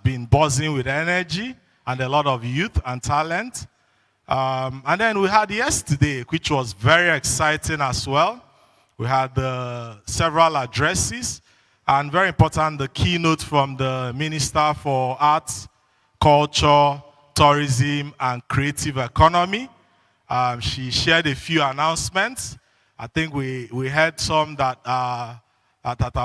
been buzzing with energy and a lot of youth and talent. And then we had yesterday, which was very exciting as well. We had several addresses, and very important, the keynote from the Minister for Arts, Culture, Tourism, and Creative Economy. She shared a few announcements. I think we heard some that are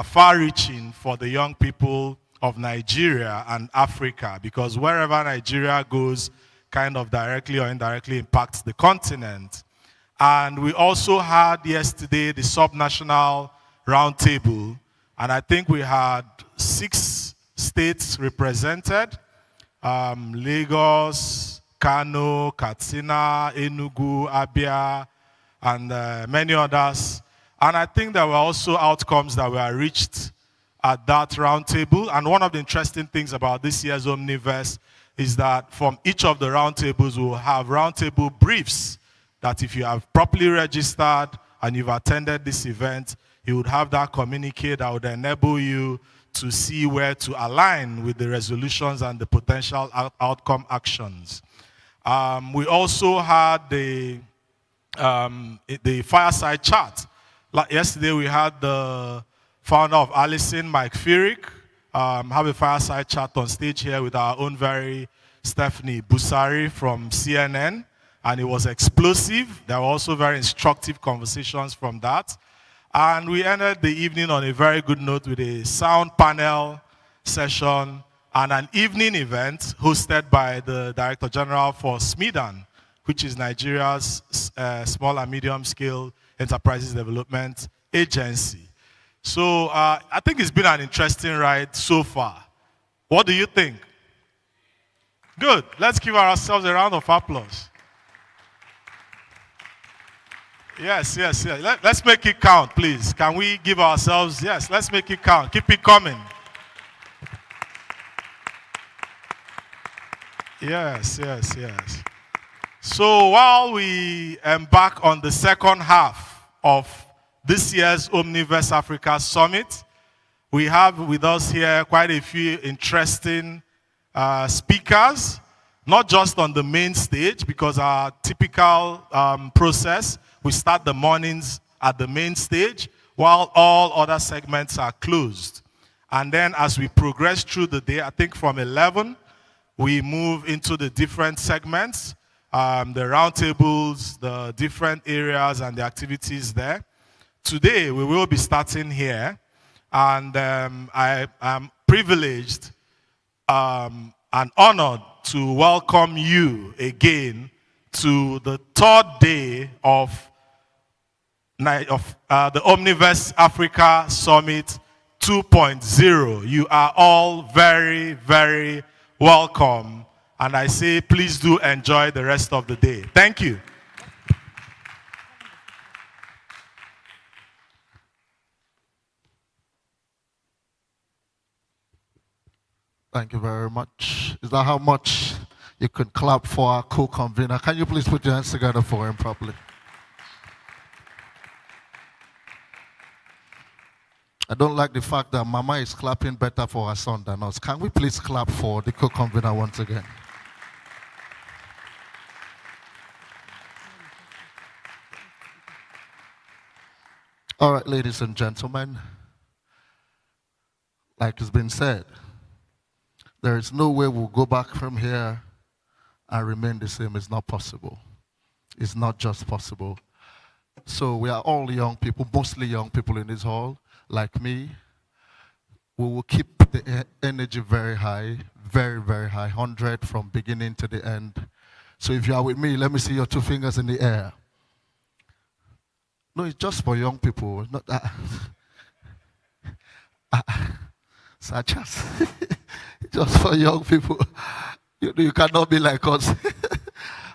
far-reaching for the young people of Nigeria and Africa, because wherever Nigeria goes, kind of directly or indirectly impacts the continent. And we also had yesterday the subnational roundtable, and I think we had 6 states represented: Lagos, Kano, Katsina, Enugu, Abia, and many others. And I think there were also outcomes that were reached at that roundtable. And one of the interesting things about this year's Omniverse is that from each of the roundtables, we'll have roundtable briefs that if you have properly registered and you've attended this event, you would have that communique that would enable you to see where to align with the resolutions and the potential outcome actions. We also had the fireside chat. Like yesterday, we had the founder of Allison, Mike Furick, have a fireside chat on stage here with our own very Stephanie Busari from CNN, and it was explosive. There were also very instructive conversations from that. And we ended the evening on a very good note with a sound panel session and an evening event hosted by the Director General for SMEDAN, which is Nigeria's small and medium scale enterprises development agency. So I think it's been an interesting ride so far. What do you think? Good. Let's give ourselves a round of applause. Yes. Let's make it count, please. Can we give ourselves, yes, let's make it count. Keep it coming. Yes. So while we embark on the second half of this year's Omniverse Africa Summit, we have with us here quite a few interesting speakers, not just on the main stage, because our typical process, we start the mornings at the main stage while all other segments are closed. And then as we progress through the day, I think from 11, we move into the different segments, the roundtables, the different areas and the activities there. Today, we will be starting here, and I am privileged and honored to welcome you again to the third day of the Omniverse Africa Summit 2.0. You are all very, very welcome, and I say please do enjoy the rest of the day. Thank you. Thank you very much. Is that how much you could clap for our co-convener? Can you please put your hands together for him properly? I don't like the fact that Mama is clapping better for her son than us. Can we please clap for the co-convener once again? All right, ladies and gentlemen, like it's been said, there is no way we'll go back from here and remain the same. It's not possible. It's not just possible. So we are all young people, mostly young people in this hall, like me. We will keep the energy very high, very, very high, 100 from beginning to the end. So if you are with me, let me see your 2 fingers in the air. No, it's just for young people. Not that. Such as. Just for young people. You cannot be like us.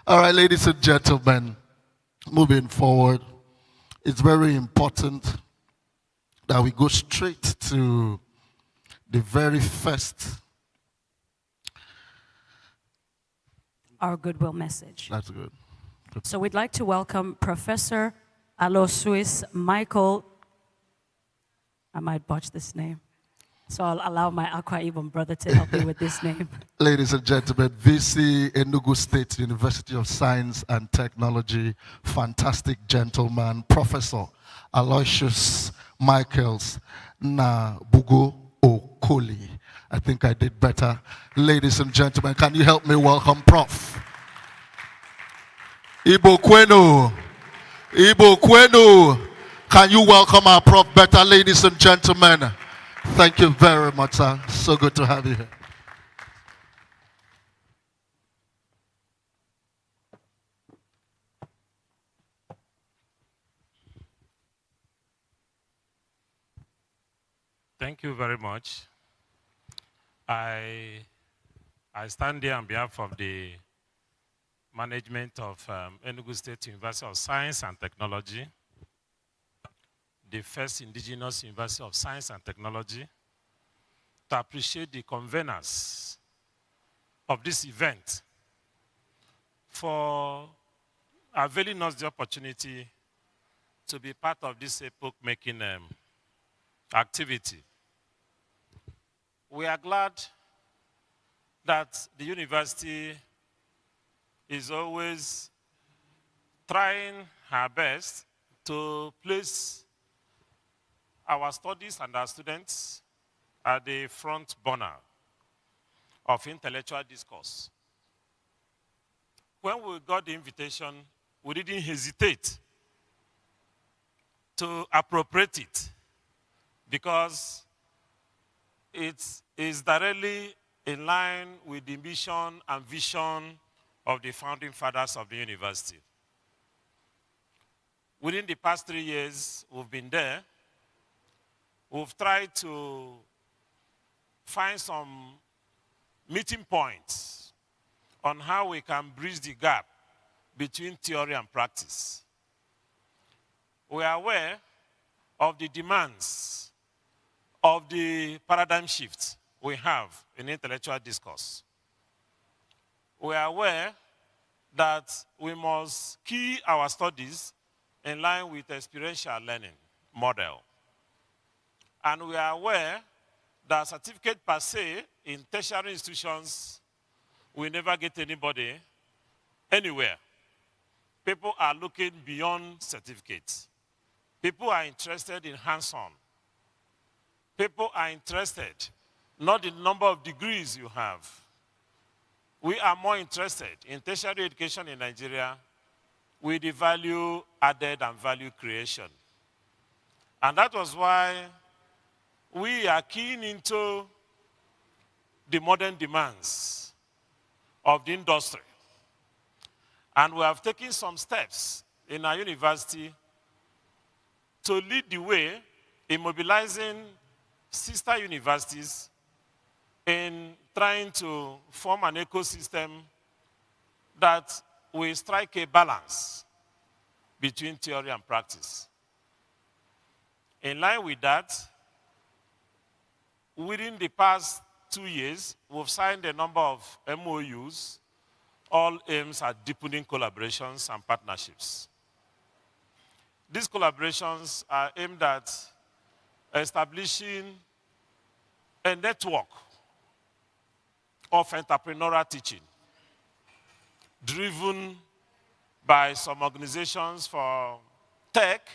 All right, ladies and gentlemen, moving forward, it's very important that we go straight to the very first. Our goodwill message. That's good. So we'd like to welcome Professor Aloysius Michael, I might botch this name, So I'll allow my Akwa Ibom brother to help me with this name. Ladies and gentlemen, VC Enugu State University of Science and Technology, fantastic gentleman, Professor Aloysius Michaels Nabugo Okoli. I think I did better. Ladies and gentlemen, can you help me welcome Prof. Ibo Kwenu. Ibo Kwenu. Can you welcome our Prof better, ladies and gentlemen? Thank you very much, sir. So good to have you here. Thank you very much. I stand here on behalf of the management of Enugu State University of Science and Technology, the first indigenous university of science and technology, to appreciate the conveners of this event for availing us the opportunity to be part of this epoch-making activity. We are glad that the university is always trying her best to place our studies and our students at the front burner of intellectual discourse. When we got the invitation, we didn't hesitate to appropriate it because it is directly in line with the mission and vision of the founding fathers of the university. Within the past 3 years, we've been there. We've tried to find some meeting points on how we can bridge the gap between theory and practice. We are aware of the demands of the paradigm shift we have in intellectual discourse. We are aware that we must key our studies in line with experiential learning model. And we are aware that certificate per se in tertiary institutions will never get anybody anywhere. People are looking beyond certificates. People are interested in hands-on. People are interested not in the number of degrees you have. We are more interested in tertiary education in Nigeria with the value added and value creation. And that was why we are keen into the modern demands of the industry. And we have taken some steps in our university to lead the way in mobilizing sister universities in trying to form an ecosystem that will strike a balance between theory and practice. In line with that, within the past 2 years, we've signed a number of MOUs, all aims at deepening collaborations and partnerships. These collaborations are aimed at establishing a network of entrepreneurial teaching driven by some organizations for tech,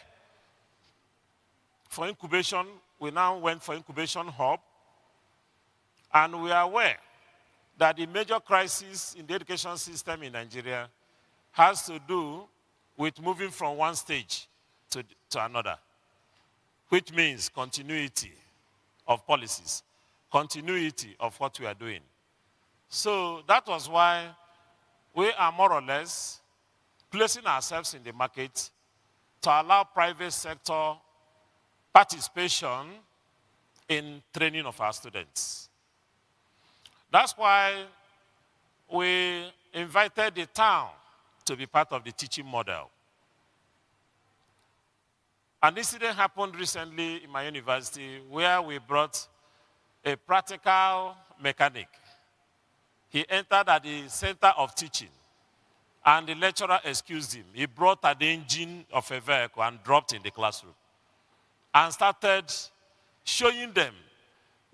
for incubation. We now went for incubation hub. And we are aware that the major crisis in the education system in Nigeria has to do with moving from one stage to another, which means continuity of policies, continuity of what we are doing. So that was why we are more or less placing ourselves in the market to allow private sector participation in training of our students. That's why we invited the town to be part of the teaching model. An incident happened recently in my university where we brought a practical mechanic. He entered at the center of teaching, and the lecturer excused him. He brought an engine of a vehicle and dropped in the classroom and started showing them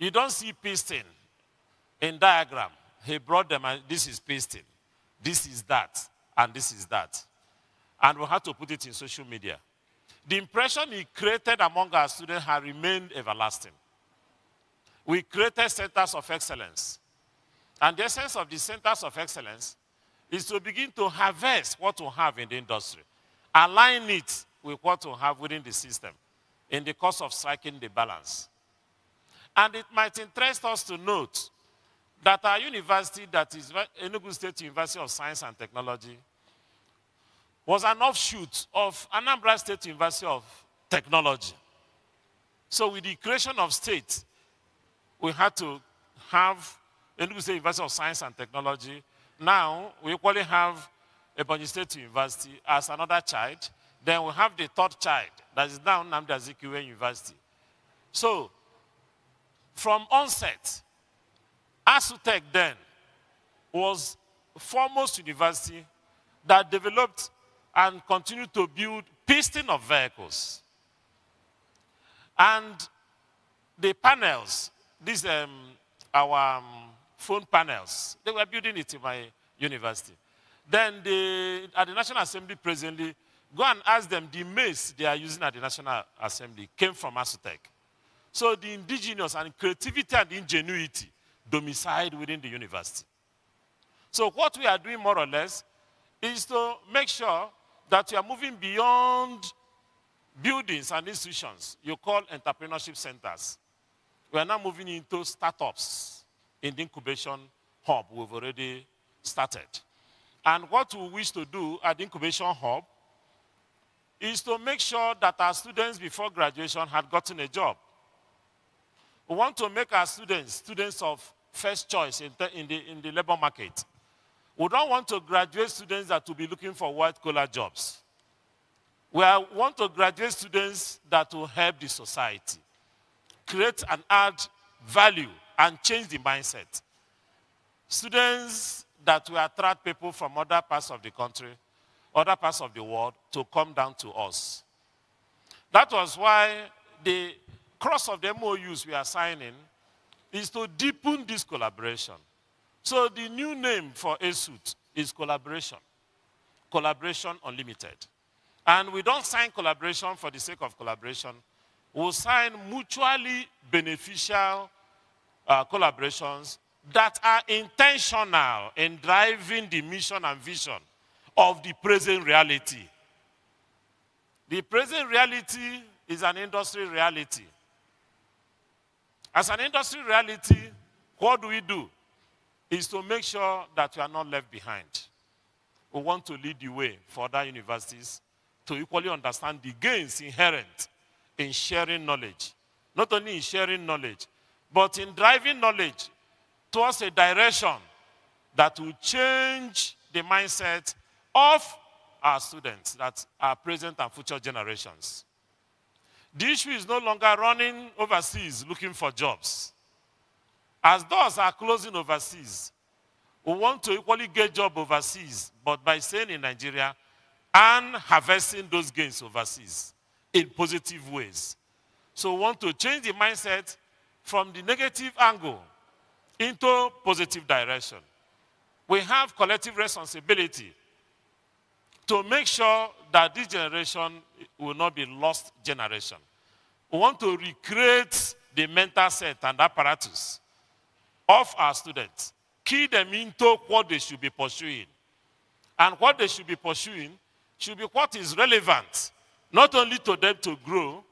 you don't see piston in diagram. He brought them, and this is piston, this is that, and this is that. And we had to put it in social media. The impression he created among our students has remained everlasting. We created centers of excellence. And the essence of the centers of excellence is to begin to harvest what we have in the industry, align it with what we have within the system in the course of striking the balance. And it might interest us to note that our university, that is Enugu State University of Science and Technology, was an offshoot of Anambra State University of Technology. So with the creation of state, we had to have Enugu State University of Science and Technology. Now, we equally have Ebonyi State University as another child. Then we have the third child, that is now Nnamdi Azikiwe University. So, from onset, ASUTEC then was foremost university that developed and continued to build piston of vehicles. And the panels, these our phone panels, they were building it in my university. Then at the National Assembly presently, go and ask them, the mace they are using at the National Assembly came from ASUTEC. So the indigenous and creativity and ingenuity domiciled within the university. So what we are doing more or less is to make sure that we are moving beyond buildings and institutions you call entrepreneurship centers. We are now moving into startups in the incubation hub we've already started. And what we wish to do at the incubation hub is to make sure that our students before graduation had gotten a job. We want to make our students of first choice in the labor market. We don't want to graduate students that will be looking for white-collar jobs. We want to graduate students that will help the society, create and add value and change the mindset. Students that will attract people from other parts of the country, other parts of the world to come down to us. That was why the cross of the MOUs we are signing is to deepen this collaboration. So the new name for ASUT is collaboration. Collaboration Unlimited. And we don't sign collaboration for the sake of collaboration. We'll sign mutually beneficial collaborations that are intentional in driving the mission and vision of the present reality. The present reality is an industry reality. As an industry reality, what do? Is to make sure that we are not left behind. We want to lead the way for other universities to equally understand the gains inherent in sharing knowledge. Not only in sharing knowledge, but in driving knowledge towards a direction that will change the mindset of our students, that are present and future generations. The issue is no longer running overseas looking for jobs. As doors are closing overseas, we want to equally get jobs overseas, but by staying in Nigeria and harvesting those gains overseas in positive ways. So we want to change the mindset from the negative angle into positive direction. We have collective responsibility to make sure that this generation will not be lost generation. We want to recreate the mental set and apparatus of our students, key them into what they should be pursuing. And what they should be pursuing should be what is relevant, not only to them to grow,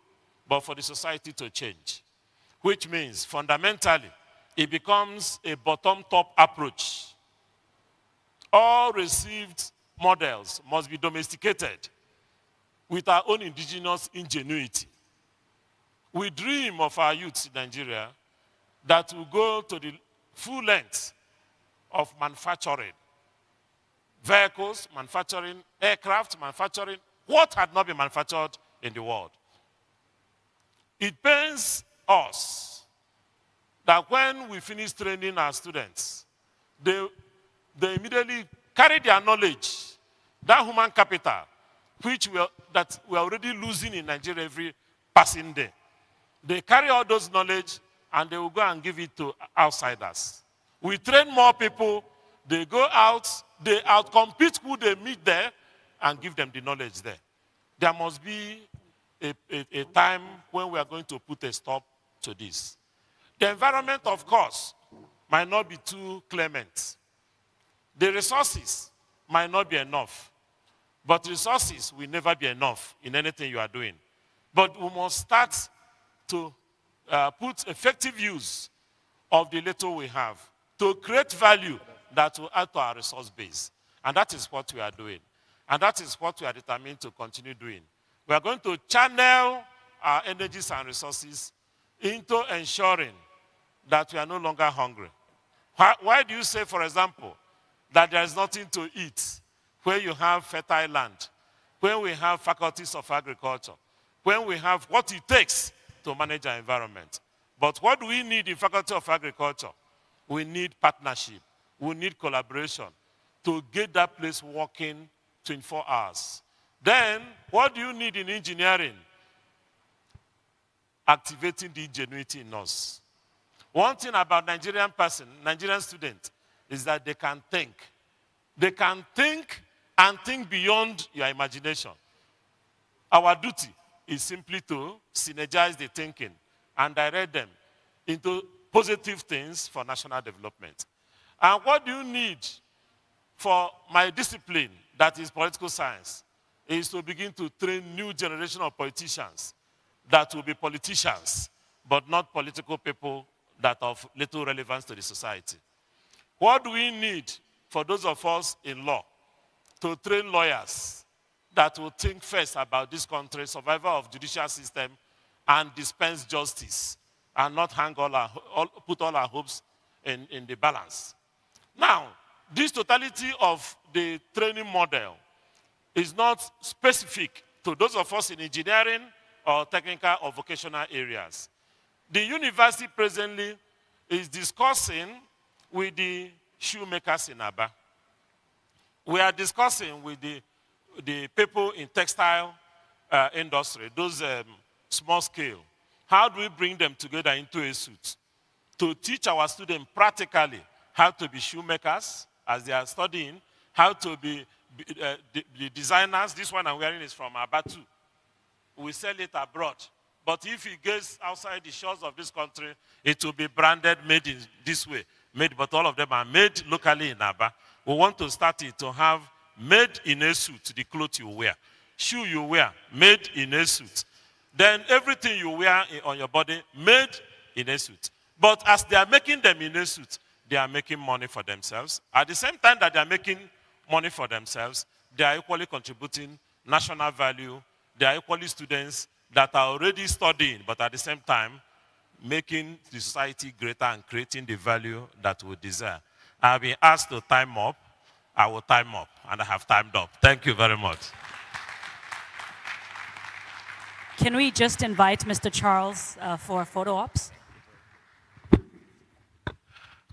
but for the society to change. Which means, fundamentally, it becomes a bottom-top approach. All received models must be domesticated with our own indigenous ingenuity. We dream of our youths in Nigeria that will go to the full length of manufacturing vehicles, manufacturing aircraft, manufacturing what had not been manufactured in the world. It pains us that when we finish training our students, they immediately carry their knowledge, that human capital, that we are already losing in Nigeria every passing day. They carry all those knowledge and they will go and give it to outsiders. We train more people, they go out, they outcompete who they meet there, and give them the knowledge there. There must be a time when we are going to put a stop to this. The environment, of course, might not be too clement. The resources might not be enough. But resources will never be enough in anything you are doing. But we must start to put effective use of the little we have to create value that will add to our resource base. And that is what we are doing. And that is what we are determined to continue doing. We are going to channel our energies and resources into ensuring that we are no longer hungry. Why do you say, for example, that there is nothing to eat where you have fertile land, when we have faculties of agriculture, when we have what it takes to manage our environment? But what do we need in faculty of agriculture? We need partnership. We need collaboration to get that place working 24 hours. Then, what do you need in engineering? Activating the ingenuity in us. One thing about Nigerian student, is that they can think. They can think and think beyond your imagination. Our duty is simply to synergize the thinking and direct them into positive things for national development. And what do you need for my discipline, that is political science, is to begin to train new generation of politicians that will be politicians, but not political people that are of little relevance to the society. What do we need for those of us in law? To train lawyers that will think first about this country's survival of judicial system and dispense justice and not put all our hopes in the balance. Now, this totality of the training model is not specific to those of us in engineering or technical or vocational areas. The university presently is discussing with the shoemakers in Aba. We are discussing with the people in textile industry, those small scale. How do we bring them together into a suit to teach our students practically how to be shoemakers as they are studying, how to be the designers. This one I'm wearing is from Aba too. We sell it abroad. But if it goes outside the shores of this country, it will be branded, made in this way. But all of them are made locally in Aba. We want to start it to have made in a suit, the clothes you wear. Shoe you wear, made in a suit. Then everything you wear on your body, made in a suit. But as they are making them in a suit, they are making money for themselves. At the same time that they are making money for themselves, they are equally contributing national value. They are equally students that are already studying, but at the same time, making the society greater and creating the value that we desire. I have been asked to time up. I will time up, and I have timed up. Thank you very much. Can we just invite Mr. Charles for photo ops?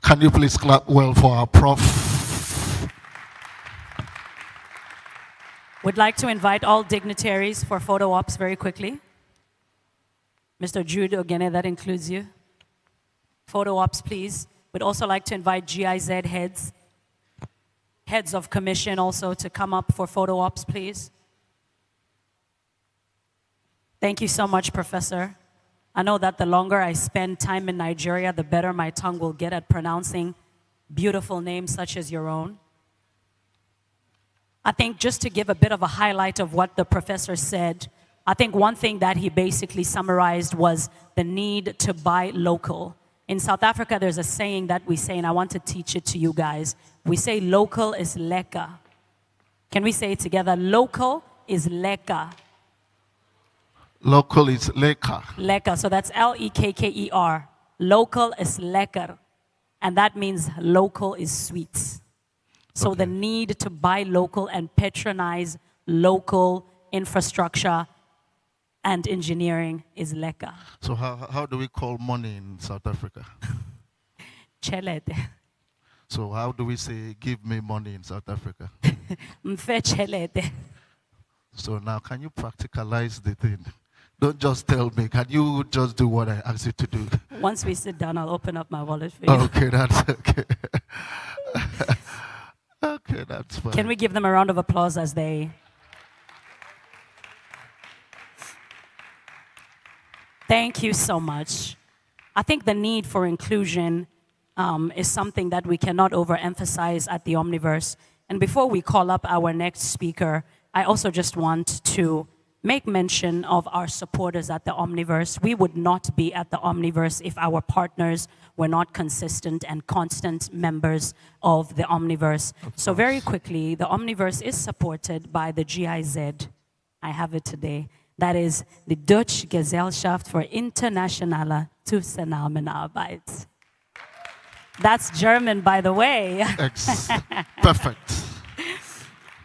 Can you please clap well for our prof? Would like to invite all dignitaries for photo ops very quickly. Mr. Jude Ogene, that includes you. Photo ops, please. We'd also like to invite GIZ heads of commission also to come up for photo ops, please. Thank you so much, Professor. I know that the longer I spend time in Nigeria, the better my tongue will get at pronouncing beautiful names such as your own. I think just to give a bit of a highlight of what the professor said, I think one thing that he basically summarized was the need to buy local. In South Africa, there's a saying that we say, and I want to teach it to you guys. We say local is lekker. Can we say it together? Local is lekker. Local is lekker. Lekker, so that's L-E-K-K-E-R. Local is lekker. And that means local is sweet. So the need to buy local and patronize local infrastructure and engineering is lekker. So how do we call money in South Africa? Chelete. So how do we say give me money in South Africa? Mfe chelete. So now can you practicalize the thing? Don't just tell me. Can you just do what I asked you to do? Once we sit down, I'll open up my wallet for you. Okay, that's okay. Okay, that's fine. Can we give them a round of applause as they... Thank you so much. I think the need for inclusion is something that we cannot overemphasize at the Omniverse. And before we call up our next speaker, I also just want to make mention of our supporters at the Omniverse. We would not be at the Omniverse if our partners were not consistent and constant members of the Omniverse. So very quickly, the Omniverse is supported by the GIZ. I have it today. That is the Deutsche Gesellschaft für internationale Zusammenarbeit. That's German, by the way. Perfect.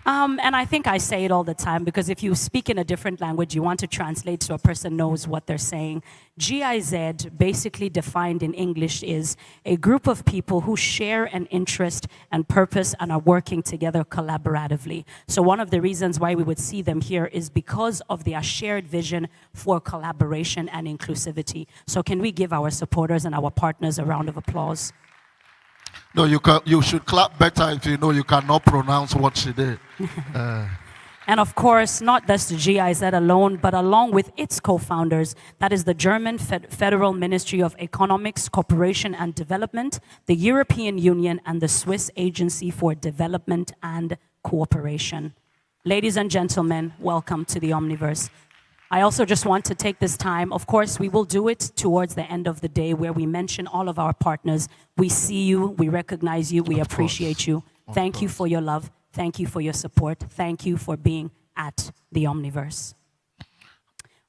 And I think I say it all the time because if you speak in a different language, you want to translate so a person knows what they're saying. GIZ, basically defined in English, is a group of people who share an interest and purpose and are working together collaboratively. So one of the reasons why we would see them here is because of their shared vision for collaboration and inclusivity. So can we give our supporters and our partners a round of applause? No, you should clap better if you know you cannot pronounce what she did. And of course, not just the GIZ alone, but along with its co-founders, that is the German Federal Ministry of Economics, Cooperation and Development, the European Union, and the Swiss Agency for Development and Cooperation. Ladies and gentlemen, welcome to the Omniverse. I also just want to take this time, of course, we will do it towards the end of the day where we mention all of our partners. We see you, we recognize you, we appreciate you. Thank you for your love. Thank you for your support. Thank you for being at the Omniverse.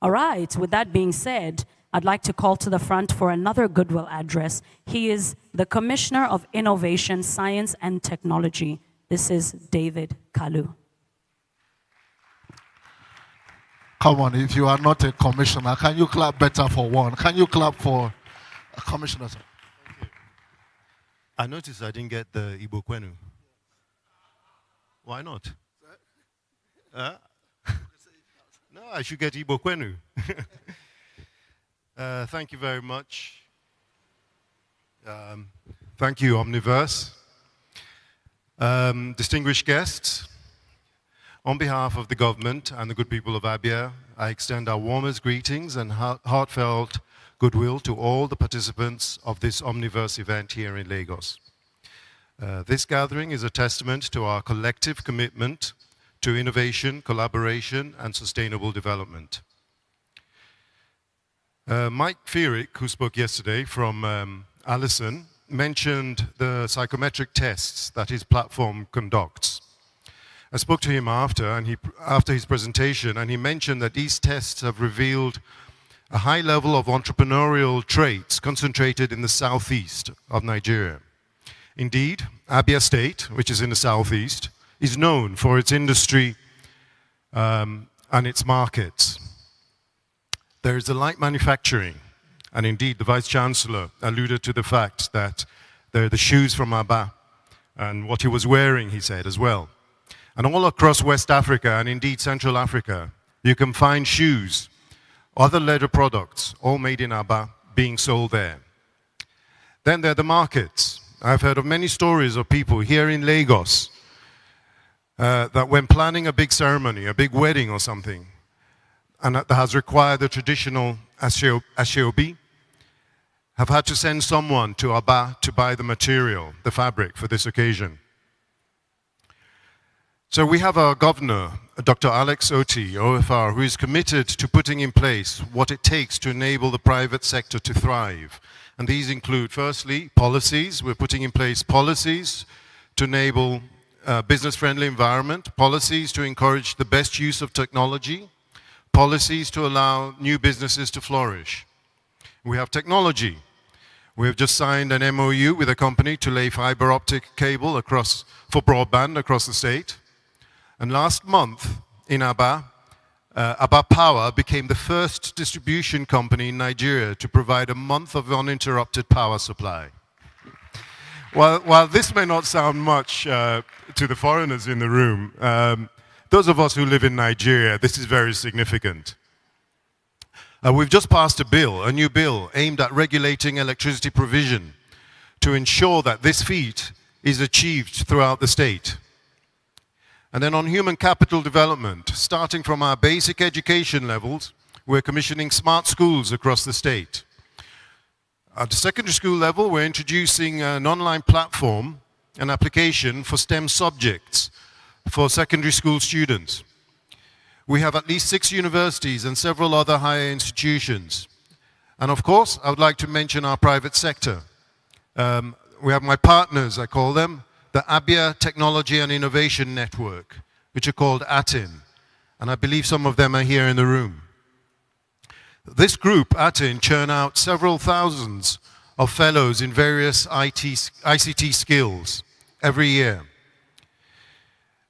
All right, with that being said, I'd like to call to the front for another goodwill address. He is the Commissioner of Innovation, Science and Technology. This is David Kalu. Come on, if you are not a commissioner, can you clap better for one? Can you clap for a commissioner? I noticed I didn't get the Igbo Kwenu. Why not? No, I should get Igbo Kwenu. Thank you very much. Thank you, Omniverse. Distinguished guests, on behalf of the government and the good people of Abia, I extend our warmest greetings and heartfelt goodwill to all the participants of this Omniverse event here in Lagos. This gathering is a testament to our collective commitment to innovation, collaboration, and sustainable development. Mike Fierick, who spoke yesterday from Allison, mentioned the psychometric tests that his platform conducts. I spoke to him after his presentation, and he mentioned that these tests have revealed a high level of entrepreneurial traits concentrated in the southeast of Nigeria. Indeed, Abia State, which is in the southeast, is known for its industry and its markets. There is a light manufacturing, and indeed the Vice Chancellor alluded to the fact that there are the shoes from Aba, and what he was wearing, he said, as well. And all across West Africa, and indeed Central Africa, you can find shoes, other leather products, all made in Aba, being sold there. Then there are the markets. I've heard of many stories of people here in Lagos that when planning a big ceremony, a big wedding or something, and that has required the traditional asheobi, have had to send someone to Aba to buy the material, the fabric for this occasion. So we have our governor, Dr. Alex Oti, OFR, who is committed to putting in place what it takes to enable the private sector to thrive. And these include, firstly, policies. We're putting in place policies to enable a business-friendly environment, policies to encourage the best use of technology, policies to allow new businesses to flourish. We have technology. We have just signed an MOU with a company to lay fiber optic cable for broadband across the state. And last month in Aba, Aba Power became the first distribution company in Nigeria to provide a month of uninterrupted power supply. While this may not sound much to the foreigners in the room, those of us who live in Nigeria, this is very significant. We've just passed a new bill, aimed at regulating electricity provision to ensure that this feat is achieved throughout the state. And then on human capital development, starting from our basic education levels, we're commissioning smart schools across the state. At the secondary school level, we're introducing an online platform, an application for STEM subjects for secondary school students. We have at least 6 universities and several other higher institutions. And of course, I would like to mention our private sector. We have my partners, I call them, the Abia Technology and Innovation Network, which are called ATIN. And I believe some of them are here in the room. This group, ATIN, churn out several thousands of fellows in various ICT skills every year.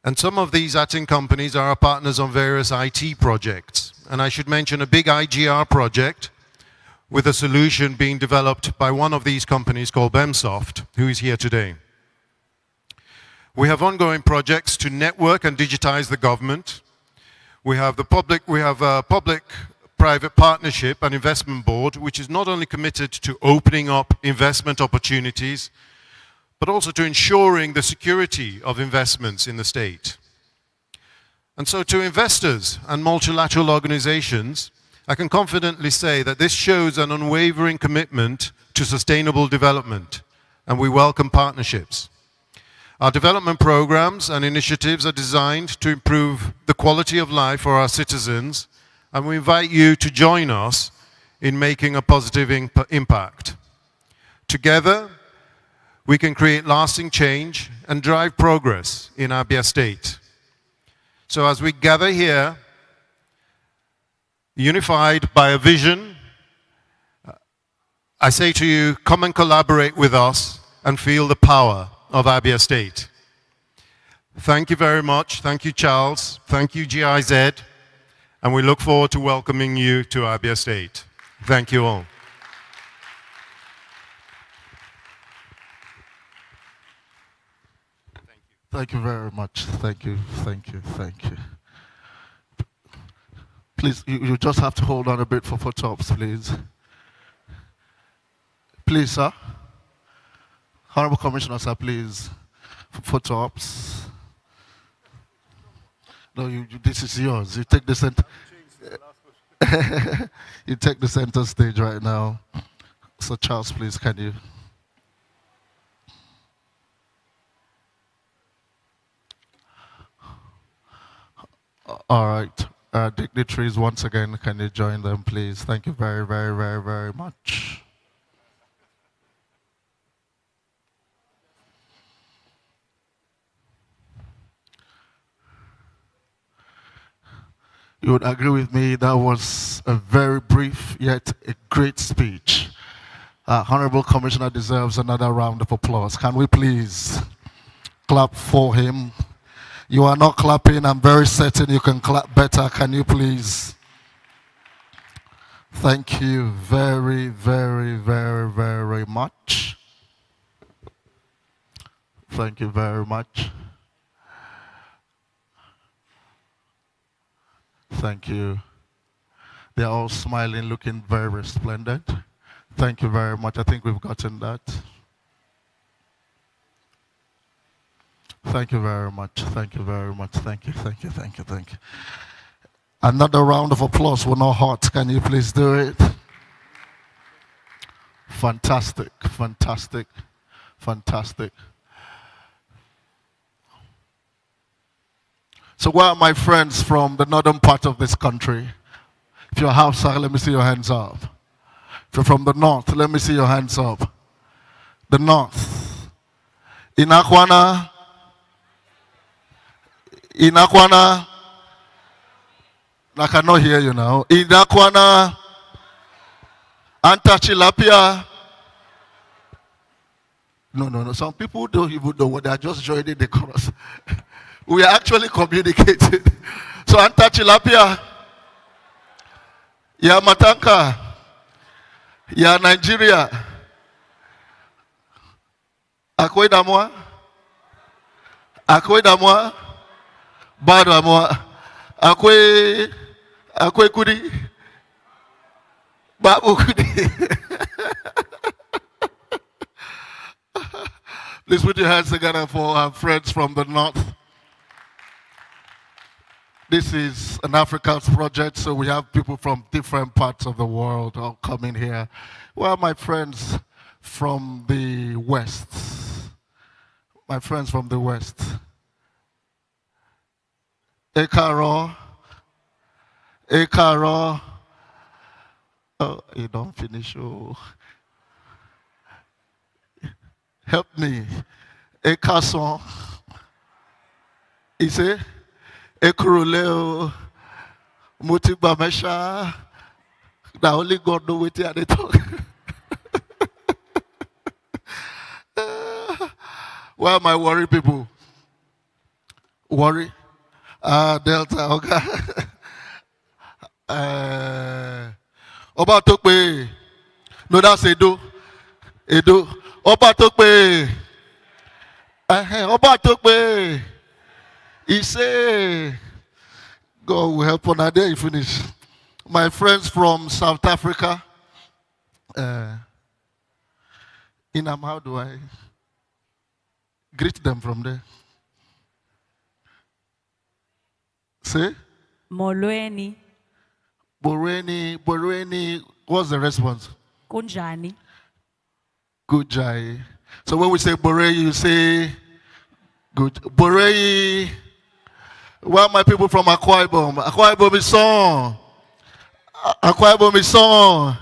And some of these ATIN companies are our partners on various IT projects. And I should mention a big IGR project with a solution being developed by one of these companies called BEMSoft, who is here today. We have ongoing projects to network and digitize the government. We have a public-private partnership and investment board, which is not only committed to opening up investment opportunities, but also to ensuring the security of investments in the state. And so to investors and multilateral organizations, I can confidently say that this shows an unwavering commitment to sustainable development, and we welcome partnerships. Our development programs and initiatives are designed to improve the quality of life for our citizens, and we invite you to join us in making a positive impact. Together, we can create lasting change and drive progress in Abia State. So as we gather here, unified by a vision, I say to you, come and collaborate with us and feel the power of Abia State. Thank you very much. Thank you, Charles. Thank you, GIZ. And we look forward to welcoming you to Abia State. Thank you all. Thank you very much. Thank you, thank you, thank you. Please, you just have to hold on a bit for photos, please. Please, sir. Honorable Commissioner, sir, please. Photos. No, this is yours. You take the center. You take the center stage right now. So, Charles, please, can you? All right. Dignitaries, once again, can you join them, please? Thank you very, very, very, very much. You would agree with me that was a very brief yet a great speech. Honorable Commissioner deserves another round of applause. Can we please clap for him? You are not clapping. I'm very certain you can clap better. Can you please? Thank you very, very, very, very much. Thank you very much. Thank you. They're all smiling, looking very resplendent. Thank you very much. I think we've gotten that. Thank you very much. Thank you very much. Thank you, thank you, thank you, thank you. Another round of applause will not hurt. Can you please do it? Fantastic, fantastic, fantastic. So where are my friends from the northern part of this country? If you're Hausa, let me see your hands up. If you're from the north, let me see your hands up. The north. In Akwana, I cannot hear you now. In Akwana, Antachilapia. No. Some people don't even know what they are just joining the chorus. We are actually communicating. So Antachilapia, ya Matanka, ya Nigeria, Akwedamwa, Badamwa, Akwe Kudi, Babu Kudi. Please put your hands together for our friends from the north. This is an Africa's project, so we have people from different parts of the world all coming here. Well, my friends from the west. My friends from the west. Ekaro. Ekaro. Oh, you don't finish. Oh. Help me. Ekason. Ise. Ekuruleo. Mutiba Mesha. The only God know what they talk. Well, my worry people. Worry. Delta. Okay. Oba Tokpe. No, that's Edo. Edo. Oba Tokpe. Oba Tokpe. He say, God will help on that day you finish. My friends from South Africa. Inam, how do I greet them from there? Say? Molweni, Boreni. What's the response? kunjani. Good jai. So when we say Borei, you say good. Borei. Where are my people from Akwa Ibom? Akwa Ibom is song. Akwa Ibom is song.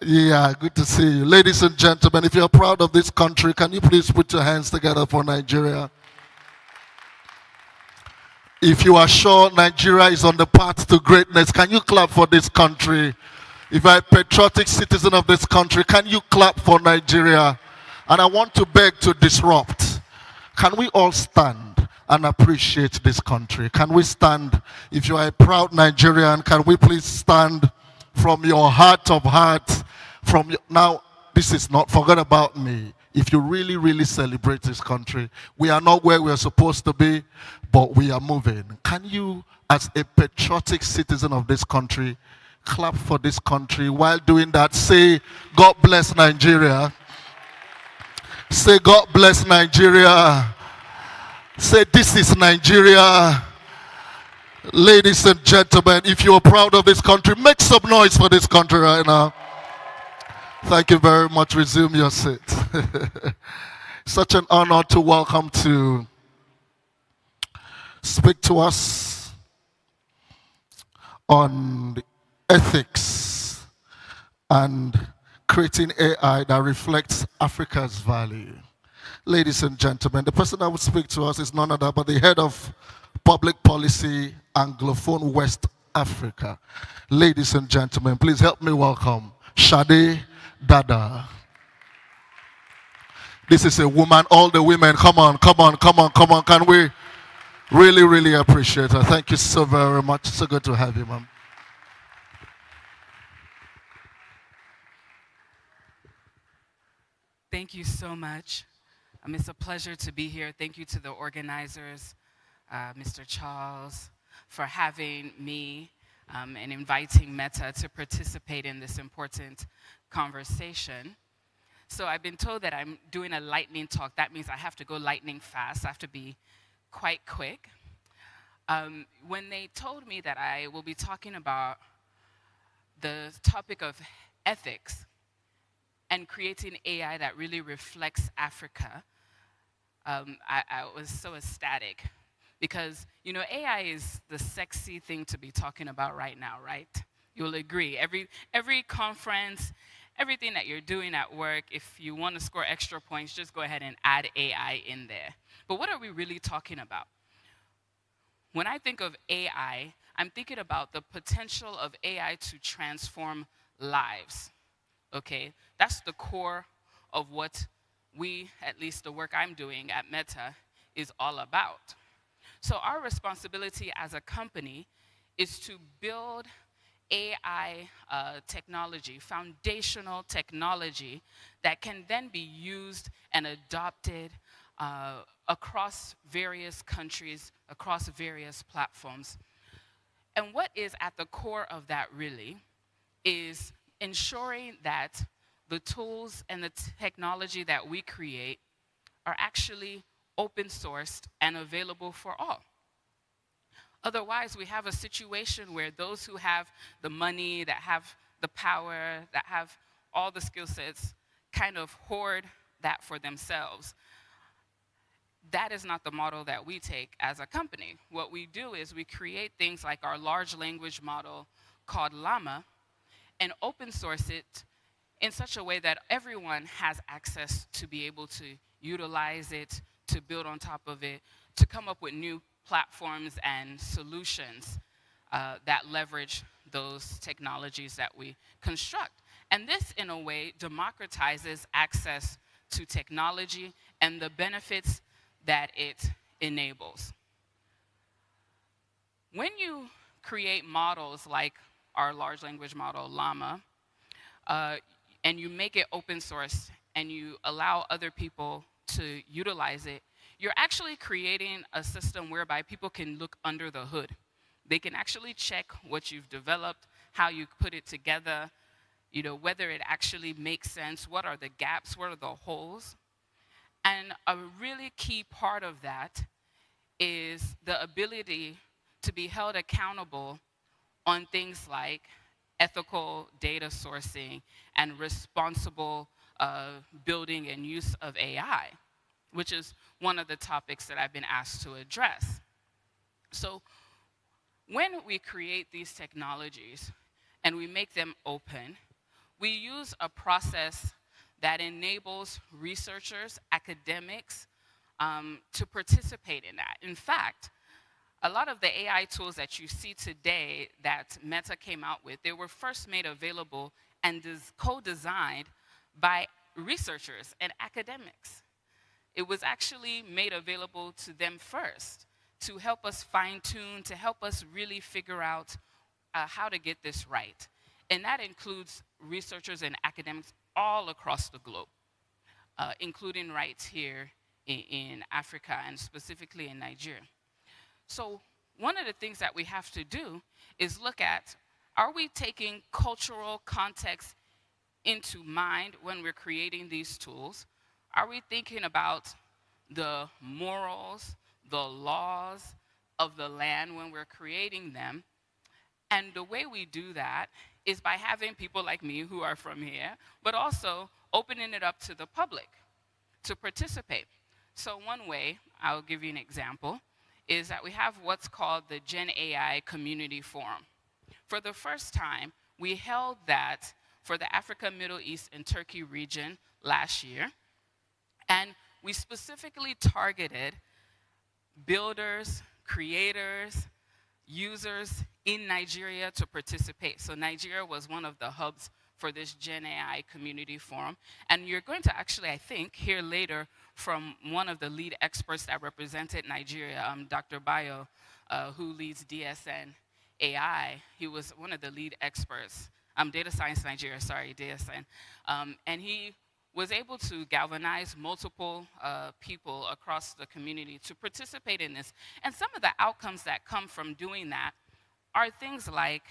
Yeah, good to see you. Ladies and gentlemen, if you're proud of this country, can you please put your hands together for Nigeria? If you are sure Nigeria is on the path to greatness, can you clap for this country? If you're a patriotic citizen of this country, can you clap for Nigeria? And I want to beg to disrupt. Can we all stand and appreciate this country? Can we stand? If you are a proud Nigerian, can we please stand from your heart of hearts? Now, this is not, forget about me. If you really, really celebrate this country, we are not where we are supposed to be, but we are moving. Can you, as a patriotic citizen of this country, clap for this country? While doing that, say, God bless Nigeria. Say, God bless Nigeria. Say, this is Nigeria. Ladies and gentlemen, if you are proud of this country, make some noise for this country right now. Thank you very much. Resume your seat. Such an honor to welcome to speak to us on the ethics and creating AI that reflects Africa's value. Ladies and gentlemen, the person that will speak to us is none other but the head of public policy, Anglophone West Africa. Ladies and gentlemen, please help me welcome Shade Dada. This is a woman, all the women, come on. Can we really, really appreciate her? Thank you so very much. So good to have you, ma'am. Thank you so much. It's a pleasure to be here. Thank you to the organizers, Mr. Charles, for having me and inviting Meta to participate in this important conversation. So I've been told that I'm doing a lightning talk. That means I have to go lightning fast. I have to be quite quick. When they told me that I will be talking about the topic of ethics and creating AI that really reflects Africa, I was so ecstatic because, you know, AI is the sexy thing to be talking about right now, right? You'll agree. Every conference, everything that you're doing at work, if you want to score extra points, just go ahead and add AI in there. But what are we really talking about? When I think of AI, I'm thinking about the potential of AI to transform lives, okay? That's the core of what we, at least the work I'm doing at Meta, is all about. So our responsibility as a company is to build AI technology, foundational technology that can then be used and adopted across various countries, across various platforms. And what is at the core of that really is ensuring that the tools and the technology that we create are actually open sourced and available for all. Otherwise, we have a situation where those who have the money, that have the power, that have all the skill sets, kind of hoard that for themselves. That is not the model that we take as a company. What we do is we create things like our large language model called Llama and open source it in such a way that everyone has access to be able to utilize it, to build on top of it, to come up with new platforms and solutions that leverage those technologies that we construct. And this, in a way, democratizes access to technology and the benefits that it enables. When you create models like our large language model, Llama, and you make it open source and you allow other people to utilize it, you're actually creating a system whereby people can look under the hood. They can actually check what you've developed, how you put it together, whether it actually makes sense, what are the gaps, what are the holes. And a really key part of that is the ability to be held accountable on things like ethical data sourcing and responsible building and use of AI, which is one of the topics that I've been asked to address. So when we create these technologies and we make them open, we use a process that enables researchers, academics, to participate in that. In fact, a lot of the AI tools that you see today that Meta came out with, they were first made available and co-designed by researchers and academics. It was actually made available to them first to help us fine-tune, to help us really figure out how to get this right. And that includes researchers and academics all across the globe, including right here in Africa and specifically in Nigeria. So one of the things that we have to do is look at, are we taking cultural context into mind when we're creating these tools? Are we thinking about the morals, the laws of the land when we're creating them? And the way we do that is by having people like me who are from here, but also opening it up to the public to participate. So one way, I'll give you an example, is that we have what's called the Gen AI Community Forum. For the first time, we held that for the Africa, Middle East, and Turkey region last year. And we specifically targeted builders, creators, users in Nigeria to participate. So Nigeria was one of the hubs for this Gen AI Community Forum. And you're going to actually, I think, hear later from one of the lead experts that represented Nigeria, Dr. Bayo, who leads DSN AI. He was one of the lead experts, Data Science Nigeria, sorry, DSN. And he was able to galvanize multiple people across the community to participate in this. And some of the outcomes that come from doing that are things like,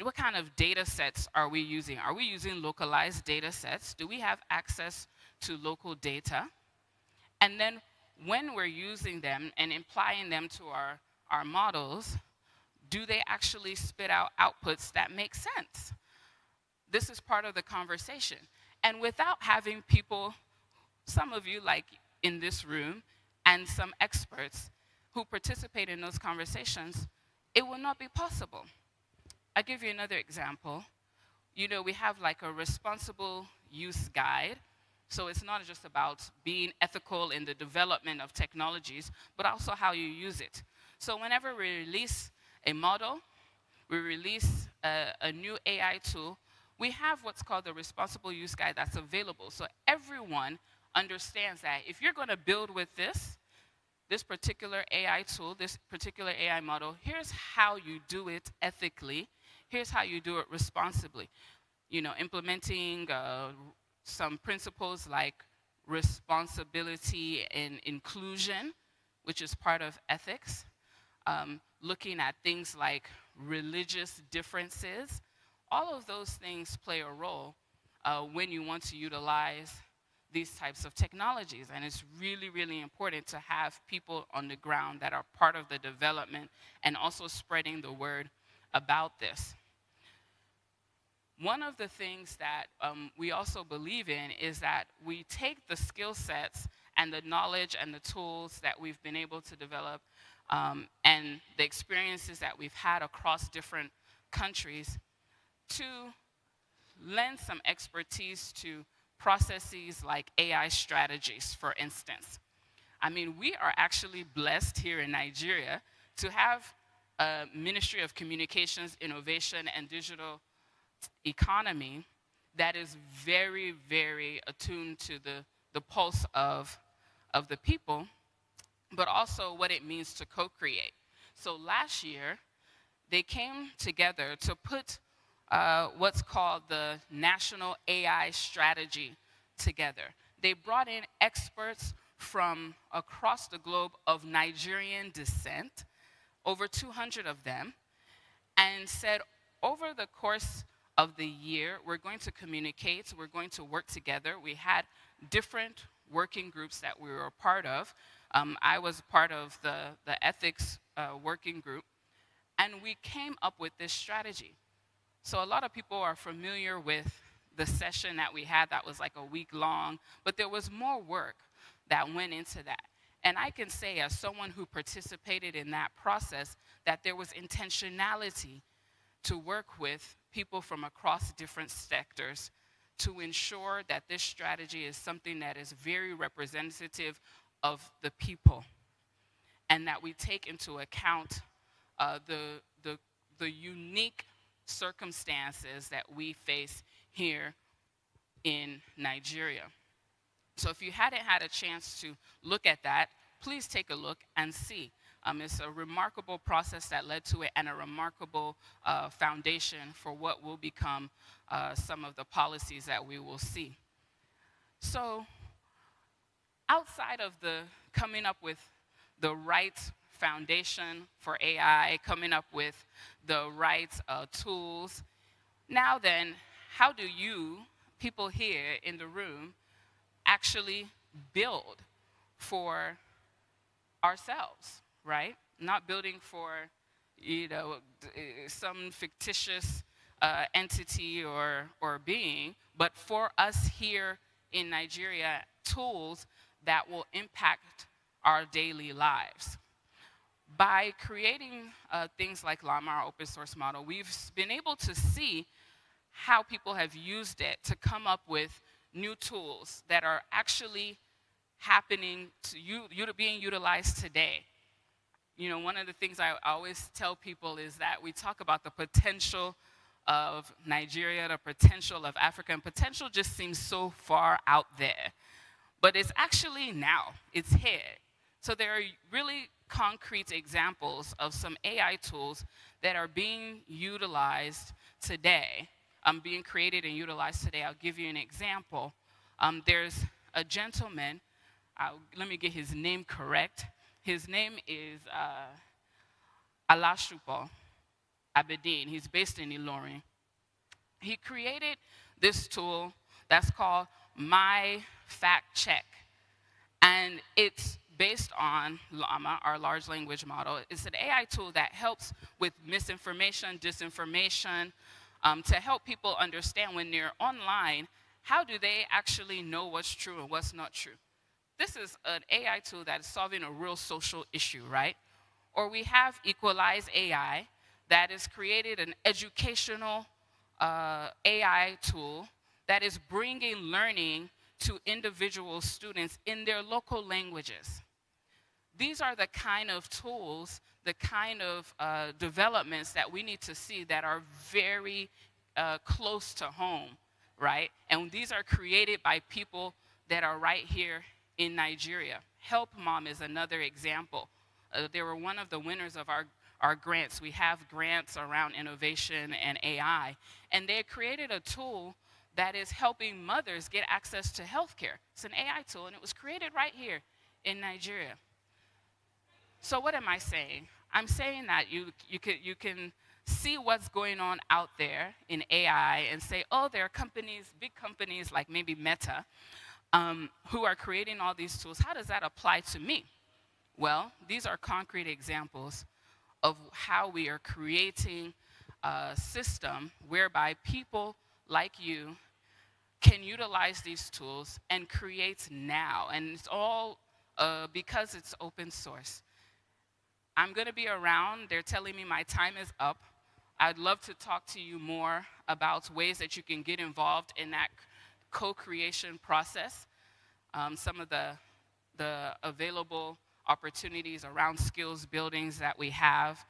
what kind of data sets are we using? Are we using localized data sets? Do we have access to local data? And then when we're using them and applying them to our models, do they actually spit out outputs that make sense? This is part of the conversation. And without having people, some of you like in this room, and some experts who participate in those conversations, it will not be possible. I'll give you another example. We have like a responsible use guide. So it's not just about being ethical in the development of technologies, but also how you use it. So whenever we release a model, we release a new AI tool, we have what's called the responsible use guide that's available. So everyone understands that if you're going to build with this particular AI tool, this particular AI model, here's how you do it ethically. Here's how you do it responsibly. Implementing some principles like responsibility and inclusion, which is part of ethics. Looking at things like religious differences. all of those things play a role when you want to utilize these types of technologies. And it's really, really important to have people on the ground that are part of the development and also spreading the word about this. One of the things that we also believe in is that we take the skill sets and the knowledge and the tools that we've been able to develop and the experiences that we've had across different countries to lend some expertise to processes like AI strategies, for instance. I mean, we are actually blessed here in Nigeria to have a Ministry of Communications, Innovation, and Digital Economy that is very, very attuned to the pulse of the people, but also what it means to co-create. So last year, they came together to put what's called the National AI Strategy together. They brought in experts from across the globe of Nigerian descent, over 200 of them, and said, over the course of the year, we're going to communicate, we're going to work together. We had different working groups that we were a part of. I was part of the ethics working group, and we came up with this strategy. So a lot of people are familiar with the session that we had that was like a week long, but there was more work that went into that. And I can say, as someone who participated in that process, that there was intentionality to work with people from across different sectors to ensure that this strategy is something that is very representative of the people, and that we take into account the unique circumstances that we face here in Nigeria. So if you hadn't had a chance to look at that, please take a look and see. It's a remarkable process that led to it, and a remarkable foundation for what will become some of the policies that we will see. So outside of the coming up with the right foundation for AI, coming up with the right tools, now then, how do you, people here in the room, actually build for ourselves, right? Not building for, some fictitious entity or being, but for us here in Nigeria, tools that will impact our daily lives. By creating things like Llama, our open source model, we've been able to see how people have used it to come up with new tools that are actually happening to being utilized today. One of the things I always tell people is that we talk about the potential of Nigeria, the potential of Africa, and potential just seems so far out there. But it's actually now, it's here. So there are really concrete examples of some AI tools that are being utilized today, being created and utilized today. I'll give you an example. There's a gentleman, let me get his name correct. His name is Alashupo Abedin. He's based in Ilorin. He created this tool that's called My Fact Check. And it's based on Llama, our large language model. It's an AI tool that helps with misinformation, disinformation, to help people understand when they're online, how do they actually know what's true and what's not true. This is an AI tool that is solving a real social issue, right? Or we have Equalize AI that has created an educational AI tool that is bringing learning to individual students in their local languages. These are the kind of tools, the kind of developments that we need to see that are very close to home, right? And these are created by people that are right here in Nigeria. Help Mom is another example. They were one of the winners of our grants. We have grants around innovation and AI, and they created a tool that is helping mothers get access to healthcare. It's an AI tool, and it was created right here in Nigeria. So what am I saying? I'm saying that you can see what's going on out there in AI and say, oh, there are companies, big companies like maybe Meta, who are creating all these tools. How does that apply to me? Well, these are concrete examples of how we are creating a system whereby people like you can utilize these tools and create now. And it's all because it's open source. I'm going to be around. They're telling me my time is up. I'd love to talk to you more about ways that you can get involved in that co-creation process. Some of the available opportunities around skills buildings that we have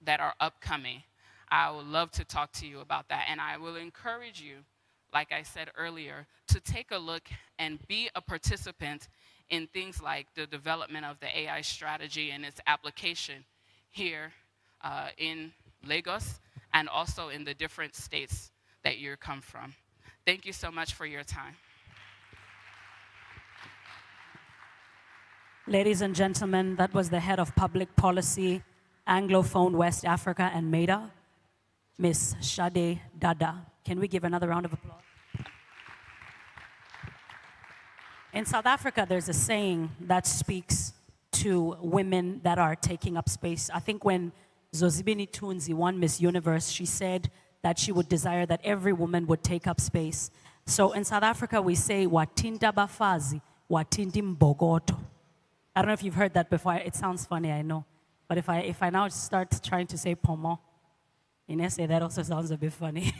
that are upcoming. I would love to talk to you about that. And I will encourage you, like I said earlier, to take a look and be a participant in things like the development of the AI strategy and its application here in Lagos and also in the different states that you come from. Thank you so much for your time. Ladies and gentlemen, that was the head of public policy, Anglophone West Africa and MEDA, Miss Shade Dada. Can we give another round of applause? In South Africa, there's a saying that speaks to women that are taking up space. I think when Zozibini Tunzi won Miss Universe, she said that she would desire that every woman would take up space. So in South Africa, we say, Watinda bafazi, watindi mbogoto. I don't know if you've heard that before. It sounds funny, I know. But if I now start trying to say pomo, in essay, that also sounds a bit funny.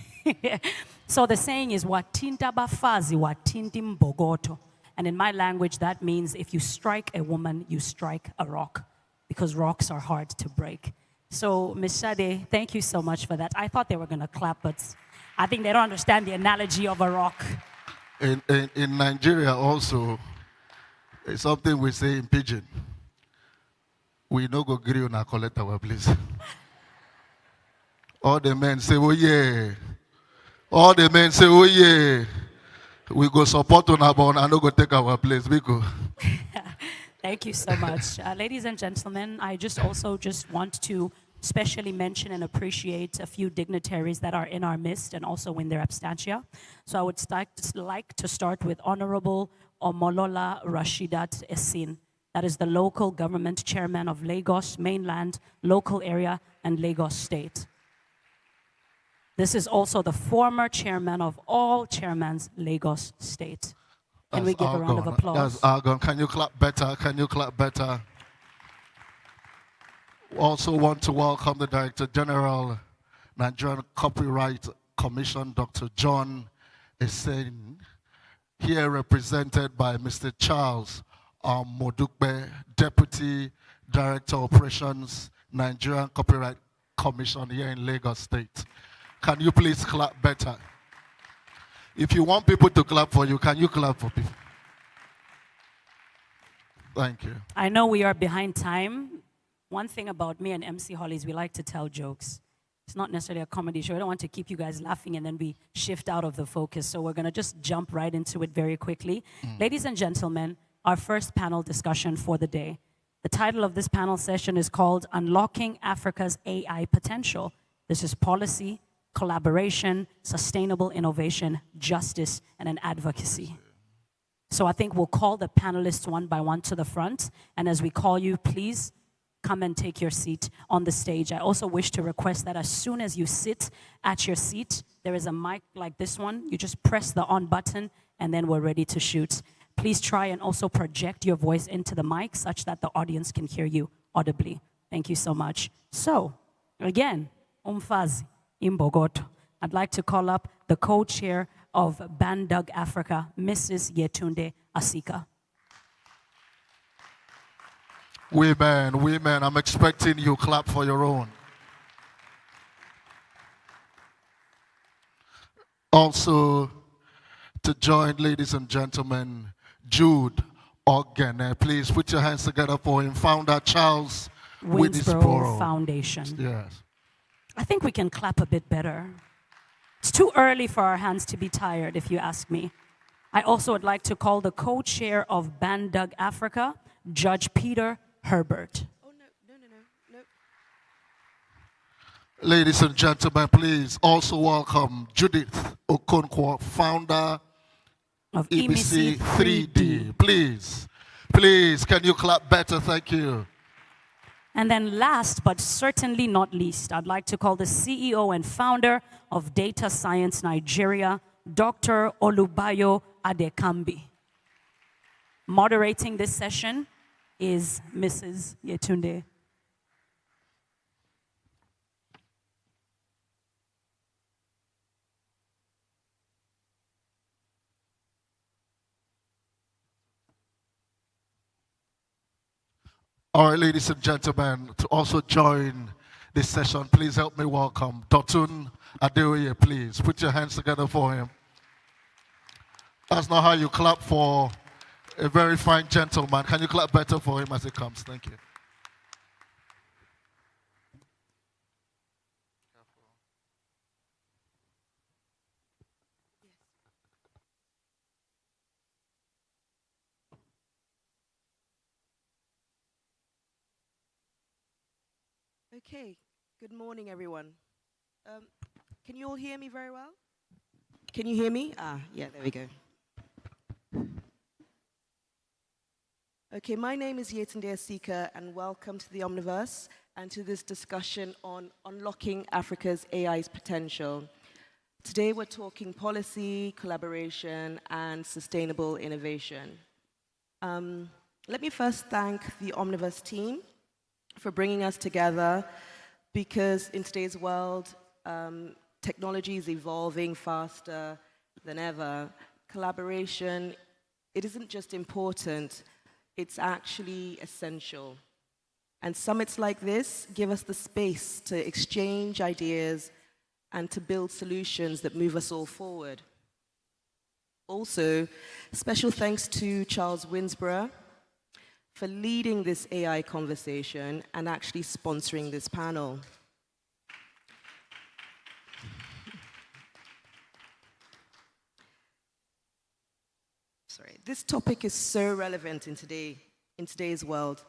So the saying is, Watinda bafazi, watindi mbogoto. And in my language, that means if you strike a woman, you strike a rock, because rocks are hard to break. So, Ms. Shade, thank you so much for that. I thought they were going to clap, but I think they don't understand the analogy of a rock. In Nigeria also, it's something we say in pidgin. We no go gree on collect our place. All the men say, oh yeah. All the men say, oh yeah. We go support on our bond and no go take our place. Because Thank you so much. Ladies and gentlemen, I also want to specially mention and appreciate a few dignitaries that are in our midst and also in their absentia. So I would like to start with Honorable Omolola Rashidat Essin. That is the local government chairman of Lagos Mainland, Local Area, and Lagos State. This is also the former chairman of all chairmans, Lagos State. Can we give a round of applause? That's Argon. Can you clap better? Can you clap better? Also want to welcome the Director General, Nigerian Copyright Commission, Dr. John Essen, here represented by Mr. Charles Modukbe, Deputy Director Operations, Nigerian Copyright Commission here in Lagos State. Can you please clap better? If you want people to clap for you, can you clap for people? Thank you. I know we are behind time. One thing about me and MC Holly is we like to tell jokes. It's not necessarily a comedy show. I don't want to keep you guys laughing and then we shift out of the focus. So we're going to just jump right into it very quickly. Ladies and gentlemen, our first panel discussion for the day. The title of this panel session is called Unlocking Africa's AI Potential. This is policy, collaboration, sustainable innovation, justice, and an advocacy. So I think we'll call the panelists one by one to the front. And as we call you, please come and take your seat on the stage. I also wish to request that as soon as you sit at your seat, there is a mic like this one. You just press the on button and then we're ready to shoot. Please try and also project your voice into the mic such that the audience can hear you audibly. Thank you so much. So, again, Umfazi in Bogota. I'd like to call up the co-chair of Bandug Africa, Mrs. Yetunde Asika. Women, I'm expecting you clap for your own. Also, to join, ladies and gentlemen, Jude Ogene. Please put your hands together for him. Founder Charles Winsboro Foundation. Yes. I think we can clap a bit better. It's too early for our hands to be tired, if you ask me. I also would like to call the co-chair of Bandug Africa, Judge Peter Herbert. Oh, no. Ladies and gentlemen, please also welcome Judith Okonkwo, founder Of EBC EBC 3D. Please, can you clap better? Thank you. And then last but certainly not least, I'd like to call the CEO and founder of Data Science Nigeria, Dr. Olubayo Adekambi. Moderating this session is Mrs. Yetunde. All right, ladies and gentlemen, to also join this session, please help me welcome Dotun Adeoye, please. Put your hands together for him. That's not how you clap for a very fine gentleman. Can you clap better for him as he comes? Thank you. Okay, good morning, everyone. Can you all hear me very well? Can you hear me? Yeah, there we go. Okay, my name is Yetunde Asika, and welcome to the Omniverse and to this discussion on unlocking Africa's AI's potential. Today we're talking policy, collaboration, and sustainable innovation. Let me first thank the Omniverse team for bringing us together, because in today's world, technology is evolving faster than ever. Collaboration, it isn't just important, it's actually essential. And summits like this give us the space to exchange ideas and to build solutions that move us all forward. Also, special thanks to Charles Winsborough for leading this AI conversation and actually sponsoring this panel. Sorry, this topic is so relevant in today's world.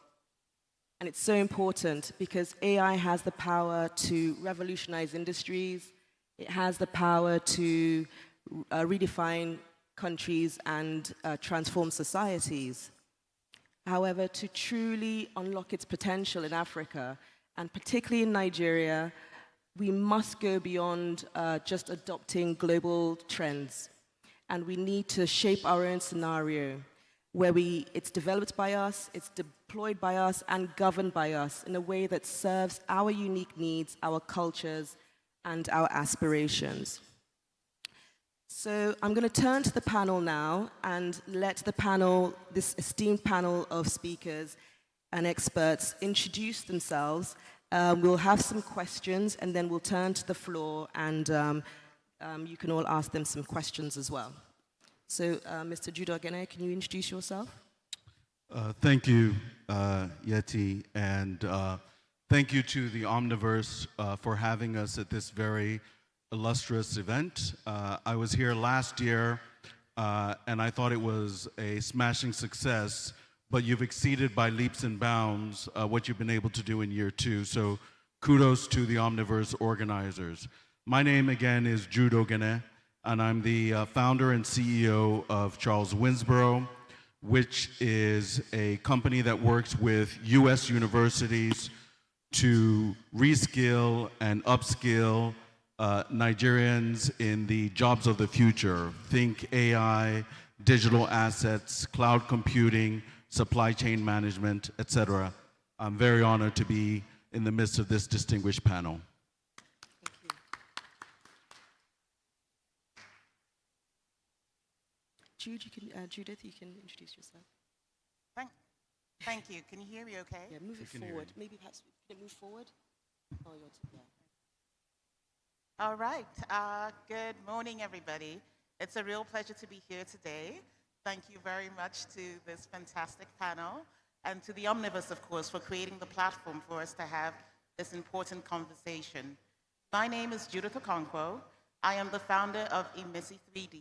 And it's so important because AI has the power to revolutionize industries. It has the power to redefine countries and transform societies. However, to truly unlock its potential in Africa, and particularly in Nigeria, we must go beyond just adopting global trends. And we need to shape our own scenario where it's developed by us, it's deployed by us, and governed by us in a way that serves our unique needs, our cultures, and our aspirations. So I'm going to turn to the panel now and let the panel, this esteemed panel of speakers and experts, introduce themselves. We'll have some questions, and then we'll turn to the floor, and you can all ask them some questions as well. So, Mr. Judo Ogene, can you introduce yourself? Thank you, Yeti, and thank you to the Omniverse for having us at this very illustrious event. I was here last year, and I thought it was a smashing success, but you've exceeded by leaps and bounds what you've been able to do in year 2, so kudos to the Omniverse organizers. My name, again, is Jude Ogene, and I'm the founder and CEO of Charles Winsborough, which is a company that works with US universities to reskill and upskill Nigerians in the jobs of the future. Think AI, digital assets, cloud computing, supply chain management, etc. I'm very honored to be in the midst of this distinguished panel. Thank you. Jude, Judith, you can introduce yourself. Thank you. Can you hear me okay? Yeah, move it forward. Maybe perhaps can it move forward? Oh, yeah. All right. Good morning, everybody. It's a real pleasure to be here today. Thank you very much to this fantastic panel and to the Omniverse, of course, for creating the platform for us to have this important conversation. My name is Judith Okonkwo. I am the founder of EBC 3D.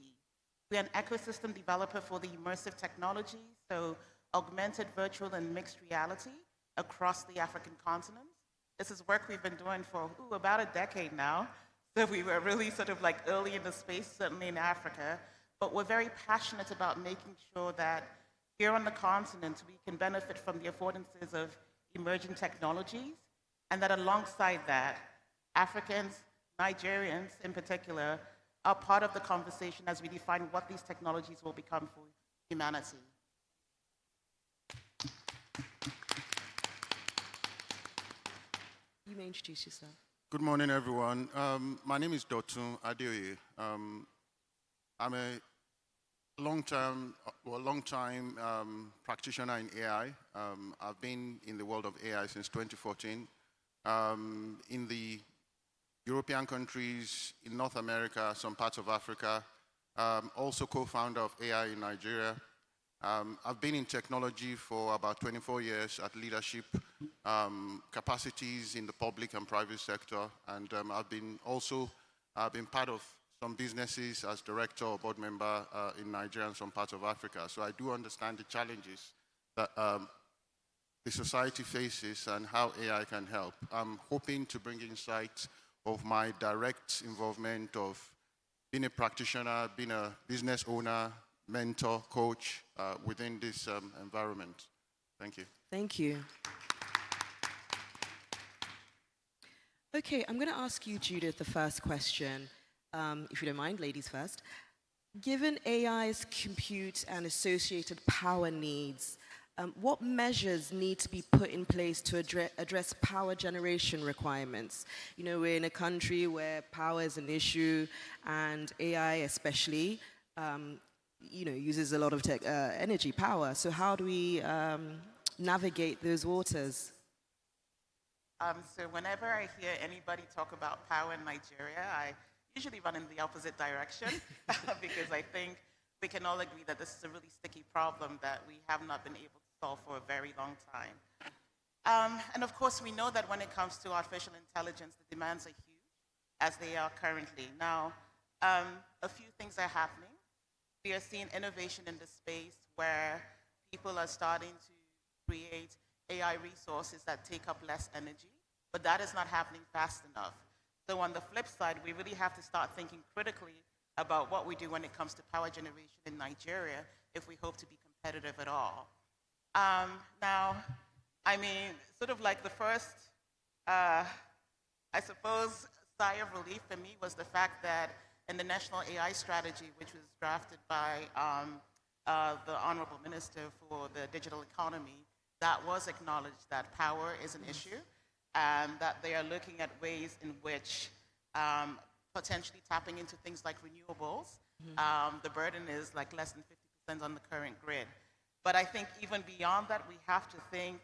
We're an ecosystem developer for the immersive technology, so augmented, virtual, and mixed reality across the African continent. This is work we've been doing for about a decade now. So we were really sort of like early in the space, certainly in Africa. But we're very passionate about making sure that here on the continent we can benefit from the affordances of emerging technologies, and that alongside that, Africans, Nigerians in particular, are part of the conversation as we define what these technologies will become for humanity. You may introduce yourself. Good morning, everyone. My name is Dotun Adeoye. I'm a long-time practitioner in AI. I've been in the world of AI since 2014. In the European countries, in North America, some parts of Africa, also co-founder of AI in Nigeria. I've been in technology for about 24 years at leadership capacities in the public and private sector, and I've been part of some businesses as director or board member in Nigeria and some parts of Africa. So I do understand the challenges that the society faces and how AI can help. I'm hoping to bring insight of my direct involvement of being a practitioner, being a business owner, mentor, coach within this environment. Thank you. Thank you. Okay, I'm going to ask you, Judith, the first question, if you don't mind, ladies first. Given AI's compute and associated power needs, what measures need to be put in place to address power generation requirements? You know, we're in a country where power is an issue, and AI especially, you know, uses a lot of energy, power. So how do we navigate those waters? So whenever I hear anybody talk about power in Nigeria, I usually run in the opposite direction because I think we can all agree that this is a really sticky problem that we have not been able to solve for a very long time. And of course, we know that when it comes to artificial intelligence, the demands are huge, as they are currently. Now, a few things are happening. We are seeing innovation in the space where people are starting to create AI resources that take up less energy, but that is not happening fast enough. So on the flip side, we really have to start thinking critically about what we do when it comes to power generation in Nigeria if we hope to be competitive at all. Now, I mean, sort of like the first, I suppose, sigh of relief for me was the fact that in the National AI Strategy, which was drafted by the Honorable Minister for the Digital Economy, that was acknowledged that power is an issue and that they are looking at ways in which potentially tapping into things like renewables, the burden is like less than 50% on the current grid. But I think even beyond that, we have to think,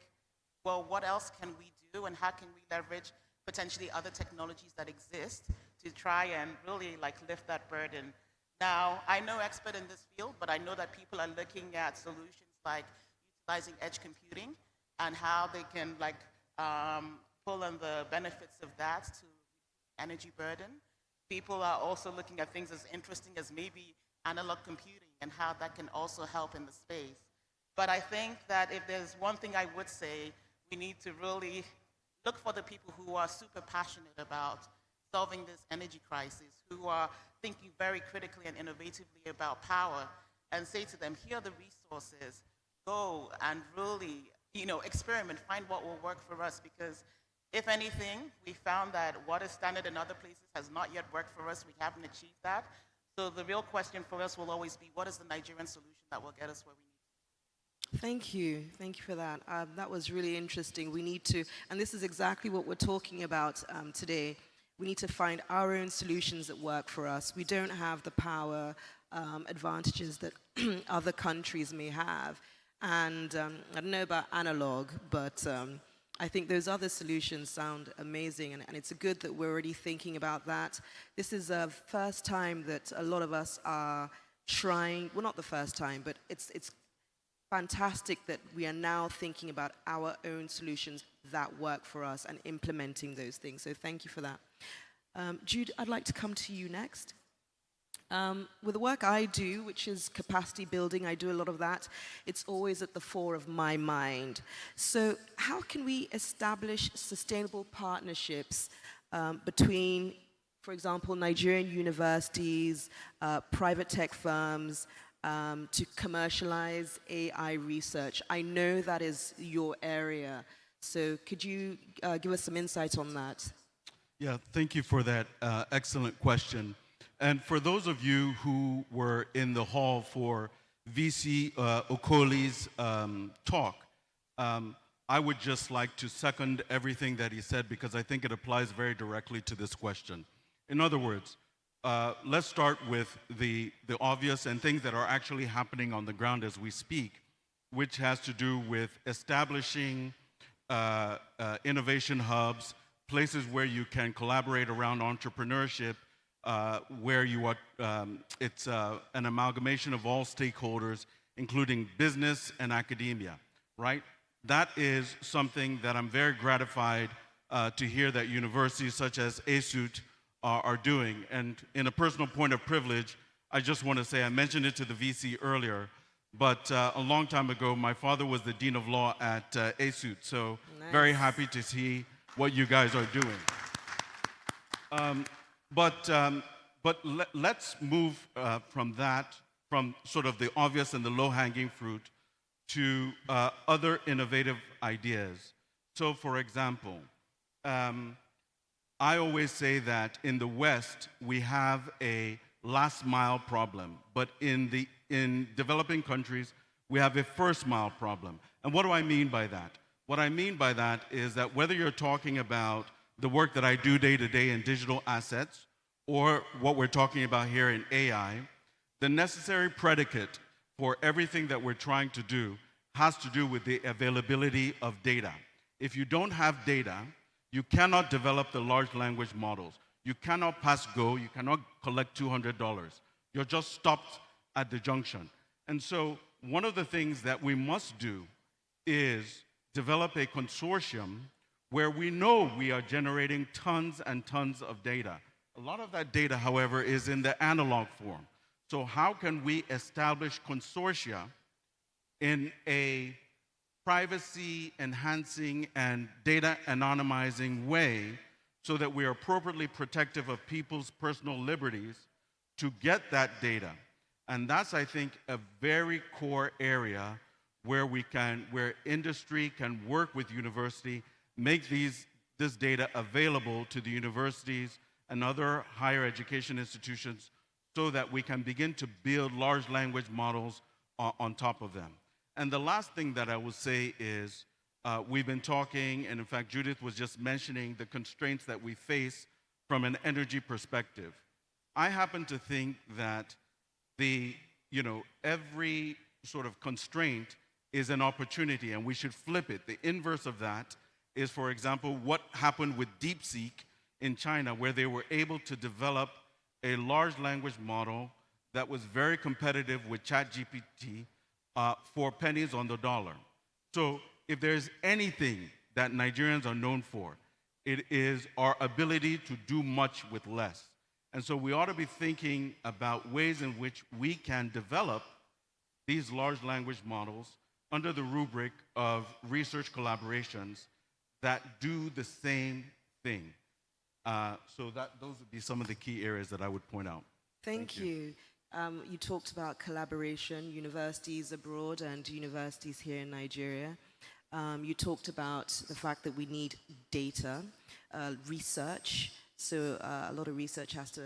well, what else can we do and how can we leverage potentially other technologies that exist to try and really like lift that burden. Now, I'm no expert in this field, but I know that people are looking at solutions like utilizing edge computing and how they can like pull on the benefits of that to energy burden. People are also looking at things as interesting as maybe analog computing and how that can also help in the space. But I think that if there's one thing I would say, we need to really look for the people who are super passionate about solving this energy crisis, who are thinking very critically and innovatively about power, and say to them, here are the resources, go and really, you know, experiment, find what will work for us, because if anything, we found that what is standard in other places has not yet worked for us. We haven't achieved that. So the real question for us will always be, what is the Nigerian solution that will get us where we need? Thank you. Thank you for that. That was really interesting. We need to, and this is exactly what we're talking about today. We need to find our own solutions that work for us. We don't have the power advantages that other countries may have. And I don't know about analog, but I think those other solutions sound amazing, and it's good that we're already thinking about that. This is the first time that a lot of us are trying, well, not the first time, but it's fantastic that we are now thinking about our own solutions that work for us and implementing those things. So thank you for that. Jude, I'd like to come to you next. With the work I do, which is capacity building, I do a lot of that, it's always at the fore of my mind. So how can we establish sustainable partnerships between, for example, Nigerian universities, private tech firms, to commercialize AI research? I know that is your area. So could you give us some insight on that? Yeah, thank you for that excellent question. And for those of you who were in the hall for VC Okoli's talk, I would just like to second everything that he said because I think it applies very directly to this question. In other words, let's start with the obvious and things that are actually happening on the ground as we speak, which has to do with establishing innovation hubs, places where you can collaborate around entrepreneurship, where you are, it's an amalgamation of all stakeholders, including business and academia, right? That is something that I'm very gratified to hear that universities such as ASUT are doing. And in a personal point of privilege, I just want to say, I mentioned it to the VC earlier, but a long time ago, my father was the Dean of Law at ASUT, so nice. Very happy to see what you guys are doing. But let's move from that, from sort of the obvious and the low-hanging fruit, to other innovative ideas. So, for example, I always say that in the West, we have a last-mile problem, but in developing countries, we have a first-mile problem. And what do I mean by that? What I mean by that is that whether you're talking about the work that I do day to day in digital assets, or what we're talking about here in AI, the necessary predicate for everything that we're trying to do has to do with the availability of data. If you don't have data, you cannot develop the large language models. You cannot pass go, you cannot collect $200. You're just stopped at the junction. And so one of the things that we must do is develop a consortium where we know we are generating tons and tons of data. A lot of that data, however, is in the analog form. So how can we establish consortia in a privacy-enhancing and data anonymizing way so that we are appropriately protective of people's personal liberties to get that data? And that's, I think, a very core area where where industry can work with university, make this data available to the universities and other higher education institutions so that we can begin to build large language models on top of them. And the last thing that I will say is we've been talking, and in fact, Judith was just mentioning the constraints that we face from an energy perspective. I happen to think that every sort of constraint is an opportunity, and we should flip it. The inverse of that is, for example, what happened with DeepSeek in China, where they were able to develop a large language model that was very competitive with ChatGPT for pennies on the dollar. So if there's anything that Nigerians are known for, it is our ability to do much with less. And so we ought to be thinking about ways in which we can develop these large language models under the rubric of research collaborations that do the same thing. So those would be some of the key areas that I would point out. Thank you. You talked about collaboration, universities abroad and universities here in Nigeria. You talked about the fact that we need data, research. So a lot of research has to,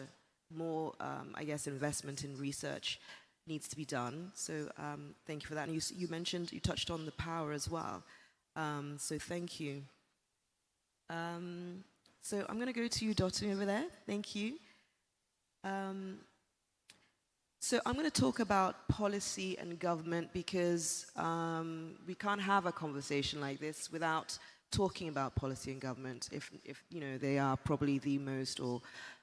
investment in research needs to be done. So thank you for that. And you touched on the power as well. So thank you. So I'm going to go to you, Dotun, over there. Thank you. So I'm going to talk about policy and government because we can't have a conversation like this without talking about policy and government. If they are probably the most or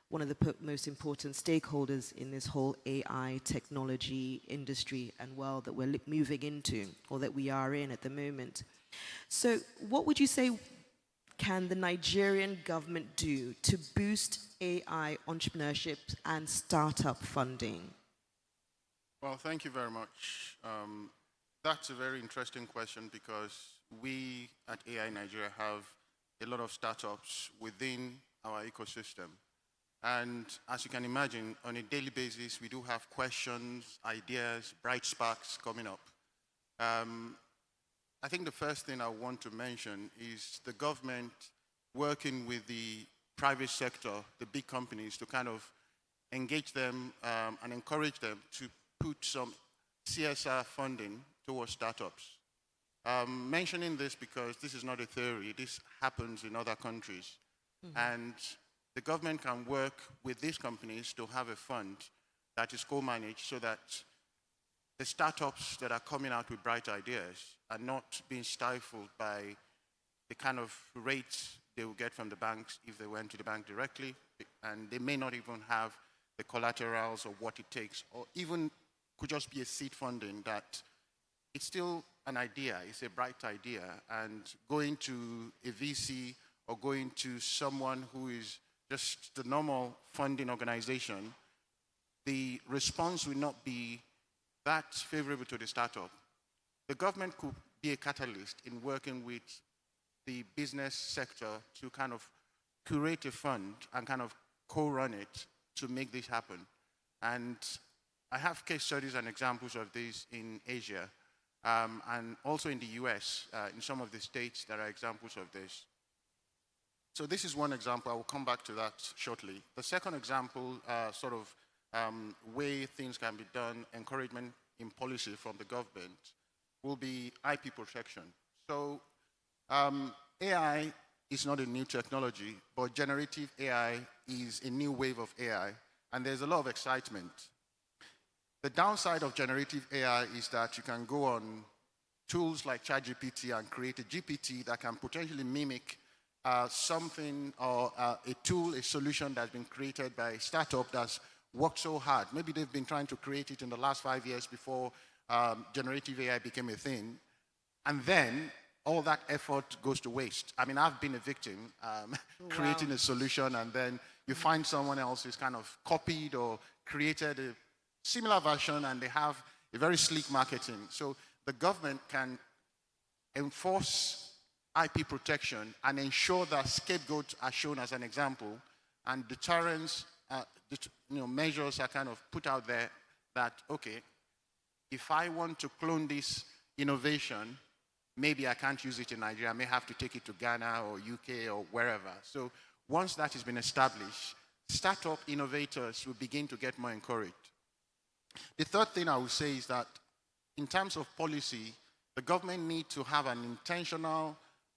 one of the most important stakeholders in this whole AI technology industry and world that we're moving into, or that we are in at the moment. So what would you say can the Nigerian government do to boost AI entrepreneurship and startup funding? Well, thank you very much. That's a very interesting question because we at AI Nigeria have a lot of startups within our ecosystem. And as you can imagine, on a daily basis, we do have questions, ideas, bright sparks coming up. I think the first thing I want to mention is the government working with the private sector, the big companies, to kind of engage them and encourage them to put some CSR funding towards startups. Mentioning this because this is not a theory, this happens in other countries. And the government can work with these companies to have a fund that is co-managed so that the startups that are coming out with bright ideas are not being stifled by the kind of rates they will get from the banks if they went to the bank directly, and they may not even have the collaterals or what it takes, or even could just be a seed funding that it's still an idea, it's a bright idea, and going to a VC or going to someone who is just the normal funding organization, the response will not be that favorable to the startup. The government could be a catalyst in working with the business sector to kind of curate a fund and kind of co-run it to make this happen. And I have case studies and examples of this in Asia and also in the US, in some of the states there are examples of this. So this is one example. I will come back to that shortly. The second example, way things can be done, encouragement in policy from the government, will be IP protection. So AI is not a new technology, but generative AI is a new wave of AI, and there's a lot of excitement. The downside of generative AI is that you can go on tools like ChatGPT and create a GPT that can potentially mimic something or a tool, a solution that's been created by a startup that's worked so hard. Maybe they've been trying to create it in the last 5 years before generative AI became a thing. And then all that effort goes to waste. I mean, I've been a victim creating a solution, and then you find someone else who's kind of copied or created a similar version, and they have a very sleek marketing. So the government can enforce IP protection and ensure that scapegoats are shown as an example, and deterrence measures are kind of put out there that, okay, if I want to clone this innovation, maybe I can't use it in Nigeria. I may have to take it to Ghana or UK or wherever. So once that has been established, startup innovators will begin to get more encouraged. The third thing I would say is that in terms of policy, the government needs to have an intentional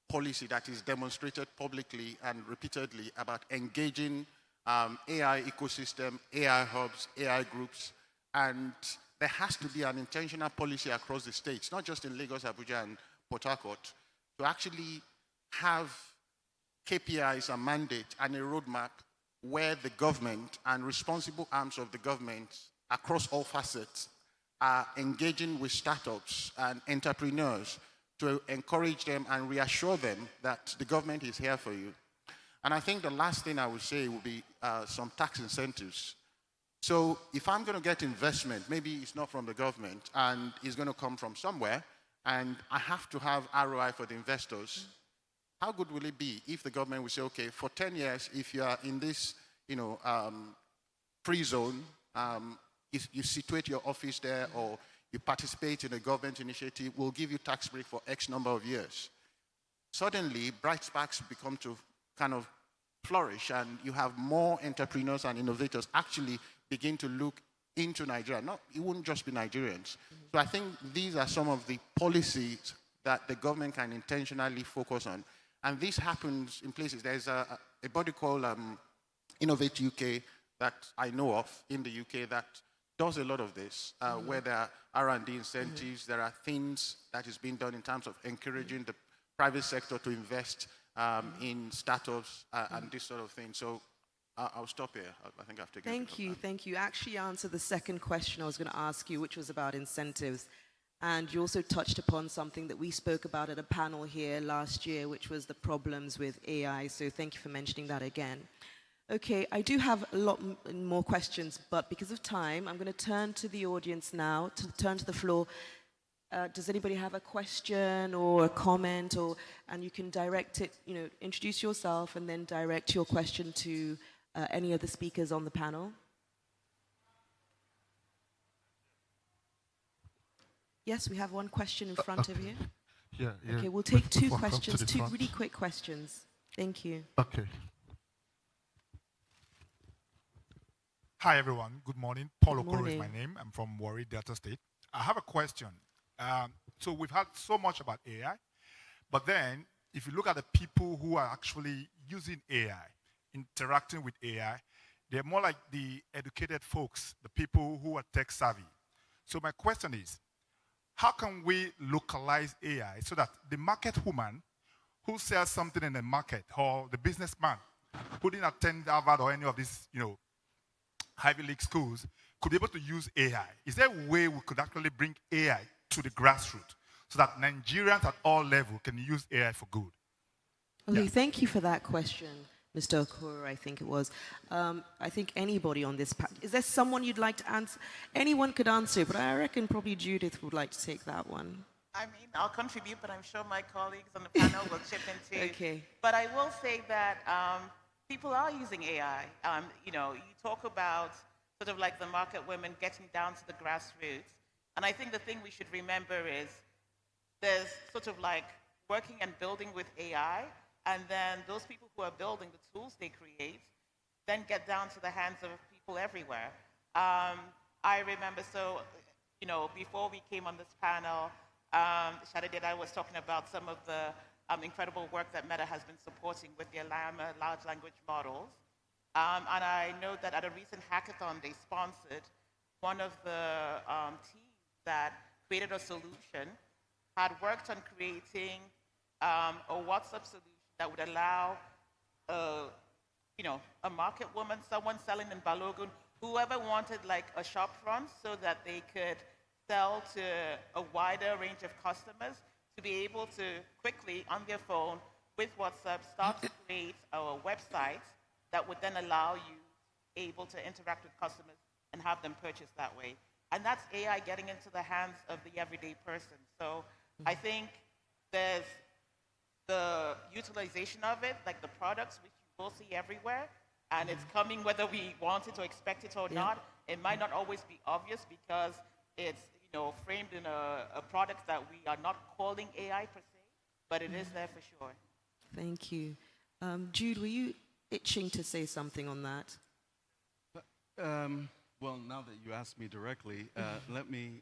policy that is demonstrated publicly and repeatedly about engaging AI ecosystem, AI hubs, AI groups, and there has to be an intentional policy across the states, not just in Lagos, Abuja, and Port Harcourt, to actually have KPIs and mandate and a roadmap where the government and responsible arms of the government across all facets are engaging with startups and entrepreneurs to encourage them and reassure them that the government is here for you. And I think the last thing I would say would be some tax incentives. So if I'm going to get investment, maybe it's not from the government and it's going to come from somewhere, and I have to have ROI for the investors, how good will it be if the government will say, okay, for 10 years, if you are in this free zone, if you situate your office there or you participate in a government initiative, we'll give you tax break for X number of years. Suddenly, bright sparks become to kind of flourish, and you have more entrepreneurs and innovators actually begin to look into Nigeria. It wouldn't just be Nigerians. So I think these are some of the policies that the government can intentionally focus on. And this happens in places. There's a body called Innovate UK that I know of in the UK that does a lot of this, where there are R&D incentives, there are things that is being done in terms of encouraging the private sector to invest in startups and this sort of thing. So I'll stop here. I think I've taken Thank you. You actually answered the second question I was going to ask you, which was about incentives. And you also touched upon something that we spoke about at a panel here last year, which was the problems with AI. So thank you for mentioning that again. Okay, I do have a lot more questions, but because of time, I'm going to turn to the audience now, turn to the floor. Does anybody have a question or a comment, and you can direct it, introduce yourself and then direct your question to any of the speakers on the panel? Yes, we have one question in front of you. Yeah. Okay, we'll take two Come to questions, the two front. really quick questions. Thank you. Okay. Hi, everyone. Good morning. Paul Good Okoro is my morning. name. I'm from Warri, Delta State. I have a question. So we've heard so much about AI, but then if you look at the people who are actually using AI, interacting with AI, they're more like the educated folks, the people who are tech savvy. So my question is, how can we localize AI so that the market woman who sells something in the market, or the businessman who didn't attend Harvard or any of these, Ivy League schools, could be able to use AI? Is there a way we could actually bring AI to the grassroots so that Nigerians at all levels can use AI for good? Okay, thank you for that question, Mr. Okoro, I think it was. I think anybody on this panel, is there someone you'd like to answer? Anyone could answer, but I reckon probably Judith would like to take that one. I mean, I'll contribute, but I'm sure my colleagues on the panel will chip in too. Okay. But I will say that people are using AI. You talk about sort of like the market women getting down to the grassroots. And I think the thing we should remember is there's sort of like working and building with AI, and then those people who are building the tools they create then get down to the hands of people everywhere. I remember, before we came on this panel, Shadid and I was talking about some of the incredible work that Meta has been supporting with their Llama large language models. And I know that at a recent hackathon they sponsored, one of the teams that created a solution had worked on creating a WhatsApp solution that would allow a market woman, someone selling in Balogun, whoever wanted like a shop front so that they could sell to a wider range of customers, to be able to quickly on their phone with WhatsApp start to create a website that would then allow you able to interact with customers and have them purchase that way. And that's AI getting into the hands of the everyday person. So I think there's the utilization of it, like the products, which you will see everywhere, and it's coming whether we want it or expect it or not. It might not always be obvious because it's framed in a product that we are not calling AI per se, but it is there for sure. Thank you. Jude, were you itching to say something on that? Well, now that you asked me directly, let me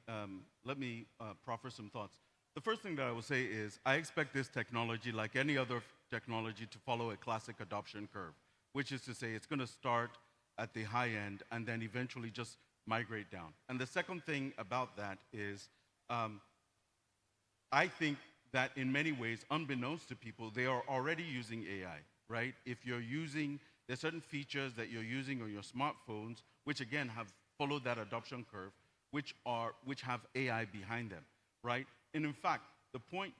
proffer some thoughts. The first thing that I will say is I expect this technology, like any other technology, to follow a classic adoption curve, which is to say it's going to start at the high end and then eventually just migrate down. And the second thing about that is I think that in many ways, unbeknownst to people, they are already using AI, right? If you're using, there's certain features that you're using on your smartphones, which again have followed that adoption curve, which have AI behind them, right? And in fact, the point,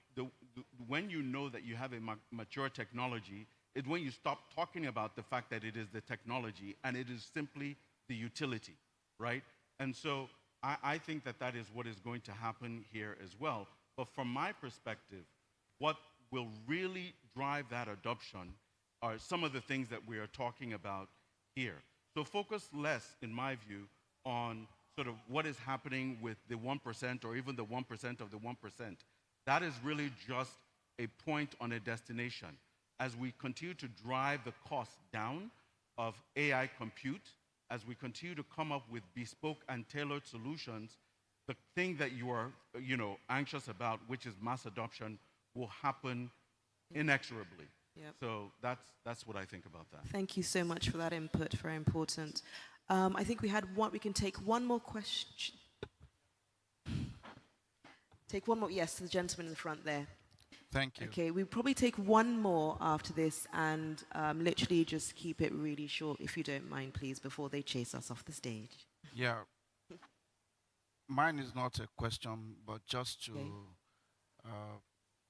when you know that you have a mature technology, is when you stop talking about the fact that it is the technology and it is simply the utility, right? And so I think that that is what is going to happen here as well. But from my perspective, what will really drive that adoption are some of the things that we are talking about here. So focus less, in my view, on sort of what is happening with the 1% or even the 1% of the 1%. That is really just a point on a destination. As we continue to drive the cost down of AI compute, as we continue to come up with bespoke and tailored solutions, the thing that you are, anxious about, which is mass adoption, will happen inexorably. Yep. So that's what I think about that. Thank you so much for that input, very important. I think we can take one more question. Take one more, yes, the gentleman in the front there. Thank you. Okay, we'll probably take one more after this and literally just keep it really short, if you don't mind, please, before they chase us off the stage. Yeah. Mine is not a question, but just to Okay.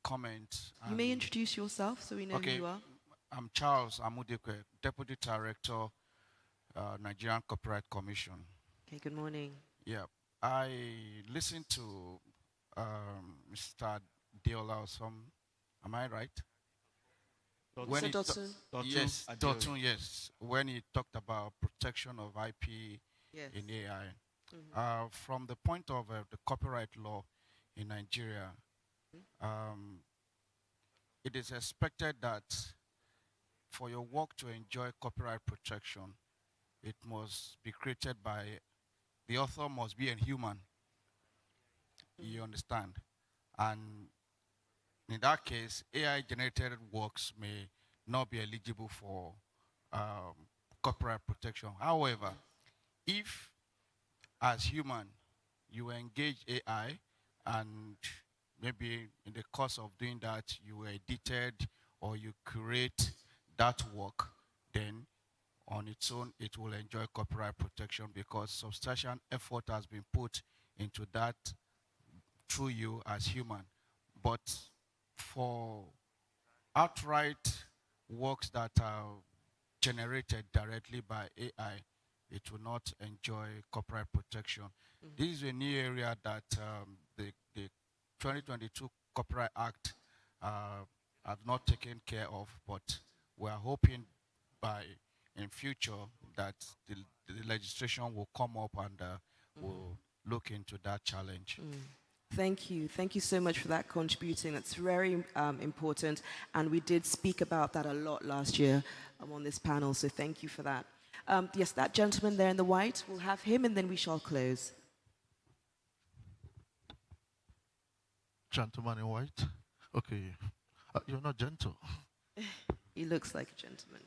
comment. You may and- introduce yourself so we know who Okay, you are. I'm Charles Amudekwe, Deputy Director, Nigerian Copyright Commission. Okay, good morning. Yeah, I listened to Mr. Deola or some. Am I right? When Mr. he ta- Dotun? Dotun Yes, Adeoye. Dotun, yes. When he talked about protection of IP Yes. in AI, Mhm. from the point of the copyright law in Nigeria, um, it is expected that for your work to enjoy copyright protection, it must be created by the author must be a human. You understand? And in that case, AI generated works may not be eligible for copyright protection. However, if as human you engage AI and maybe in the course of doing that you edited or you create that work, then on its own it will enjoy copyright protection because substantial effort has been put into that through you as human. But for outright works that are generated directly by AI, it will not enjoy copyright protection. This is a new area that the 2022 Copyright Act have not taken care of, but we are hoping by in future that the legislation will come up and will look into that challenge. Thank you. Thank you so much for that contributing. That's very important. And we did speak about that a lot last year on this panel, so thank you for that. Yes, that gentleman there in the white, we'll have him and then we shall close. Gentleman in white. Okay. You're not gentle. He looks like a gentleman.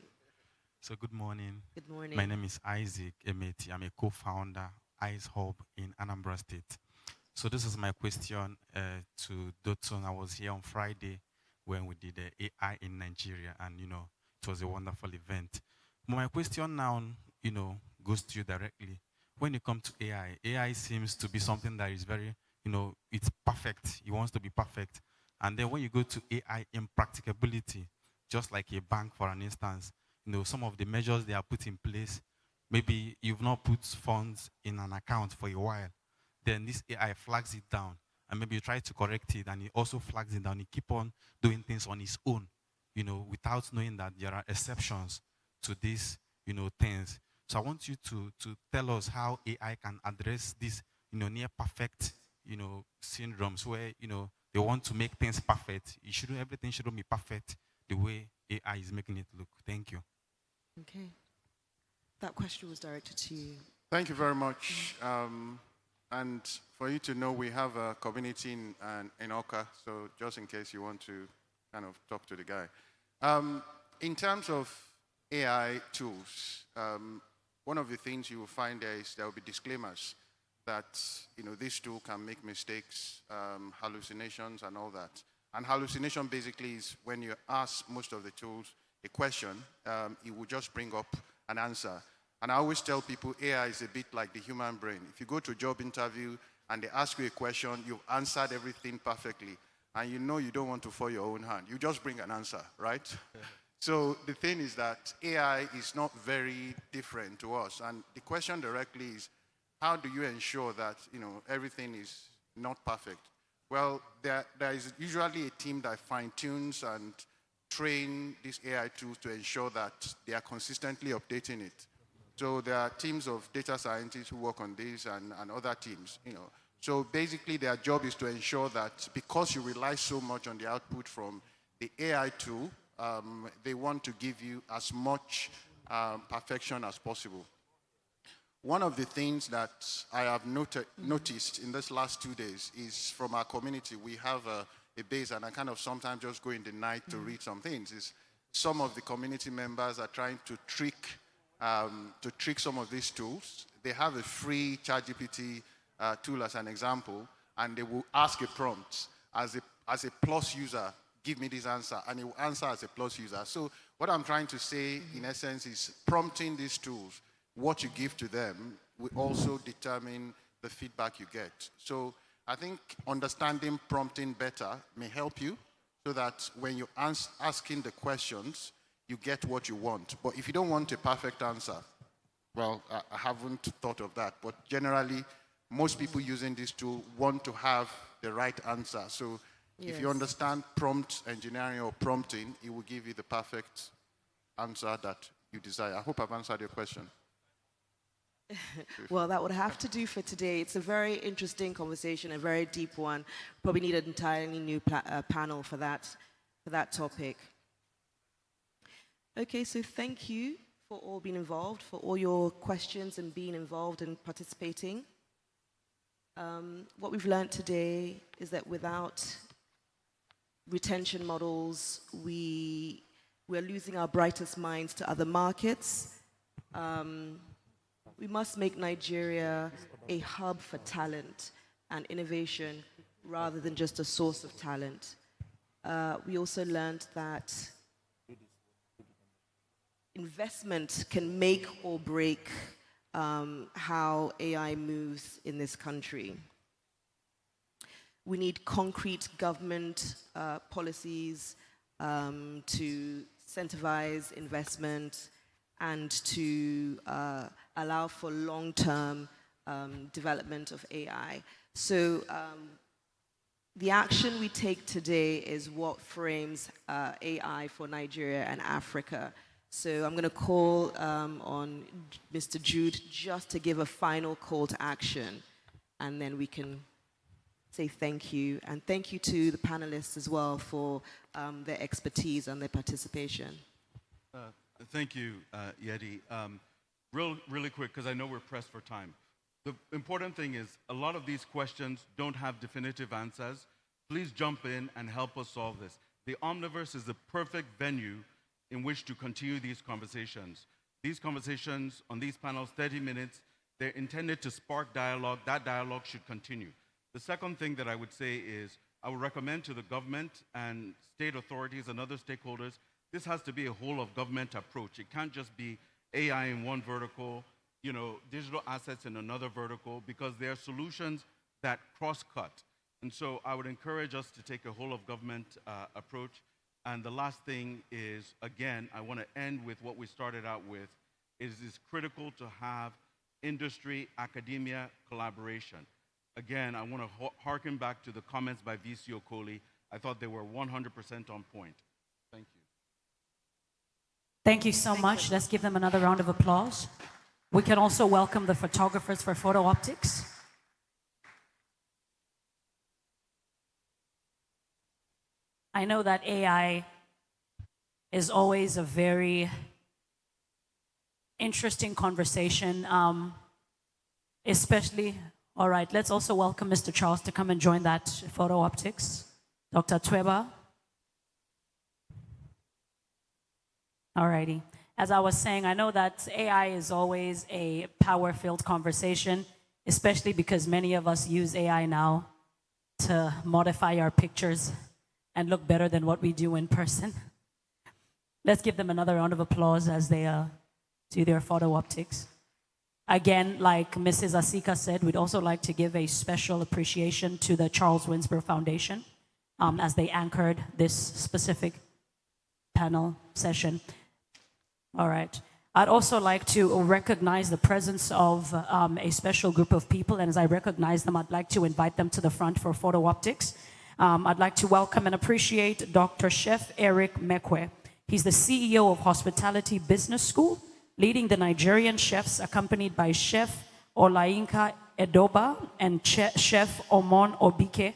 So good morning. Good morning. My name is Isaac Emeti. I'm a co-founder, ICE Hub in Anambra State. So this is my question to Dotun. I was here on Friday when we did AI in Nigeria, and it was a wonderful event. But my question now, goes to you directly. When it comes to AI, AI seems to be something that is very, it's perfect. It wants to be perfect. And then when you go to AI impracticability, just like a bank, for an instance, some of the measures they are put in place, maybe you've not put funds in an account for a while. Then this AI flags it down, and maybe you try to correct it, and it also flags it down. It keep on doing things on its own, without knowing that there are exceptions to these, things. So I want you to tell us how AI can address these, near perfect, syndromes where, they want to make things perfect. Everything shouldn't be perfect the way AI is making it look. Thank you. Okay. That question was directed to you. Thank you very much. And for you to know, we have a community in Oka, so just in case you want to kind of talk to the guy. In terms of AI tools, one of the things you will find there will be disclaimers that this tool can make mistakes, hallucinations and all that. And hallucination basically is when you ask most of the tools a question, it will just bring up an answer. And I always tell people AI is a bit like the human brain. If you go to a job interview and they ask you a question, you've answered everything perfectly. And you don't want to fall your own hand. You just bring an answer, right? Yeah. So the thing is that AI is not very different to us. And the question directly is, how do you ensure that everything is not perfect? Well, there is usually a team that fine-tunes and train these AI tools to ensure that they are consistently updating it. So there are teams of data scientists who work on this and other teams, So basically their job is to ensure that because you rely so much on the output from the AI tool, they want to give you as much perfection as possible. One of the things that I have noticed in this last 2 days is from our community, we have a base, and I kind of sometimes just go in the night to read some things, is some of the community members are trying to trick some of these tools. They have a free ChatGPT tool as an example, and they will ask a prompt as a plus user, give me this answer, and it will answer as a plus user. So what I'm trying to say in essence is prompting these tools, what you give to them will also determine the feedback you get. So I think understanding prompting better may help you so that when you're asking the questions, you get what you want. But if you don't want a perfect answer, well, I haven't thought of that. But generally, most people using this tool want to have the right answer. So if you understand prompt engineering or prompting, it will give you the perfect answer that you desire. I hope I've answered your question. Well, that would have to do for today. It's a very interesting conversation, a very deep one. Probably need an entirely new panel for that topic. Okay, so thank you for all being involved, for all your questions and being involved and participating. What we've learned today is that without retention models, we're losing our brightest minds to other markets. We must make Nigeria a hub for talent and innovation rather than just a source of talent. We also learned that investment can make or break how AI moves in this country. We need concrete government policies to incentivize investment and to allow for long-term development of AI. So the action we take today is what frames AI for Nigeria and Africa. So I'm going to call on Mr. Jude just to give a final call to action, and then we can say thank you. And thank you to the panelists as well for their expertise and their participation. Thank you, Yeti. Really quick, because I know we're pressed for time. The important thing is a lot of these questions don't have definitive answers. Please jump in and help us solve this. The Omniverse is the perfect venue in which to continue these conversations. These conversations on these panels, 30 minutes, they're intended to spark dialogue. That dialogue should continue. The second thing that I would say is I would recommend to the government and state authorities and other stakeholders, this has to be a whole of government approach. It can't just be AI in one vertical, digital assets in another vertical, because there are solutions that cross-cut. And so I would encourage us to take a whole of government approach. And the last thing is, again, I want to end with what we started out with, is it's critical to have industry-academia collaboration. Again, I want to harken back to the comments by VC Okoli. I thought they were 100% on point. Thank you. Thank you so much. Let's give them another round of applause. We can also welcome the photographers for photo optics. I know that AI is always a very interesting conversation, especially, all right, let's also welcome Mr. Charles to come and join that photo optics. Dr. Tweba. Alrighty. As I was saying, I know that AI is always a power-filled conversation, especially because many of us use AI now to modify our pictures and look better than what we do in person. Let's give them another round of applause as they do their photo optics. Again, like Mrs. Asika said, we'd also like to give a special appreciation to the Charles Winsborough Foundation as they anchored this specific panel session. All right. I'd also like to recognize the presence of a special group of people, and as I recognize them, I'd like to invite them to the front for photo optics. I'd like to welcome and appreciate Dr. Chef Eric Mekwe. He's the CEO of Hospitality Business School, leading the Nigerian chefs, accompanied by Chef Olayinka Edoba and Chef Omon Obike,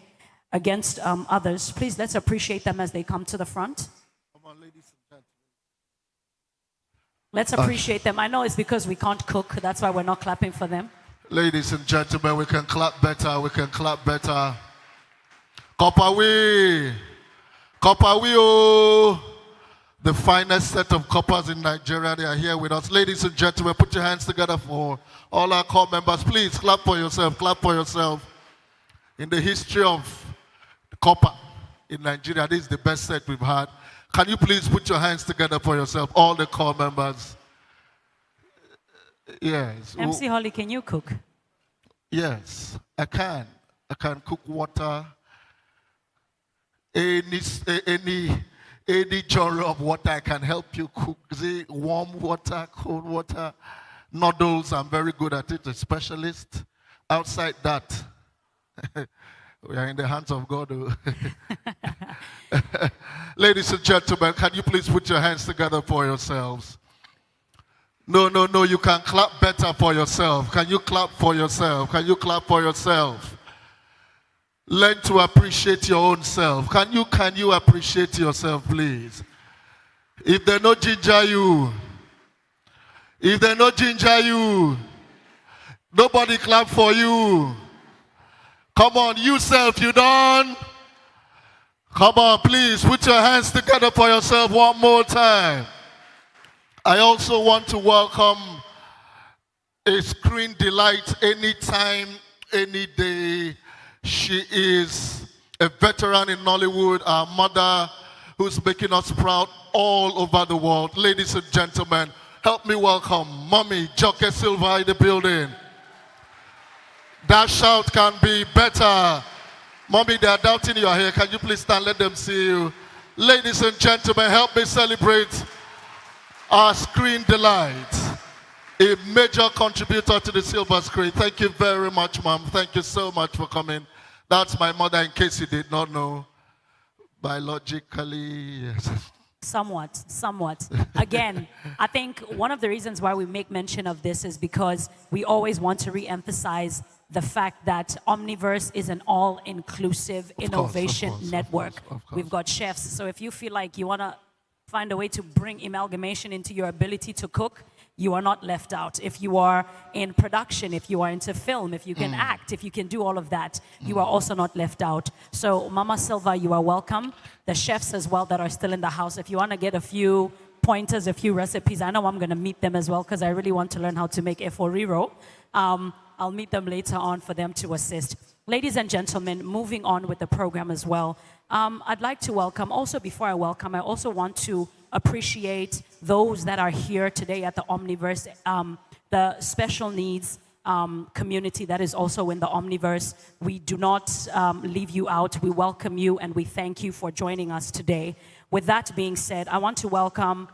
against others. Please, let's appreciate them as they come to the front. Come on, ladies and gentlemen. Let's appreciate them. I know it's because we can't cook. That's why we're not clapping for them. Ladies and gentlemen, we can clap better. We can clap better. Copperwee. Copperwee, oh. The finest set of coppers in Nigeria, they are here with us. Ladies and gentlemen, put your hands together for all our corps members. Please clap for yourself. Clap for yourself. In the history of copper in Nigeria, this is the best set we've had. Can you please put your hands together for yourself, all the corps members? Yes. MC Holly, can you cook? Yes, I can. I can cook water. Any genre of water I can help you cook. See, warm water, cold water, noodles. I'm very good at it. A specialist. Outside that, we are in the hands of God. Ladies and gentlemen, can you please put your hands together for yourselves? No, no, no, you can clap better for yourself. Can you clap for yourself? Can you clap for yourself? Learn to appreciate your own self. Can you appreciate yourself, please? If they no ginger you, nobody clap for you. Come on, you self, you done? Come on, please, put your hands together for yourself one more time. I also want to welcome a screen delight anytime, any day. She is a veteran in Nollywood, our mother who's making us proud all over the world. Ladies and gentlemen, help me welcome Mommy Joke Silva in the building. That shout can be better. Mommy, they are doubting you are here. Can you please stand? Let them see you. Ladies and gentlemen, help me celebrate our screen delight, a major contributor to the silver screen. Thank you very much, Mom. Thank you so much for coming. That's my mother, in case you did not know. Biologically, yes. Somewhat. Again, I think one of the reasons why we make mention of this is because we always want to re-emphasize the fact that Omniverse is an all-inclusive innovation network. Of course. We've got chefs, so if you feel like you want to find a way to bring amalgamation into your ability to cook, you are not left out. If you are in production, if you are into film, if you can act, if you can do all of that, you are also not left out. So Mama Silva, you are welcome. The chefs as well that are still in the house, if you want to get a few pointers, a few recipes, I know I'm going to meet them as well because I really want to learn how to make eforiro. I'll meet them later on for them to assist. Ladies and gentlemen, moving on with the program as well, I'd like to welcome, also before I welcome, I also want to appreciate those that are here today at the Omniverse, the special needs community that is also in the Omniverse. We do not leave you out. We welcome you and we thank you for joining us today. With that being said, I want to welcome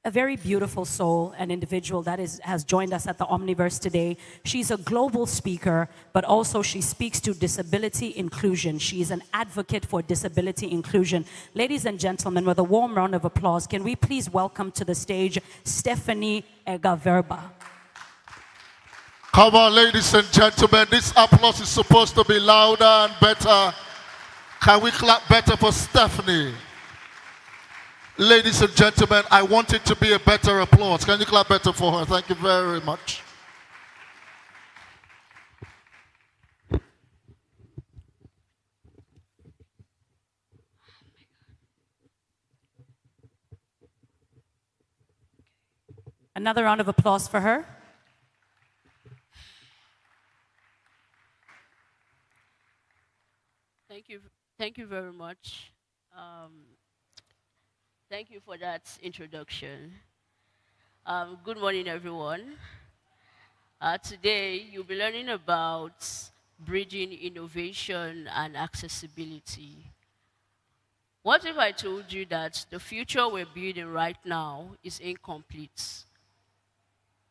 a very beautiful soul, an individual that has joined us at the Omniverse today. She's a global speaker, but also she speaks to disability inclusion. She is an advocate for disability inclusion. Ladies and gentlemen, with a warm round of applause, can we please welcome to the stage Stephanie Egaverba. Come on, ladies and gentlemen, this applause is supposed to be louder and better. Can we clap better for Stephanie? Ladies and gentlemen, I want it to be a better applause. Can you clap better for her? Thank you very much. Another round of applause for her. Thank you very much. Thank you for that introduction. Good morning, everyone. Today, you'll be learning about bridging innovation and accessibility. What if I told you that the future we're building right now is incomplete?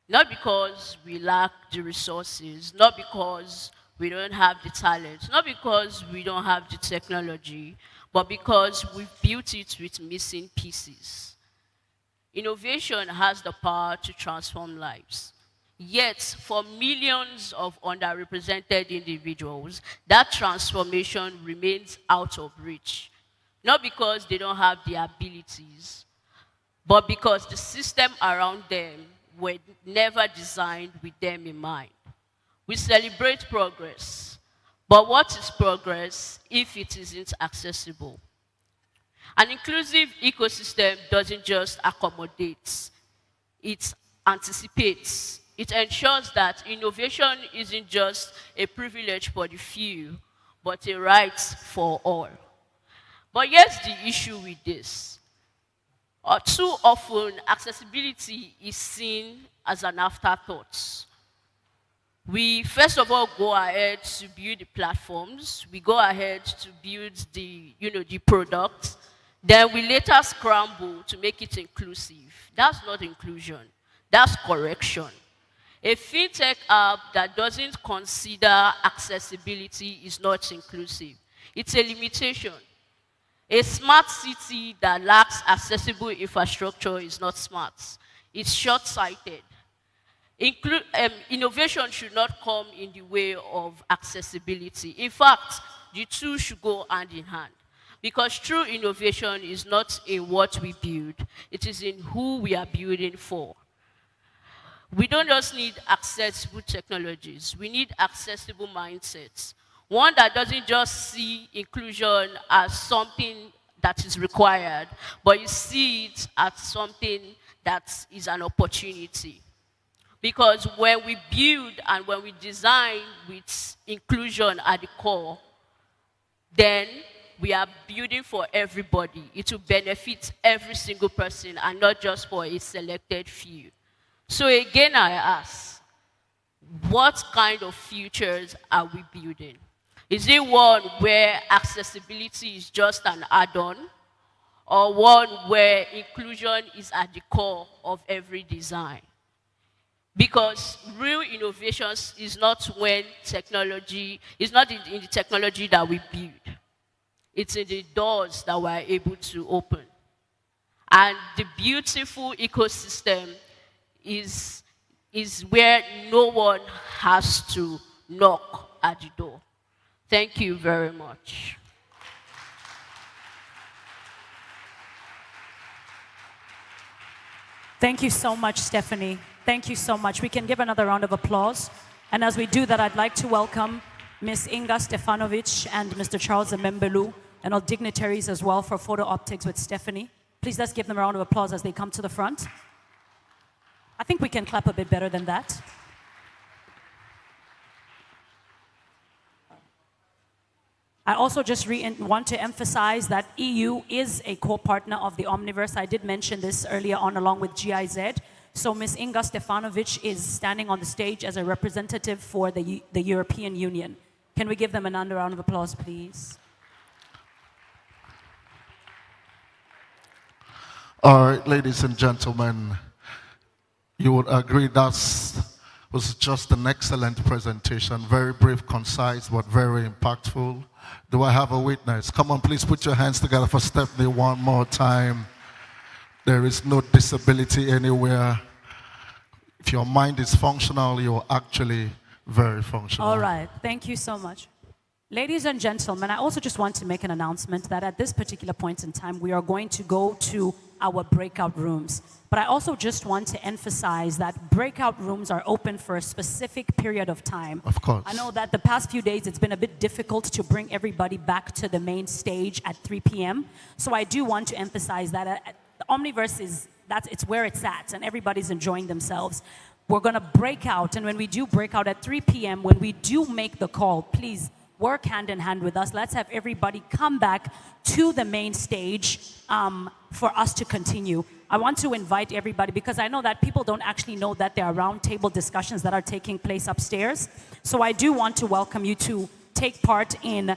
Not because we lack the resources, not because we don't have the talent, not because we don't have the technology, but because we've built it with missing pieces. Innovation has the power to transform lives. Yet, for millions of underrepresented individuals, that transformation remains out of reach. Not because they don't have the abilities, but because the system around them were never designed with them in mind. We celebrate progress, but what is progress if it isn't accessible? An inclusive ecosystem doesn't just accommodate, it anticipates. It ensures that innovation isn't just a privilege for the few, but a right for all. But here's the issue with this. Too often, accessibility is seen as an afterthought. We first of all go ahead to build the platforms. We go ahead to build the, the products. Then we later scramble to make it inclusive. That's not inclusion. That's correction. A fintech app that doesn't consider accessibility is not inclusive. It's a limitation. A smart city that lacks accessible infrastructure is not smart. It's short-sighted. Innovation should not come in the way of accessibility. In fact, the two should go hand in hand. Because true innovation is not in what we build, it is in who we are building for. We don't just need accessible technologies, we need accessible mindsets. One that doesn't just see inclusion as something that is required, but you see it as something that is an opportunity. Because when we build and when we design with inclusion at the core, then we are building for everybody. It will benefit every single person and not just for a selected few. So again, I ask, what kind of futures are we building? Is it one where accessibility is just an add-on, or one where inclusion is at the core of every design? Because real innovations is not when technology, it's not in the technology that we build. It's in the doors that we're able to open. And the beautiful ecosystem is where no one has to knock at the door. Thank you very much. Thank you so much, Stephanie. Thank you so much. We can give another round of applause. And as we do that, I'd like to welcome Ms. Inga Stefanovic and Mr. Charles Amembelu, and all dignitaries as well for photo optics with Stephanie. Please let's give them a round of applause as they come to the front. I think we can clap a bit better than that. I also just want to emphasize that EU is a co-partner of the Omniverse. I did mention this earlier on along with GIZ. So Ms. Inga Stefanovic is standing on the stage as a representative for the European Union. Can we give them another round of applause, please? All right, ladies and gentlemen, you would agree that was just an excellent presentation, very brief, concise, but very impactful. Do I have a witness? Come on, please put your hands together for Stephanie one more time. There is no disability anywhere. If your mind is functional, you're actually very functional. All right, thank you so much. Ladies and gentlemen, I also just want to make an announcement that at this particular point in time, we are going to go to our breakout rooms. But I also just want to emphasize that breakout rooms are open for a specific period of time. Of course. I know that the past few days, it's been a bit difficult to bring everybody back to the main stage at 3 p.m. So I do want to emphasize that the Omniverse it's where it's at, and everybody's enjoying themselves. We're going to break out, and when we do break out at 3 p.m., when we do make the call, please work hand in hand with us. Let's have everybody come back to the main stage for us to continue. I want to invite everybody, because I know that people don't actually know that there are roundtable discussions that are taking place upstairs. So I do want to welcome you to take part in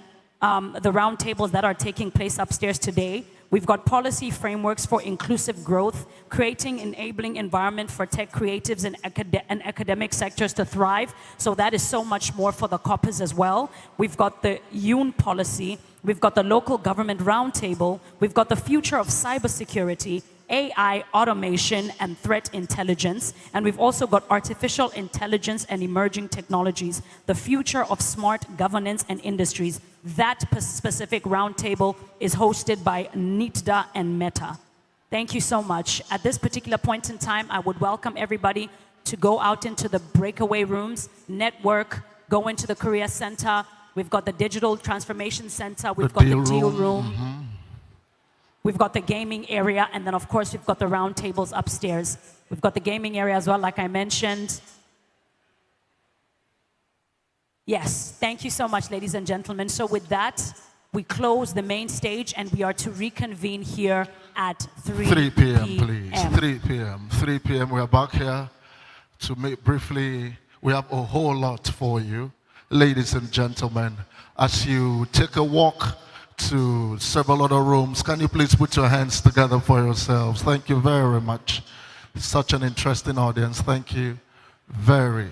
the roundtables that are taking place upstairs today. We've got policy frameworks for inclusive growth, creating enabling environment for tech creatives and academic sectors to thrive. So that is so much more for the coppers as well. We've got the UN policy. We've got the local government roundtable. We've got the future of cybersecurity, AI, automation, and threat intelligence. And we've also got artificial intelligence and emerging technologies, the future of smart governance and industries. That specific roundtable is hosted by NITDA and Meta. Thank you so much. At this particular point in time, I would welcome everybody to go out into the breakaway rooms, network, go into the Career Center. We've got the Digital Transformation Center. We've got the deal room. Mm-hmm. We've got the gaming area, and then of course we've got the round tables upstairs. We've got the gaming area as well, like I mentioned. Yes, thank you so much, ladies and gentlemen. So with that, we close the main stage, and we are to reconvene here at 3 p.m., please. 3 p.m. 3 p.m. We are back here to briefly We have a whole lot for you. Ladies and gentlemen, as you take a walk to several other rooms, can you please put your hands together for yourselves? Thank you very much. Such an interesting audience. Thank you very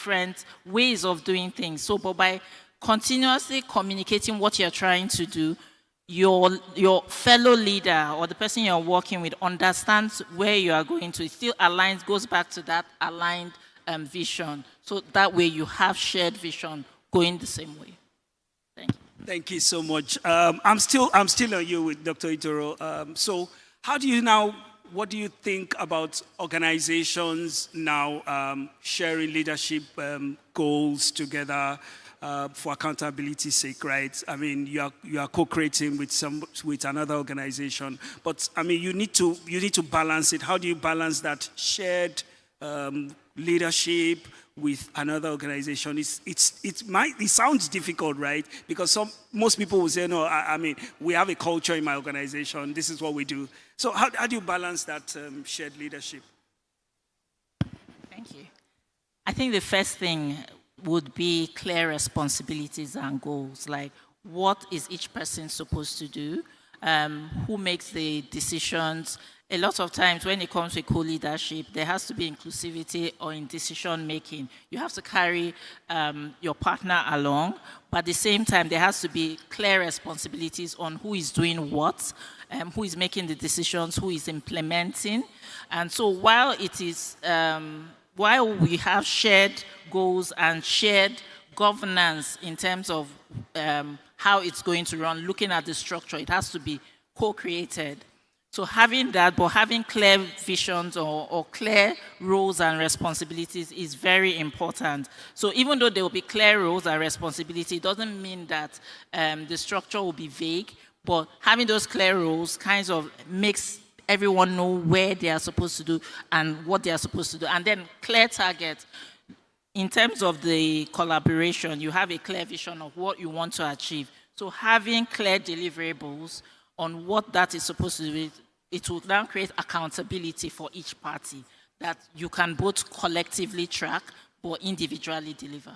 different ways of doing things. So, but by continuously communicating what you're trying to do, your fellow leader or the person you're working with understands where you are going to. It still aligns, goes back to that aligned vision. So that way you have shared vision going the same way. Thank you. Thank you so much. I'm still on you with Dr. Itoro. So how do you now, what do you think about organizations now sharing leadership goals together for accountability's sake, right? I mean, you are co-creating with another organization, but I mean, you need to balance it. How do you balance that shared leadership with another organization? It sounds difficult, right? Because most people will say, no, I mean, we have a culture in my organization. This is what we do. So how do you balance that shared leadership? Thank you. I think the first thing would be clear responsibilities and goals. Like, what is each person supposed to do? Who makes the decisions? a lot of times when it comes to co-leadership, there has to be inclusivity or in decision making. You have to carry your partner along, but at the same time, there has to be clear responsibilities on who is doing what, who is making the decisions, who is implementing. And so while we have shared goals and shared governance in terms of how it's going to run, looking at the structure, it has to be co-created. So having that, but having clear visions or clear roles and responsibilities is very important. So even though there will be clear roles and responsibilities, it doesn't mean that the structure will be vague, but having those clear roles kind of makes everyone know where they are supposed to do and what they are supposed to do. And then clear targets. In terms of the collaboration, you have a clear vision of what you want to achieve. So having clear deliverables on what that is supposed to be, it will now create accountability for each party that you can both collectively track but individually deliver.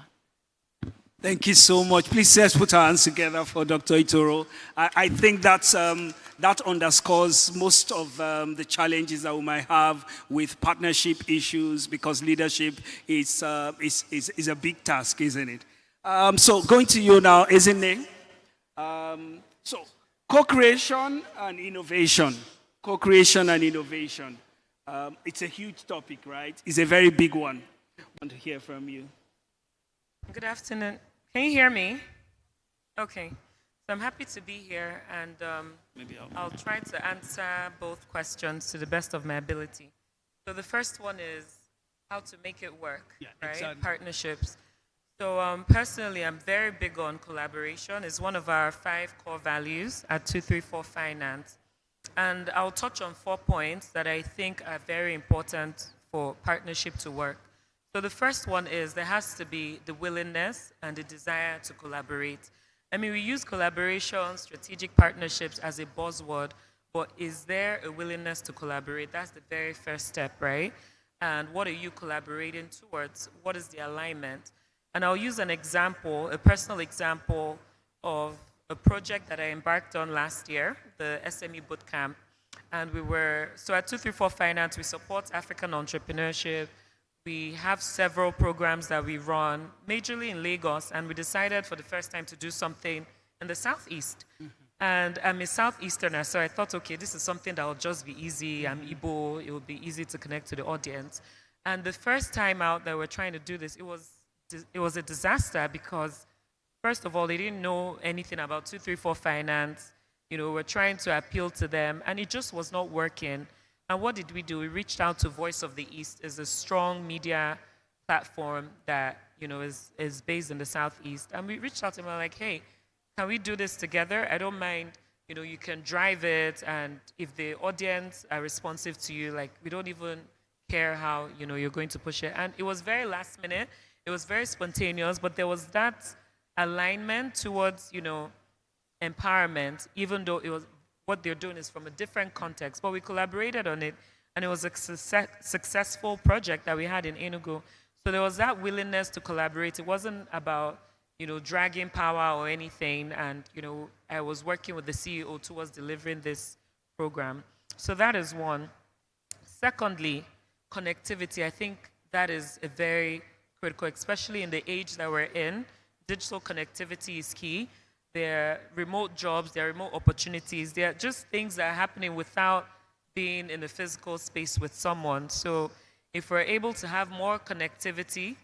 Thank you so much. Please let's put our hands together for Dr. Itoro. I think that underscores most of the challenges that we might have with partnership issues, because leadership is a big task, isn't it? So going to you now, isn't it? So co-creation and innovation. Co-creation and innovation. It's a huge topic, right? It's a very big one. I want to hear from you. Good afternoon. Can you hear me? Okay. So I'm happy to be here, and I'll try to answer both questions to the best of my ability. So the first one is how to make it work, right? Exactly. Partnerships. So personally, I'm very big on collaboration. It's one of our 5 core values at 234 Finance. And I'll touch on 4 points that I think are very important for partnership to work. So the first one is there has to be the willingness and the desire to collaborate. I mean, we use collaboration, strategic partnerships as a buzzword, but is there a willingness to collaborate? That's the very first step, right? And what are you collaborating towards? What is the alignment? And I'll use an example, a personal example of a project that I embarked on last year, the SME Bootcamp. And so at 234 Finance, we support African entrepreneurship. We have several programs that we run, majorly in Lagos, and we decided for the first time to do something in the Southeast. And I'm a Southeasterner, so I thought, okay, this is something that will just be easy. I'm Igbo, it will be easy to connect to the audience. And the first time out that we're trying to do this, it was a disaster because, first of all, they didn't know anything about 234 Finance. You know, we're trying to appeal to them, and it just was not working. And what did we do? We reached out to Voice of the East. It's a strong media platform that, you know, is based in the Southeast. And we reached out to them and we're like, hey, can we do this together? I don't mind, you know, you can drive it, and if the audience are responsive to you, like, we don't even care how, you know, you're going to push it. And it was very last minute. It was very spontaneous, but there was that alignment towards, you know, empowerment, even though it was what they're doing is from a different context. But we collaborated on it, and it was a successful project that we had in Enugu. So there was that willingness to collaborate. It wasn't about, you know, dragging power or anything. And, you know, I was working with the CEO towards delivering this program. So that is one. Secondly, connectivity. I think that is a very critical, especially in the age that we're in. Digital connectivity is key. There are remote jobs, there are remote opportunities. There are just things that are happening without being in a physical space with someone. So if we're able to have more connectivity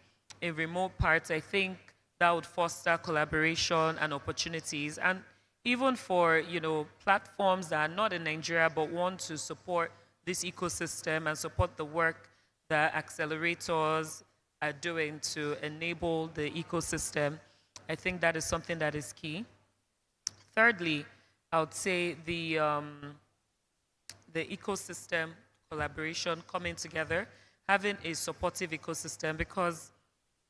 in remote parts, I think that would foster collaboration and opportunities. And even for, you know, platforms that are not in Nigeria but want to support this ecosystem and support the work that accelerators are doing to enable the ecosystem, I think that is something that is key. Thirdly, I would say the ecosystem collaboration coming together, having a supportive ecosystem, because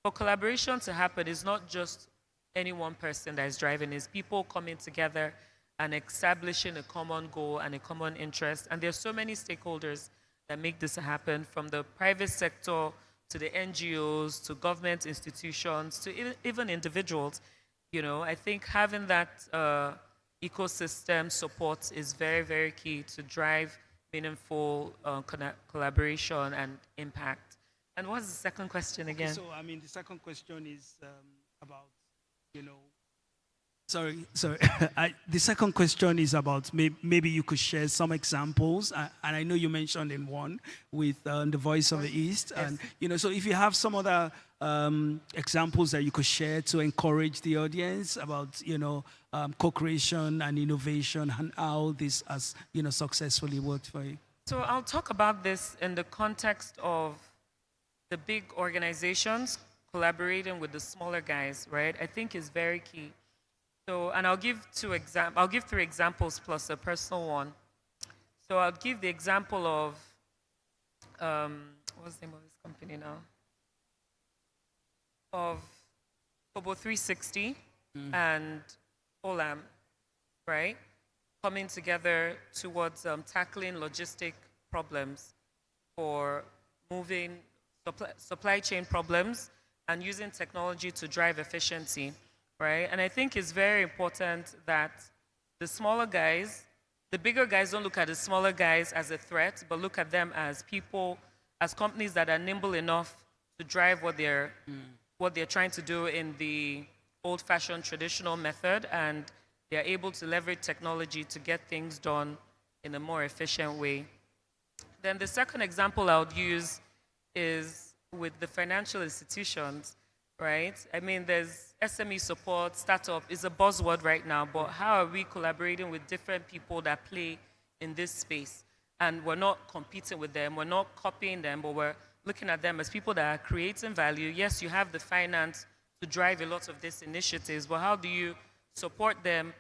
for collaboration to happen, it's not just any one person that is driving, it's people coming together and establishing a common goal and a common interest. And there's so many stakeholders that make this happen, from the private sector to the NGOs, to government institutions, to even individuals. You know, I think having that ecosystem support is very, very key to drive meaningful collaboration and impact. And what's the second question again? Okay, so, I mean, the second question is about, you know, sorry. The second question is about maybe you could share some examples, and I know you mentioned in one with the Voice of the East, Yes. and you know, so if you have some other examples that you could share to encourage the audience about, you know, co-creation and innovation and how this has, you know, successfully worked for you. So I'll talk about this in the context of the big organizations collaborating with the smaller guys, right? I think is very key. So, and I'll give three examples plus a personal one. So I'll give the example of, what's the name of this company now? Of Kobo 360 and Olam, right? Coming together towards tackling logistic problems for moving supply chain problems and using technology to drive efficiency, right? And I think it's very important that the smaller guys, the bigger guys don't look at the smaller guys as a threat, but look at them as people, as companies that are nimble enough to drive what they're trying to do in the old-fashioned traditional method, and they're able to leverage technology to get things done in a more efficient way. Then the second example I would use is with the financial institutions, right? I mean, there's SME support, startup is a buzzword right now, but how are we collaborating with different people that play in this space? And we're not competing with them, we're not copying them, but we're looking at them as people that are creating value. Yes, you have the finance to drive a lot of these initiatives, but how do you support them,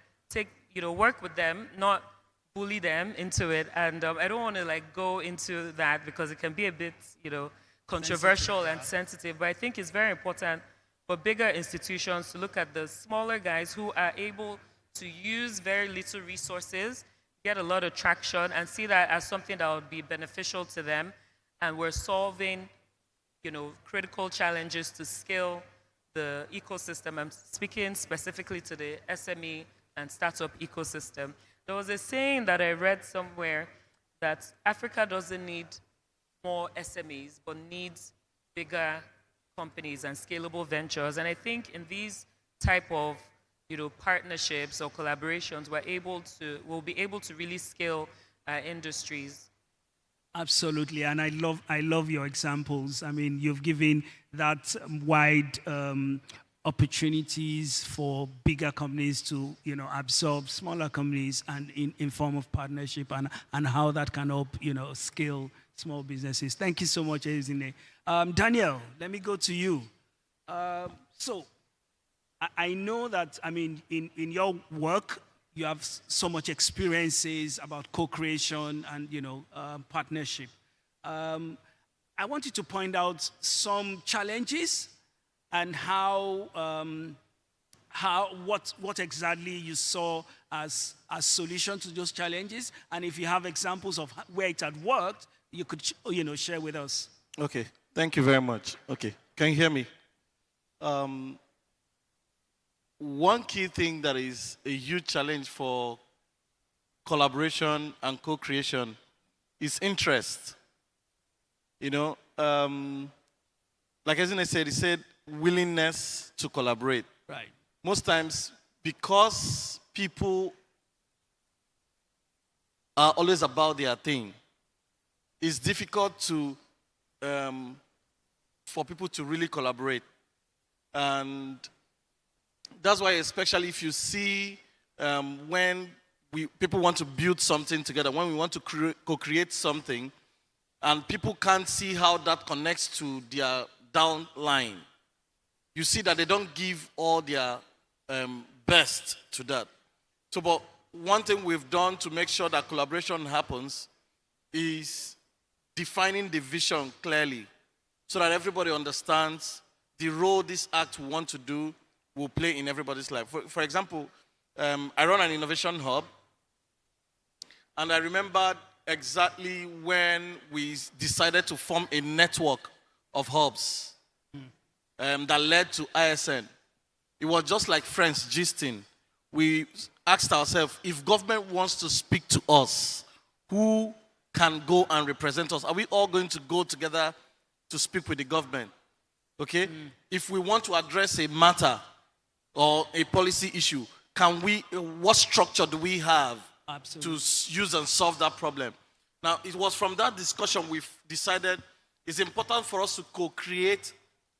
work with them, not bully them into it? And I don't want to go into that because it can be a bit, controversial and sensitive, but I think it's very important for bigger institutions to look at the smaller guys who are able to use very little resources, get a lot of traction, and see that as something that would be beneficial to them. And we're solving, critical challenges to scale the ecosystem. I'm speaking specifically to the SME and startup ecosystem. There was a saying that I read somewhere that Africa doesn't need more SMEs, but needs bigger companies and scalable ventures. And I think in these type of partnerships or collaborations, we'll be able to really scale industries. Absolutely, and I love your examples. I mean, you've given that wide opportunities for bigger companies to absorb smaller companies, and in form of partnership, and how that can help scale small businesses. Thank you so much, Ezine. Daniel, let me go to you. So I know that, I mean, in your work, you have so much experiences about co-creation and partnership. I want you to point out some challenges and what exactly you saw as a solution to those challenges, and if you have examples of where it had worked, you could share with us. Okay, thank you very much. Okay, can you hear me? One key thing that is a huge challenge for collaboration and co-creation is interest. Like Ezine said, he said willingness to collaborate. Right. Most times, because people are always about their thing, it's difficult for people to really collaborate. And that's why, especially if you see when people want to build something together, when we want to co-create something, and people can't see how that connects to their downline, you see that they don't give all their best to that. So, but one thing we've done to make sure that collaboration happens is defining the vision clearly, so that everybody understands the role this act we want to do will play in everybody's life. For example, I run an innovation hub, and I remember exactly when we decided to form a network of hubs that led to ISN. It was just like friends gisting. We asked ourselves, if government wants to speak to us, who can go and represent us? Are we all going to go together to speak with the government? Okay? If we want to address a matter or a policy issue, what structure do we have to use and solve that problem? Now, it was from that discussion we've decided it's important for us to co-create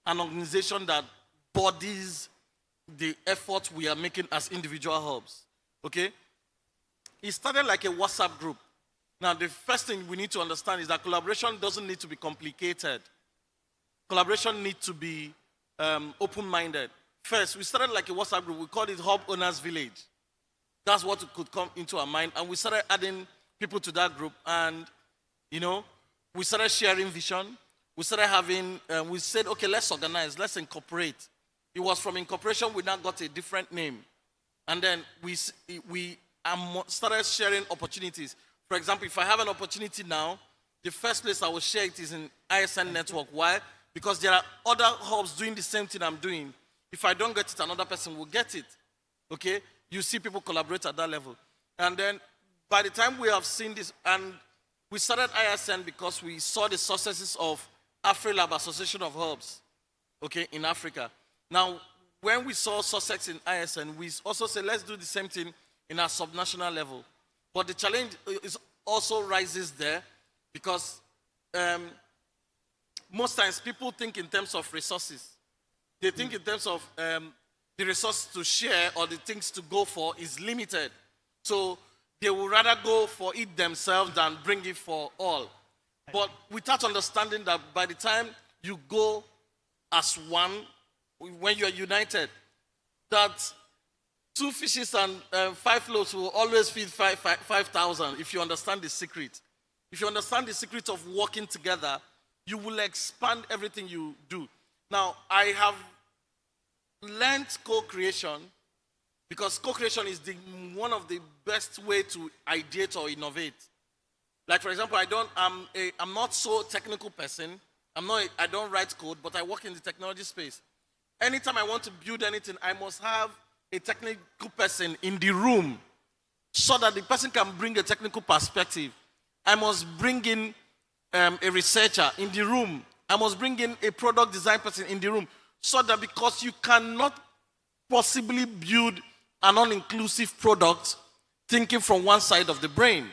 an organization that bodies the effort we are making as individual hubs. Okay? It started like a WhatsApp group. Now, the first thing we need to understand is that collaboration doesn't need to be complicated. Collaboration needs to be open-minded. First, we started like a WhatsApp group. We called it Hub Owners Village. That's what could come into our mind. And we started adding people to that group. And, we started sharing vision. We started having, we said, okay, let's organize, let's incorporate. It was from incorporation we now got a different name. And then we started sharing opportunities. For example, if I have an opportunity now, the first place I will share it is in ISN network. Why? Because there are other hubs doing the same thing I'm doing. If I don't get it, another person will get it. Okay? You see people collaborate at that level. And then by the time we have seen this, and we started ISN because we saw the successes of AfriLab, Association of Hubs, okay, in Africa. Now, when we saw success in ISN, we also said, let's do the same thing in our subnational level. But the challenge also rises there because most times people think in terms of resources. They think in terms of the resources to share or the things to go for is limited. So they would rather go for it themselves than bring it for all. But without understanding that by the time you go as one, when you are united, that 2 fishes and 5 loaves will always feed 5,000 if you understand the secret. If you understand the secret of working together, you will expand everything you do. Now, I have learned co-creation because co-creation is one of the best way to ideate or innovate. Like, for example, I'm not so technical person. I don't write code, but I work in the technology space. Anytime I want to build anything, I must have a technical person in the room so that the person can bring a technical perspective. I must bring in a researcher in the room. I must bring in a product design person in the room so that because you cannot possibly build an all-inclusive product thinking from one side of the brain.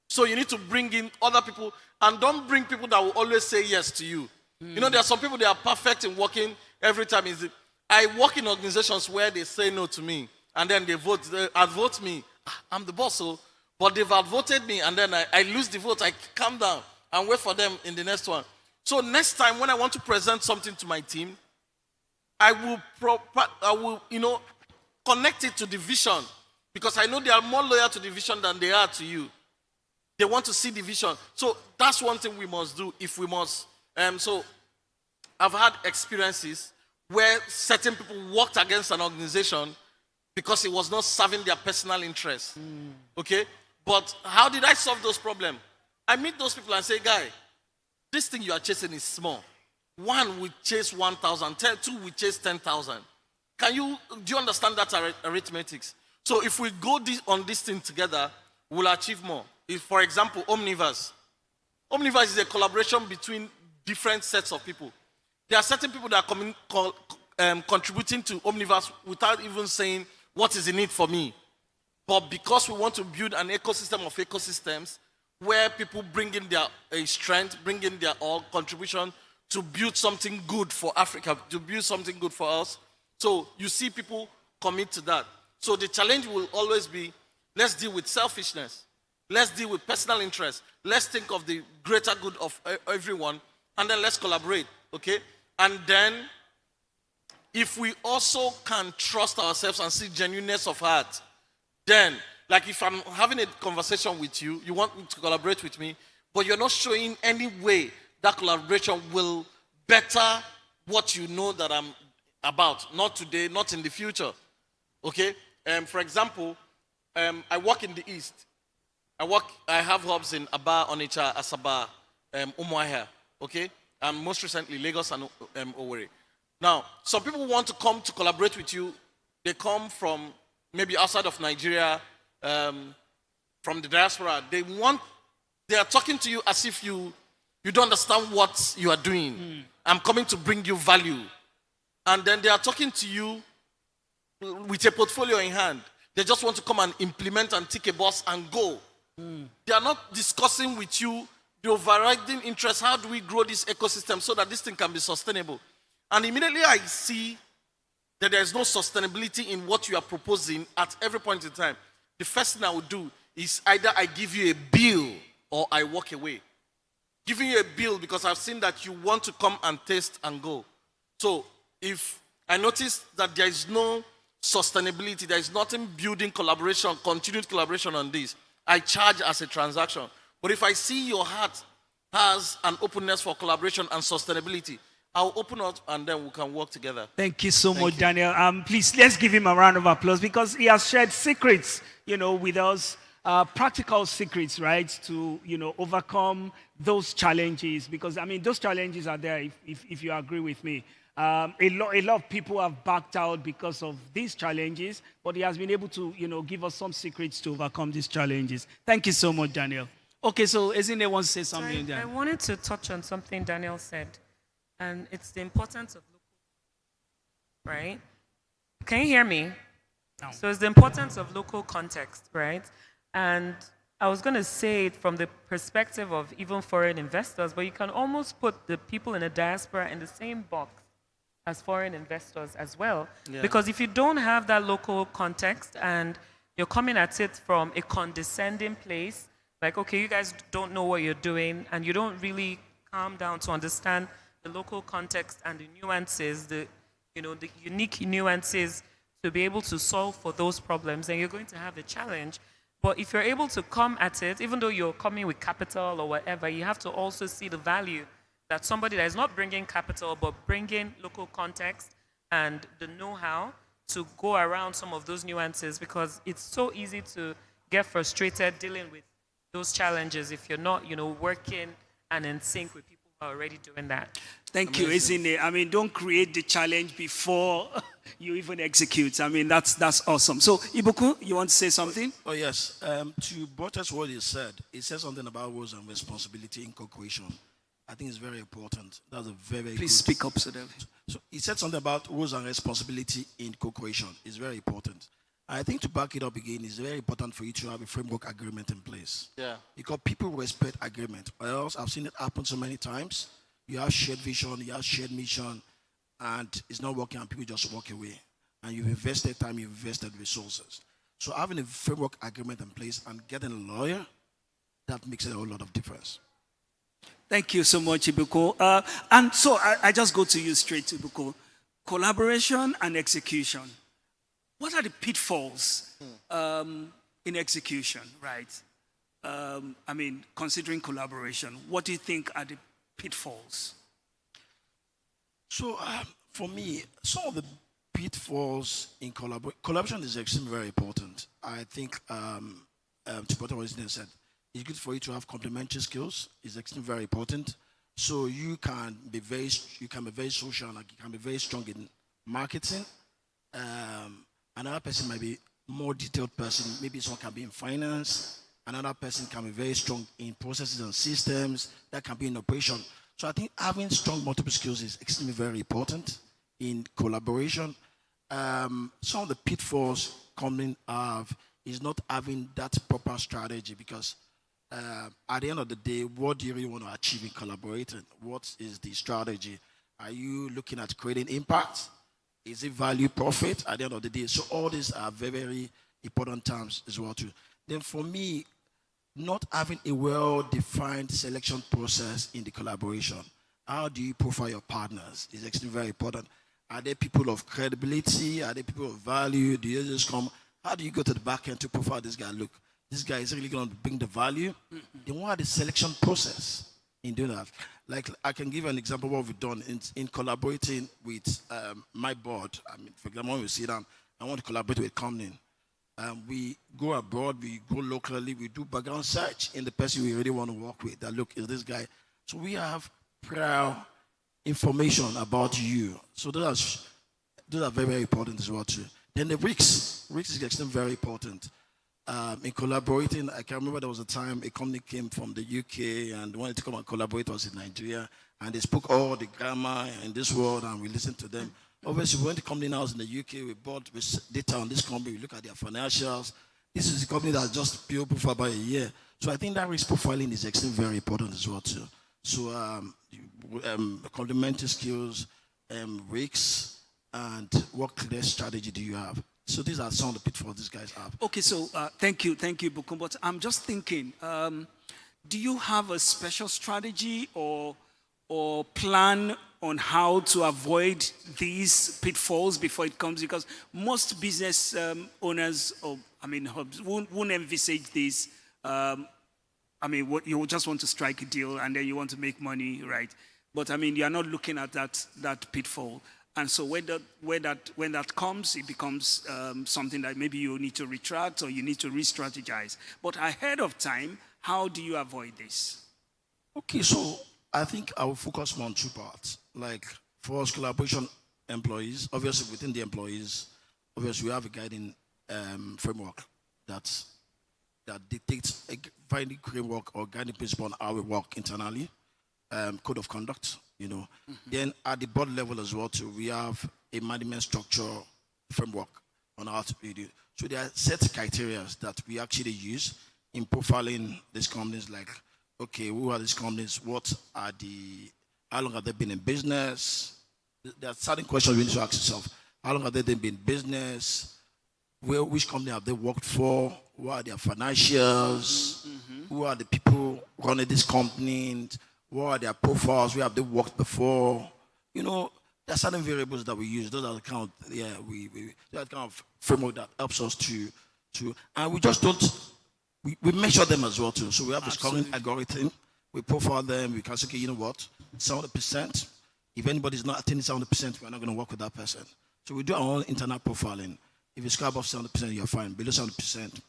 So you need to bring in other people and don't bring people that will always say yes to you. There are some people that are perfect in working every time. I work in organizations where they say no to me and then they outvote me. I'm the boss, but they've outvoted me and then I lose the vote. I calm down and wait for them in the next one. So next time when I want to present something to my team, I will connect it to the vision because I know they are more loyal to the vision than they are to you. They want to see the vision. So that's one thing we must do if we must. So I've had experiences where certain people worked against an organization because it was not serving their personal interests. Okay? But how did I solve those problems? I meet those people and say, guy, this thing you are chasing is small. 1 will chase 1,000, 2 will chase 10,000. Do you understand that arithmetic? So if we go on this thing together, we'll achieve more. If, for example, Omniverse. Omniverse is a collaboration between different sets of people. There are certain people that are contributing to Omniverse without even saying, what is in it for me? But because we want to build an ecosystem of ecosystems where people bring in their strength, bring in their all contribution to build something good for Africa, to build something good for us. So you see people commit to that. So the challenge will always be, let's deal with selfishness. Let's deal with personal interest. Let's think of the greater good of everyone, and then let's collaborate, okay? And then, if we also can trust ourselves and see genuineness of heart, then, like if I'm having a conversation with you, you want me to collaborate with me, but you're not showing any way that collaboration will better what you know that I'm about. Not today, not in the future, okay? For example, I work in the East. I have hubs in Aba, Onitsha, Asaba, Umuahia, okay? And most recently, Lagos and Owerri. Now, some people want to come to collaborate with you. They come from maybe outside of Nigeria, from the diaspora. They want They are talking to you as if you don't understand what you are doing. I'm coming to bring you value. And then they are talking to you with a portfolio in hand. They just want to come and implement and tick a box and go. They are not discussing with you the overriding interest. How do we grow this ecosystem so that this thing can be sustainable? And immediately I see that there is no sustainability in what you are proposing at every point in time. The first thing I would do is either I give you a bill or I walk away. Giving you a bill because I've seen that you want to come and taste and go. So if I notice that there is no sustainability, there is nothing building collaboration, continued collaboration on this, I charge as a transaction. But if I see your heart has an openness for collaboration and sustainability, I'll open up and then we can work together. Thank you so much, Daniel. Please, let's give him a round of applause because he has shared secrets, with us, practical secrets, right, to, overcome those challenges. Because, those challenges are there, if you agree with me. A lot of people have backed out because of these challenges, but he has been able to, give us some secrets to overcome these challenges. Thank you so much, Daniel. Okay, so Ezine wants to say something. I wanted to touch on something Daniel said, and it's the importance of local, right? Can you hear me? No. So it's the importance of local context, right? And I was going to say it from the perspective of even foreign investors, but you can almost put the people in the diaspora in the same box as foreign investors as well. Yeah. Because if you don't have that local context and you're coming at it from a condescending place, like, okay, you guys don't know what you're doing, and you don't really calm down to understand the local context and the nuances, the unique nuances to be able to solve for those problems, then you're going to have a challenge. But if you're able to come at it, even though you're coming with capital or whatever, you have to also see the value that somebody that is not bringing capital but bringing local context and the know-how to go around some of those nuances, because it's so easy to get frustrated dealing with those challenges if you're not, working and in sync with people who are already doing that. Thank you, Ezine. Don't create the challenge before you even execute. That's awesome. So, Ibuku, you want to say something? Oh, yes. To buttress what he said something about roles and responsibility in co-creation. I think it's very important. That's a very Please speak up, so he said something about roles and responsibility in co-creation. It's very important. I think to back it up again, it's very important for you to have a framework agreement in place. Yeah. Because people respect agreement. Or else, I've seen it happen so many times. You have shared vision, you have shared mission, and it's not working, and people just walk away. And you've invested time, you've invested resources. So having a framework agreement in place and getting a lawyer, that makes a whole lot of difference. Thank you so much, Ibuku. And so I just go to you straight, Ibuku. Collaboration and execution. What are the pitfalls in execution, right? Considering collaboration, what do you think are the pitfalls? So, for me, some of the pitfalls in collaboration is extremely very important. I think, to what was said, it's good for you to have complementary skills. It's extremely very important. So you can be very social, like you can be very strong in marketing. Another person might be more detailed person. Maybe someone can be in finance. Another person can be very strong in processes and systems. That can be in operation. So I think having strong multiple skills is extremely very important in collaboration. Some of the pitfalls coming of is not having that proper strategy, because at the end of the day, what do you really want to achieve in collaborating? What is the strategy? Are you looking at creating impact? Is it value, profit at the end of the day? So all these are very, very important terms as well too. Then for me, not having a well-defined selection process in the collaboration. How do you profile your partners is extremely very important. Are they people of credibility? Are they people of value? Do you just come? How do you go to the back end to profile this guy? Look, this guy is really going to bring the value. Then what are the selection process in doing that? Like, I can give an example of what we've done in collaborating with my board. For example, when we sit down, I want to collaborate with a company. We go abroad, we go locally, we do background search in the person we really want to work with. That, look, is this guy? So we have prior information about you. So those are very, very important as well too. Then the risks is extremely very important. in collaborating, I can remember there was a time a company came from the UK and wanted to come and collaborate with us in Nigeria, and they spoke all the grammar in this world, and we listened to them. Obviously, when the company now is in the UK, we bought data on this company, we look at their financials. This is a company that's just been open for about a year. So I think that risk profiling is extremely very important as well too. So complementary skills, risks, and what clear strategy do you have? So these are some of the pitfalls these guys have. Okay, so thank you, Bukum. But I'm just thinking, do you have a special strategy or plan on how to avoid these pitfalls before it comes? Because most business owners, hubs, won't envisage this. You just want to strike a deal and then you want to make money, right? But you are not looking at that pitfall. And so when that comes, it becomes something that maybe you need to retract or you need to re-strategize. But ahead of time, how do you avoid this? Okay, so I think I will focus more on two parts. Like for us collaboration employees, obviously within the employees, obviously we have a guiding framework that dictates a guiding framework or guiding principle on how we work internally, code of conduct. Then at the board level as well too, we have a management structure framework on how to do it. So there are set criteria that we actually use in profiling these companies, like, okay, who are these companies? How long have they been in business? There are certain questions you need to ask yourself. How long have they been in business? Which company have they worked for? What are their financials? Who are the people running this company? What are their profiles? Where have they worked before? There are certain variables that we use. Those are the kind of framework that helps us to and we just don't. We measure them as well too. So we have this current algorithm. We profile them. We can say, okay, you know what, 70%. If anybody's not attaining 70%, we're not going to work with that person. So we do our own internal profiling. If you score above 70%, you're fine. Below 70%,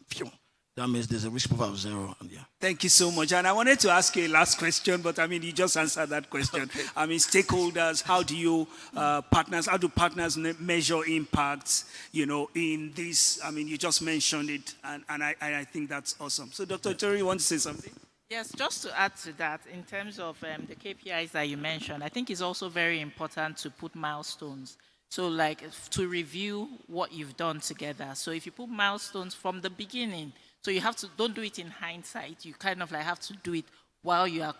that means there's a risk profile of 0. And yeah. Thank you so much. And I wanted to ask you a last question, but you just answered that question. Okay. Stakeholders, how do you how do partners measure impacts, in this? You just mentioned it, and I think that's awesome. So Dr. Tori, you want to say something? Yes, just to add to that, in terms of the KPIs that you mentioned, I think it's also very important to put milestones. So to review what you've done together. So if you put milestones from the beginning, so you don't do it in hindsight. You kind of have to do it while you're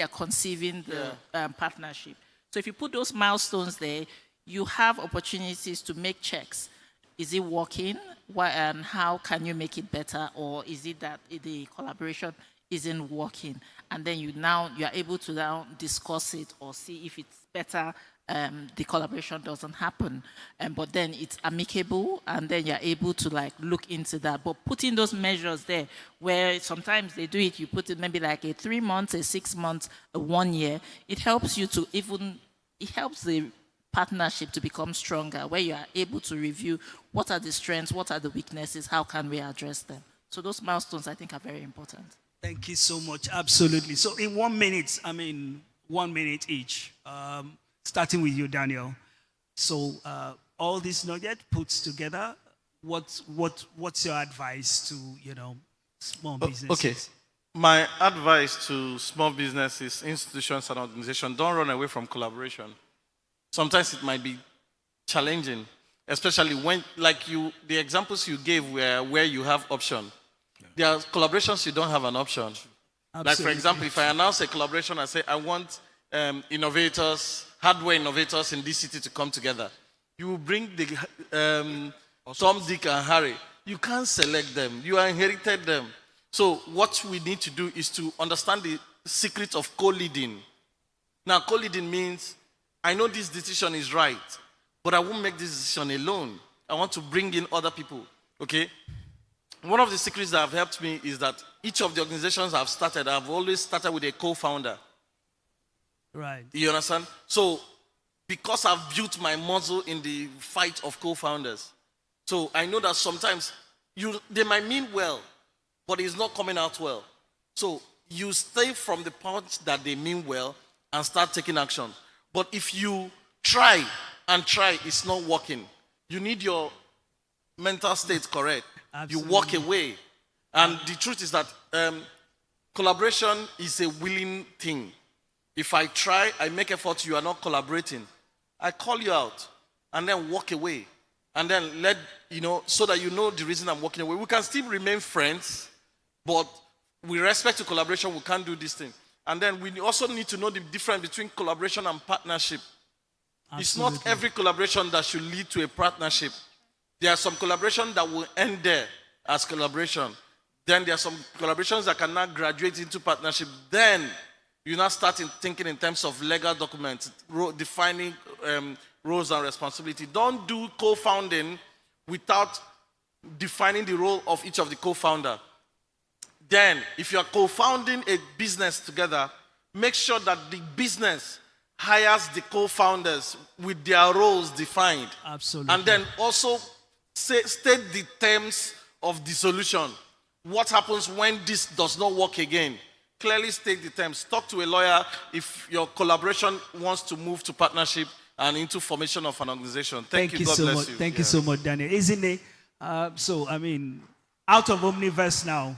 conceiving the partnership. So if you put those milestones there, you have opportunities to make checks. Is it working? And how can you make it better? Or is it that the collaboration isn't working? And then you are able to now discuss it or see if it's better. The collaboration doesn't happen, but then it's amicable, and then you're able to look into that. But putting those measures there, where sometimes they do it, you put it maybe a 3 months, a 6 months, a 1 year. It helps you it helps the partnership to become stronger, where you are able to review what are the strengths, what are the weaknesses, how can we address them. So those milestones I think are very important. Thank you so much. Absolutely. So in 1 minute, 1 minute each. Starting with you, Daniel. So all this not yet put together, what's your advice to small businesses? Okay, my advice to small businesses, institutions, and organizations: don't run away from collaboration. Sometimes it might be challenging, especially when, the examples you gave were where you have option. There are collaborations you don't have an option. Absolutely. Like for example, if I announce a collaboration, I say I want hardware innovators in this city to come together. You will bring the Tom, Dick, and Harry. You can't select them. You inherited them. So what we need to do is to understand the secret of co-leading. Now, co-leading means I know this decision is right, but I won't make this decision alone. I want to bring in other people. Okay? One of the secrets that have helped me is that each of the organizations I've started, I've always started with a co-founder. Right. You understand? So, because I've built my muscle in the fight of co-founders, so I know that sometimes they might mean well, but it's not coming out well. So, you stay from the point that they mean well and start taking action. But if you try and try, it's not working. You need your mental state correct. Absolutely. You walk away. And the truth is that collaboration is a willing thing. If I try, I make effort, you are not collaborating, I call you out and then walk away. And then so that you know the reason I'm walking away. We can still remain friends, but with respect to collaboration, we can't do this thing. And then we also need to know the difference between collaboration and partnership. Absolutely. It's not every collaboration that should lead to a partnership. There are some collaborations that will end there as collaboration. Then there are some collaborations that can now graduate into partnership. Then you now start thinking in terms of legal documents, defining roles and responsibility. Don't do co-founding without defining the role of each of the co-founder. Then, if you are co-founding a business together, make sure that the business hires the co-founders with their roles defined. Absolutely. And then also state the terms of the solution. What happens when this does not work again? Clearly state the terms. Talk to a lawyer if your collaboration wants to move to partnership and into formation of an organization. Thank you. God so bless much. you. Thank you so much, Daniel. Isn't it? Out of Omniverse now,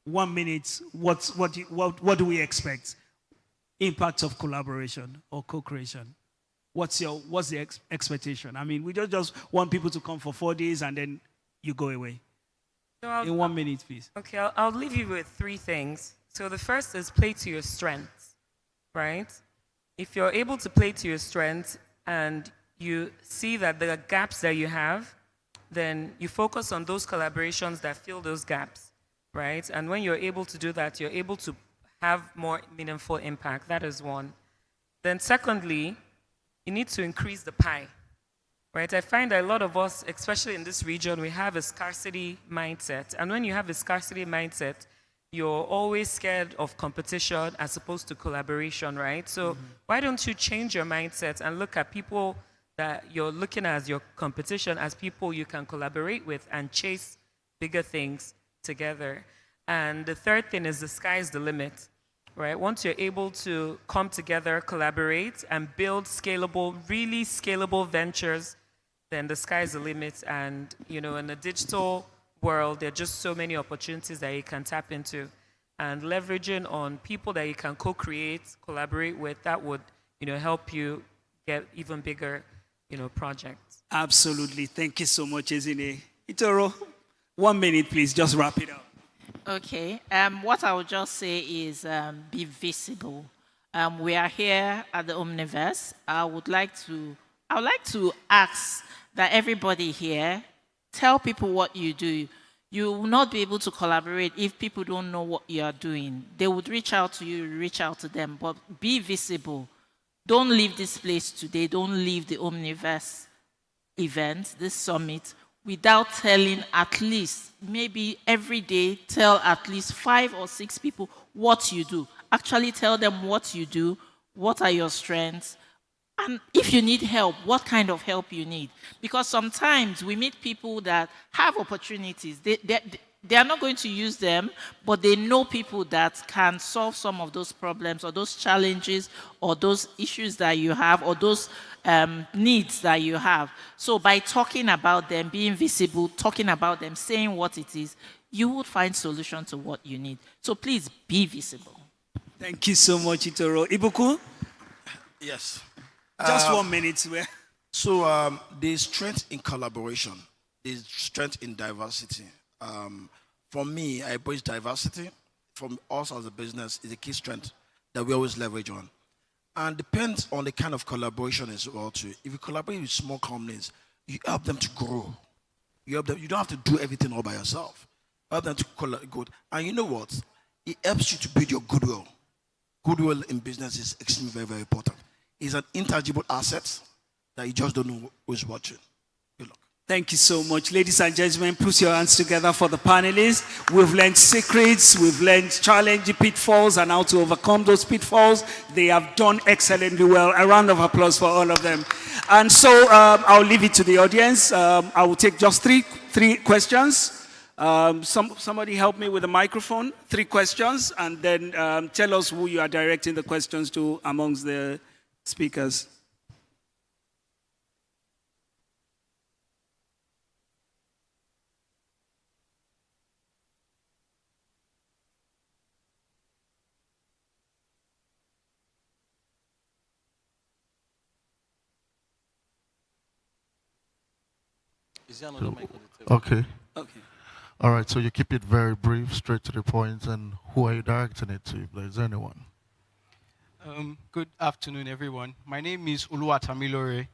1 minute, what do we expect? Impact of collaboration or co-creation? What's the expectation? We just want people to come for 4 days and then you go away. So in 1 minute, please. Okay, I'll leave you with 3 things. So the first is play to your strengths, right? If you're able to play to your strengths and you see that there are gaps that you have, then you focus on those collaborations that fill those gaps, right? And when you're able to do that, you're able to have more meaningful impact. That is one. Then secondly, you need to increase the pie, right? I find that a lot of us, especially in this region, we have a scarcity mindset. And when you have a scarcity mindset, you're always scared of competition as opposed to collaboration, right? So why don't you change your mindset and look at people that you're looking at as your competition as people you can collaborate with and chase bigger things together. And the third thing is the sky's the limit, right? Once you're able to come together, collaborate, and build scalable, really scalable ventures, then the sky's the limit. And, in the digital world, there are just so many opportunities that you can tap into. And leveraging on people that you can co-create, collaborate with, that would, help you get even bigger, projects. Absolutely. Thank you so much, Ezine. Itoro, 1 minute, please. Just wrap it up. Okay. What I would just say is be visible. We are here at the Omniverse. I would like to ask that everybody here tell people what you do. You will not be able to collaborate if people don't know what you are doing. They would reach out to you, reach out to them, but be visible. Don't leave this place today. Don't leave the Omniverse event, this summit, without telling at least, maybe every day, tell at least 5 or 6 people what you do. Actually tell them what you do, what are your strengths, and if you need help, what kind of help you need. Because sometimes we meet people that have opportunities. They are not going to use them, but they know people that can solve some of those problems or those challenges or those issues that you have or those needs that you have. So by talking about them, being visible, talking about them, saying what it is, you would find solution to what you need. So please be visible. Thank you so much, Itoro. Ibuku? Yes. Just 1 minute. So there's strength in collaboration. There's strength in diversity. For me, I embrace diversity. From us as a business, is a key strength that we always leverage on. And depends on the kind of collaboration as well too. If you collaborate with small companies, you help them to grow. You help them. You don't have to do everything all by yourself. You help them to collaborate. And you know what? It helps you to build your goodwill. Goodwill in business is extremely very, very important. It's an intangible asset that you just don't know who's watching. Good luck. Thank you so much. Ladies and gentlemen, put your hands together for the panelists. We've learned secrets, we've learned challenging pitfalls and how to overcome those pitfalls. They have done excellently well. A round of applause for all of them. And so I'll leave it to the audience. I will take just three questions. Somebody help me with the microphone. 3 questions, and then tell us who you are directing the questions to amongst the speakers. Is there another mic on the table? Okay. Okay. All right, so you keep it very brief, straight to the point, and who are you directing it to, if there's anyone? Good afternoon, everyone. My name is Uluwatamilore.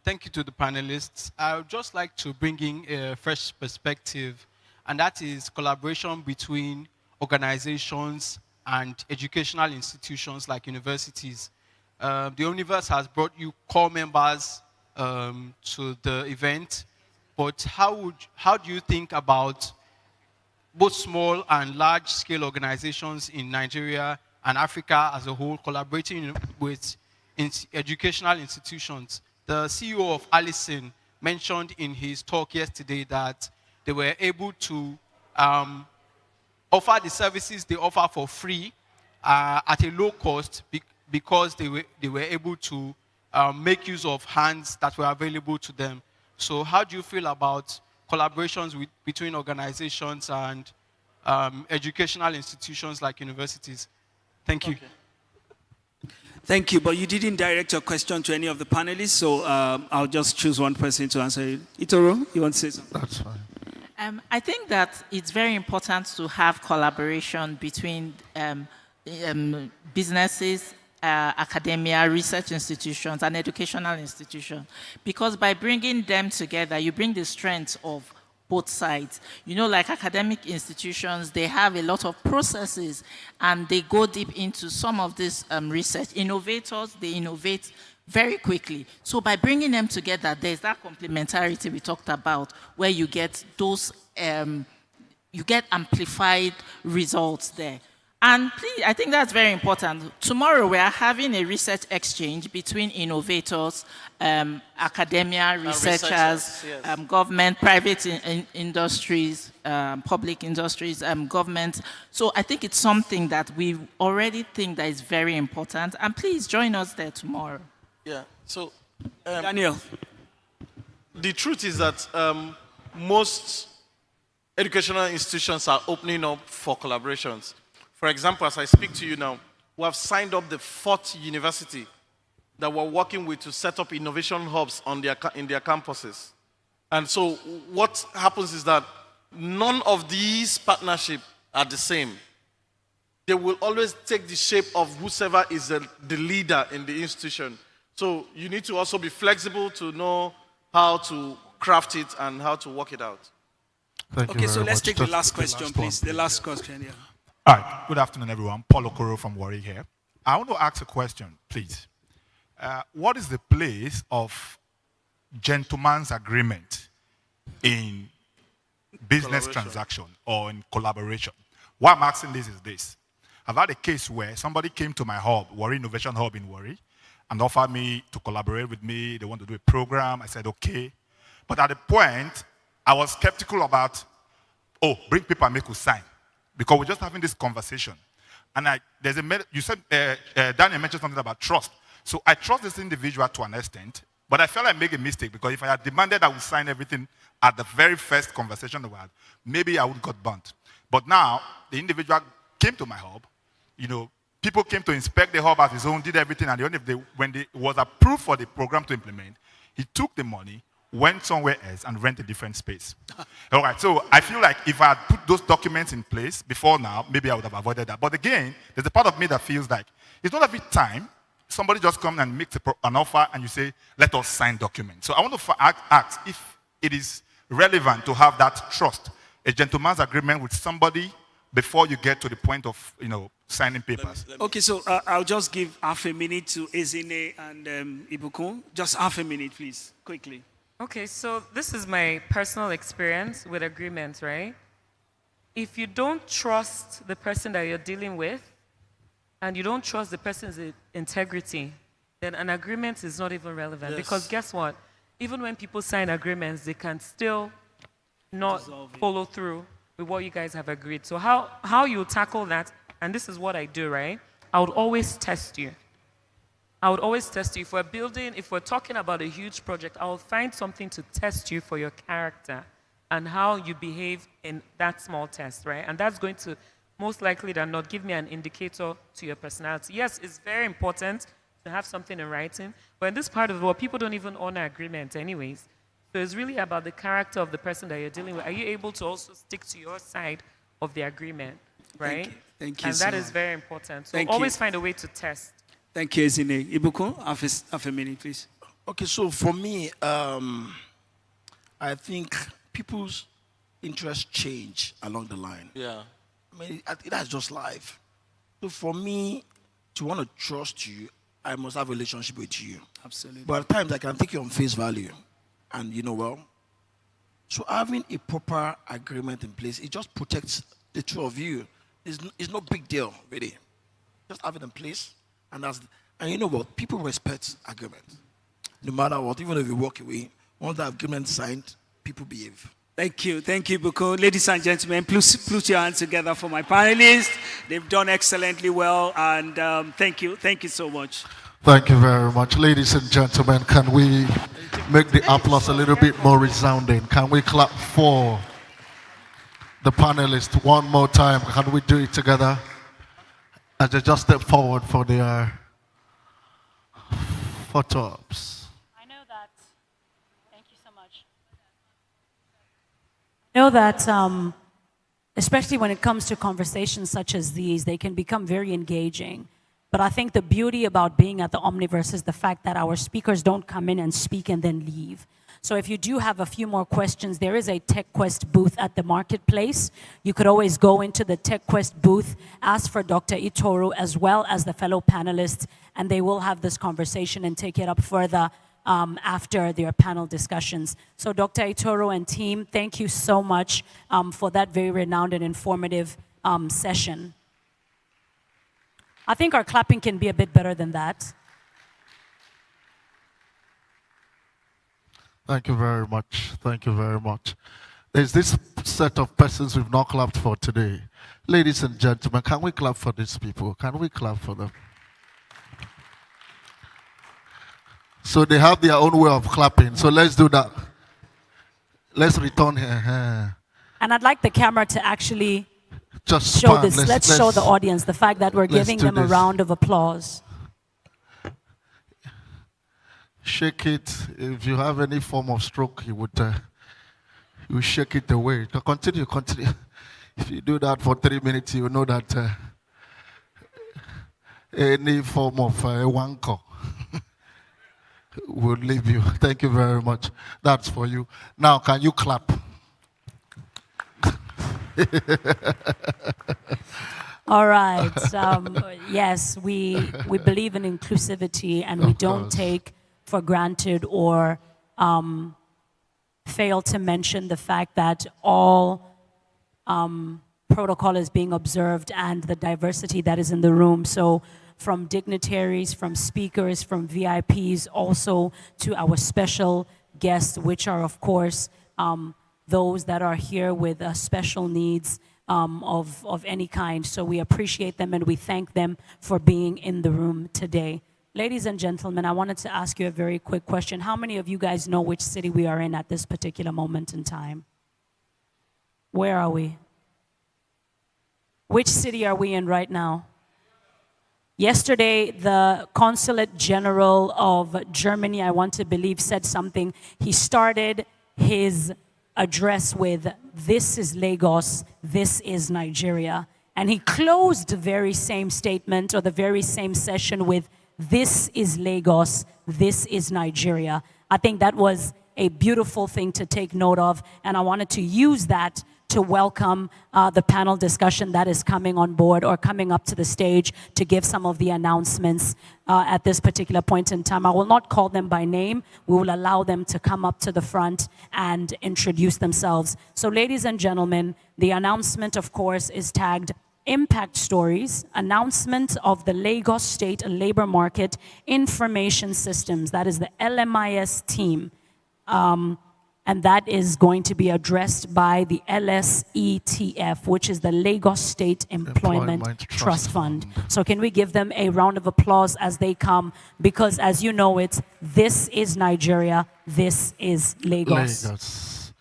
Thank you to the panelists. I would just like to bring in a fresh perspective, and that is collaboration between organizations and educational institutions like universities. The Omniverse has brought you core members to the event, but how do you think about both small and large-scale organizations in Nigeria and Africa as a whole collaborating with educational institutions? The CEO of Allison mentioned in his talk yesterday that they were able to offer the services they offer for free at a low cost because they were able to make use of hands that were available to them. So how do you feel about collaborations between organizations and educational institutions like universities? Thank you. Okay. Thank you, but you didn't direct your question to any of the panelists, so I'll just choose one person to answer it. Itoro, you want to say something? That's fine. I think that it's very important to have collaboration between businesses, academia, research institutions, and educational institutions. Because by bringing them together, you bring the strengths of both sides. You know, like academic institutions, they have a lot of processes, and they go deep into some of this research. Innovators, they innovate very quickly. So by bringing them together, there's that complementarity we talked about, where you get those, you get amplified results there. And please, I think that's very important. Tomorrow we are having a research exchange between innovators, academia, researchers, yes. Government, private industries, public industries, government. So I think it's something that we already think that is very important. And please join us there tomorrow. Yeah, so... Daniel. The truth is that most educational institutions are opening up for collaborations. For example, as I speak to you now, we have signed up the 4th university that we're working with to set up innovation hubs in their campuses. And so what happens is that none of these partnerships are the same. They will always take the shape of whoever is the leader in the institution. So you need to also be flexible to know how to craft it and how to work it out. Thank you Okay, so very let's much. take the Just last question, one, please. The last question, yeah. All right. Good afternoon, everyone. Paul Okoro from Warri here. I want to ask a question, please. What is the place of gentleman's agreement in business transaction or in collaboration? Why I'm asking this is this. I've had a case where somebody came to my hub, Warri Innovation Hub in Warri, and offered me to collaborate with me. They want to do a program. I said, okay. But at the point, I was skeptical about, oh, bring paper and make us sign. Because we're just having this conversation. And you said, Daniel mentioned something about trust. So I trust this individual to an extent, but I felt I made a mistake because if I had demanded I would sign everything at the very first conversation we had, maybe I would have got burnt. But now, the individual came to my hub, you know, people came to inspect the hub as his own, did everything, and when it was approved for the program to implement, he took the money, went somewhere else and rent a different space. All right, so I feel like if I had put those documents in place before now, maybe I would have avoided that. But again, there's a part of me that feels like it's not every time somebody just comes and makes an offer and you say, let us sign documents. So I want to ask if it is relevant to have that trust, a gentleman's agreement with somebody before you get to the point of, you know, signing papers. Okay, so I'll just give half a minute to Ezine and Ibukun. Just half a minute, please, quickly. Okay, so this is my personal experience with agreements, right? If you don't trust the person that you're dealing with, and you don't trust the person's integrity, then an agreement is not even relevant. Yes. Because guess what? Even when people sign agreements, they can still not follow through with what you guys have agreed. So how you tackle that, and this is what I do, right? I would always test you. I would always test you. If we're talking about a huge project, I will find something to test you for your character and how you behave in that small test, right? And that's going to, most likely than not, give me an indicator to your personality. Yes, it's very important to have something in writing, but in this part of the world, people don't even honor agreements anyways. So it's really about the character of the person that you're dealing with. Are you able to also stick to your side of the agreement, right? Thank you And that so is much. very important. So Thank always you. find a way to test. Thank you, Ezine. Ibukun, half a minute, please. Okay, so for me, I think people's interests change along the line. Yeah. I mean, that's just life. So for me, to want to trust you, I must have a relationship with you. Absolutely. But at times I can take you on face value. And you know, well, so having a proper agreement in place, it just protects the two of you. It's no big deal, really. Just have it in place. And you know what? People respect agreement. No matter what, even if you walk away, once the agreement signed, people behave. Thank you, Buko. Ladies and gentlemen, please put your hands together for my panelists. They've done excellently well, and thank you so much. Thank you very much. Ladies and gentlemen, can we make the applause a little bit more resounding? Can we clap for the panelists one more time? Can we do it together? As they just step forward for their photo ops. I know that. Thank you so much. I know that, especially when it comes to conversations such as these, they can become very engaging. But I think the beauty about being at the Omniverse is the fact that our speakers don't come in and speak and then leave. So if you do have a few more questions, there is a TechQuest booth at the marketplace. You could always go into the TechQuest booth, ask for Dr. Itoro as well as the fellow panelists, and they will have this conversation and take it up further after their panel discussions. So Dr. Itoro and team, thank you so much for that very renowned and informative session. I think our clapping can be a bit better than that. Thank you very much. Thank you very much. There's this set of persons we've not clapped for today. Ladies and gentlemen, can we clap for these people? Can we clap for them? So they have their own way of clapping. So let's do that. Let's return here. And I'd like the camera to actually just show span. this. Let's show the audience the fact that we're giving them a round of applause. Shake it. If you have any form of stroke, you would shake it away. Continue. If you do that for 3 minutes, you know that any form of wanko will leave you. Thank you very much. That's for you. Now, can you clap? All right. Yes, we believe in inclusivity, and we don't take for granted or fail to mention the fact that all protocol is being observed and the diversity that is in the room. So from dignitaries, from speakers, from VIPs, also to our special guests, which are, of course, those that are here with special needs of any kind. So we appreciate them and we thank them for being in the room today. Ladies and gentlemen, I wanted to ask you a very quick question. How many of you guys know which city we are in at this particular moment in time? Where are we? Which city are we in right now? Yesterday, the Consulate General of Germany, I want to believe, said something. He started his address with, "This is Lagos, this is Nigeria." And he closed the very same statement or the very same session with, "This is Lagos, this is Nigeria." I think that was a beautiful thing to take note of, and I wanted to use that to welcome the panel discussion that is coming on board or coming up to the stage to give some of the announcements at this particular point in time. I will not call them by name. We will allow them to come up to the front and introduce themselves. So ladies and gentlemen, the announcement, of course, is tagged Impact Stories, announcement of the Lagos State Labor Market Information Systems. That is the LMIS team. And that is going to be addressed by the LSETF, which is the Lagos State Employment Trust Fund. So can we give them a round of applause as they come? Because as you know, this is Nigeria, this is Lagos. Lagos.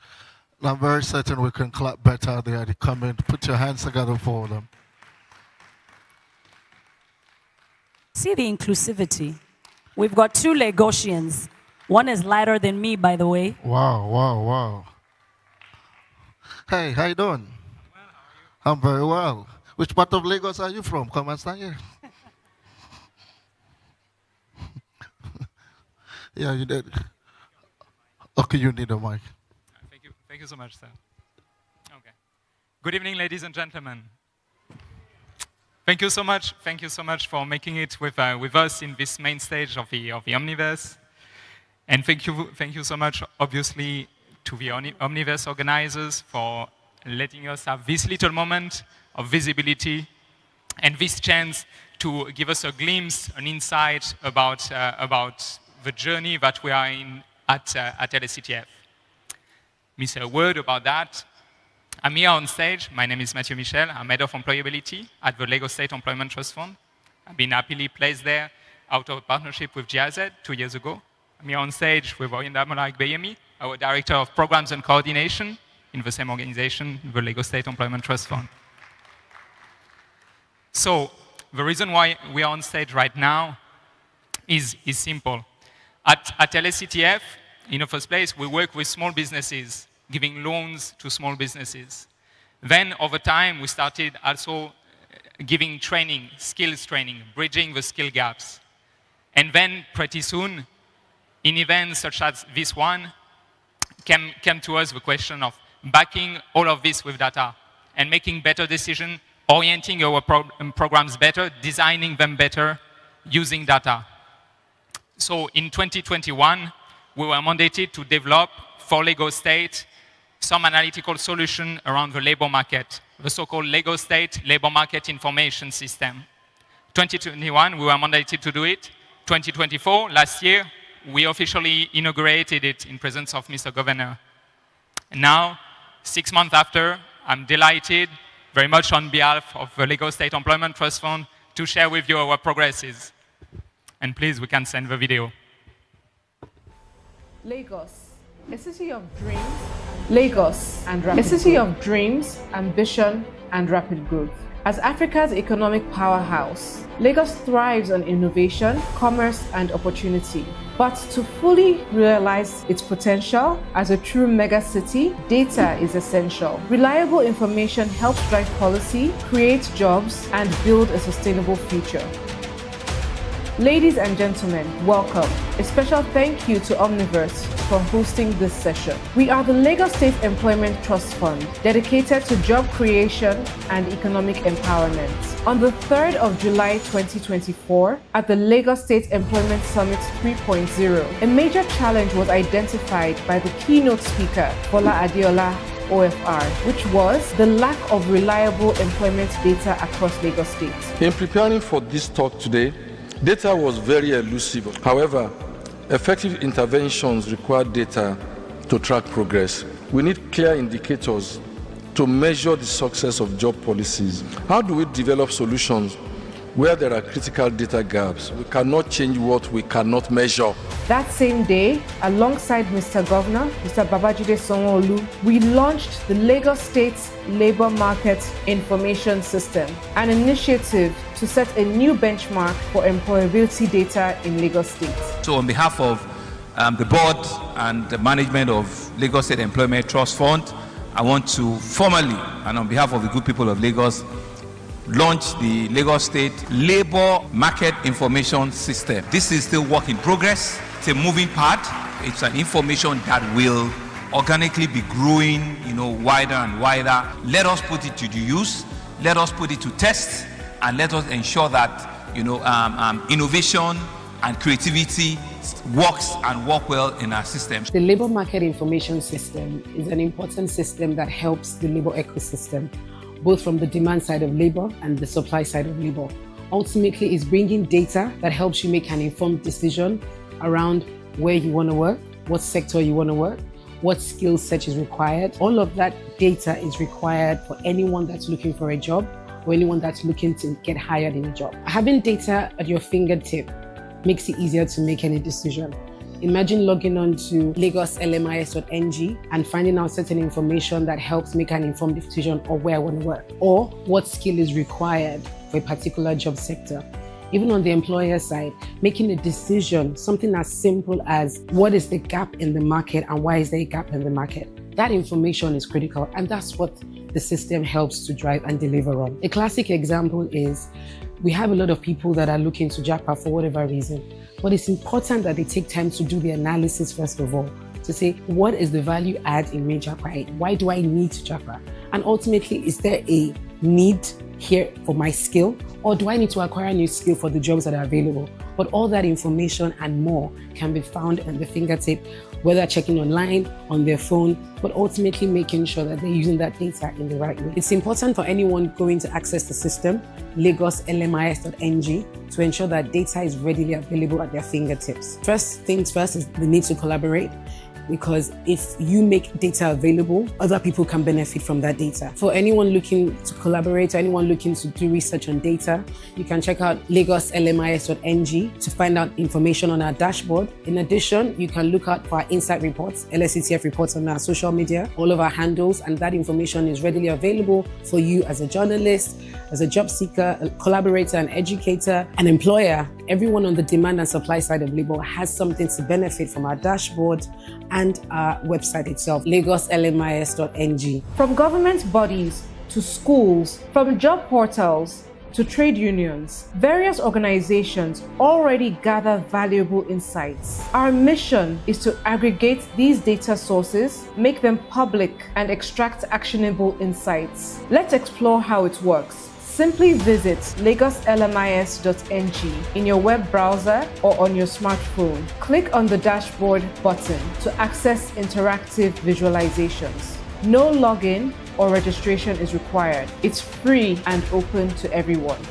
I'm very certain we can clap better. They are coming. Put your hands together for them. See the inclusivity. We've got two Lagosians. One is lighter than me, by the way. Wow, wow, wow. Hey, how you doing? I'm very well. Which part of Lagos are you from? Come and stand here. Yeah, you did. Okay, you need a mic. Thank you so much, sir. Okay. Good evening, ladies and gentlemen. Thank you so much. Thank you so much for making it with us in this main stage of the Omniverse. And thank you so much, obviously, to the Omniverse organizers for letting us have this little moment of visibility and this chance to give us a glimpse, an insight about the journey that we are in at LSCTF. Miss a word about that. I'm here on stage. My name is Mathieu Michel. I'm head of employability at the Lagos State Employment Trust Fund. I've been happily placed there out of a partnership with GIZ 2 years ago. I'm here on stage with Oyinda Mola-Agbeyemi, our Director of Programs and Coordination in the same organization, the Lagos State Employment Trust Fund. So the reason why we are on stage right now is simple. At LSCTF, in the first place, we work with small businesses, giving loans to small businesses. Then, over time, we started also giving training, skills training, bridging the skill gaps. And then, pretty soon, in events such as this one, came to us the question of backing all of this with data and making better decisions, orienting our programs better, designing them better, using data. So in 2021, we were mandated to develop for Lagos State some analytical solution around the labor market, the so-called Lagos State Labor Market Information System. 2021, we were mandated to do it. 2024, last year, we officially inaugurated it in presence of Mr. Governor. And now, 6 months after, I'm delighted, very much on behalf of the Lagos State Employment Trust Fund, to share with you our progresses. And please, we can send the video. Lagos, a city of dreams. Lagos, a city of dreams, ambition, and rapid growth. As Africa's economic powerhouse, Lagos thrives on innovation, commerce, and opportunity. But to fully realize its potential as a true mega city, data is essential. Reliable information helps drive policy, create jobs, and build a sustainable future. Ladies and gentlemen, welcome. A special thank you to Omniverse for hosting this session. We are the Lagos State Employment Trust Fund, dedicated to job creation and economic empowerment. On the 3rd of July 2024, at the Lagos State Employment Summit 3.0, a major challenge was identified by the keynote speaker, Bola Adeola, OFR, which was the lack of reliable employment data across Lagos State. In preparing for this talk today, data was very elusive. However, effective interventions require data to track progress. We need clear indicators to measure the success of job policies. How do we develop solutions where there are critical data gaps? We cannot change what we cannot measure. That same day, alongside Mr. Governor, Mr. Babajide Sanwo-Olu, we launched the Lagos State Labor Market Information System, an initiative to set a new benchmark for employability data in Lagos State. So on behalf of the board and the management of Lagos State Employment Trust Fund, I want to formally, and on behalf of the good people of Lagos, launch the Lagos State Labor Market Information System. This is still work in progress. It's a moving part. It's an information that will organically be growing, wider and wider. Let us put it to use. Let us put it to test, and let us ensure that innovation and creativity works and work well in our systems. The Labor Market Information System is an important system that helps the labor ecosystem, both from the demand side of labor and the supply side of labor. Ultimately, it's bringing data that helps you make an informed decision around where you want to work, what sector you want to work, what skill set is required. All of that data is required for anyone that's looking for a job or anyone that's looking to get hired in a job. Having data at your fingertip makes it easier to make any decision. Imagine logging on to lagoslmis.ng and finding out certain information that helps make an informed decision on where I want to work or what skill is required for a particular job sector. Even on the employer side, making a decision, something as simple as what is the gap in the market and why is there a gap in the market? That information is critical, and that's what the system helps to drive and deliver on. A classic example is we have a lot of people that are looking to Japa for whatever reason, but it's important that they take time to do the analysis first of all, to say, what is the value add in me Japa? Why do I need to Japa? And ultimately, is there a need here for my skill, or do I need to acquire a new skill for the jobs that are available? But all that information and more can be found at the fingertip, whether checking online, on their phone, but ultimately making sure that they're using that data in the right way. It's important for anyone going to access the system, lagoslmis.ng, to ensure that data is readily available at their fingertips. First things first is the need to collaborate, because if you make data available, other people can benefit from that data. For anyone looking to collaborate, or anyone looking to do research on data, you can check out lagoslmis.ng to find out information on our dashboard. In addition, you can look out for our insight reports, LSETF reports on our social media, all of our handles, and that information is readily available for you as a journalist, as a job seeker, a collaborator, an educator, an employer. Everyone on the demand and supply side of labor has something to benefit from our dashboard and our website itself, lagoslmis.ng. From government bodies to schools, from job portals to trade unions, various organizations already gather valuable insights. Our mission is to aggregate these data sources, make them public, and extract actionable insights. Let's explore how it works. Simply visit lagoslmis.ng in your web browser or on your smartphone. Click on the dashboard button to access interactive visualizations. No login or registration is required. It's free and open to everyone.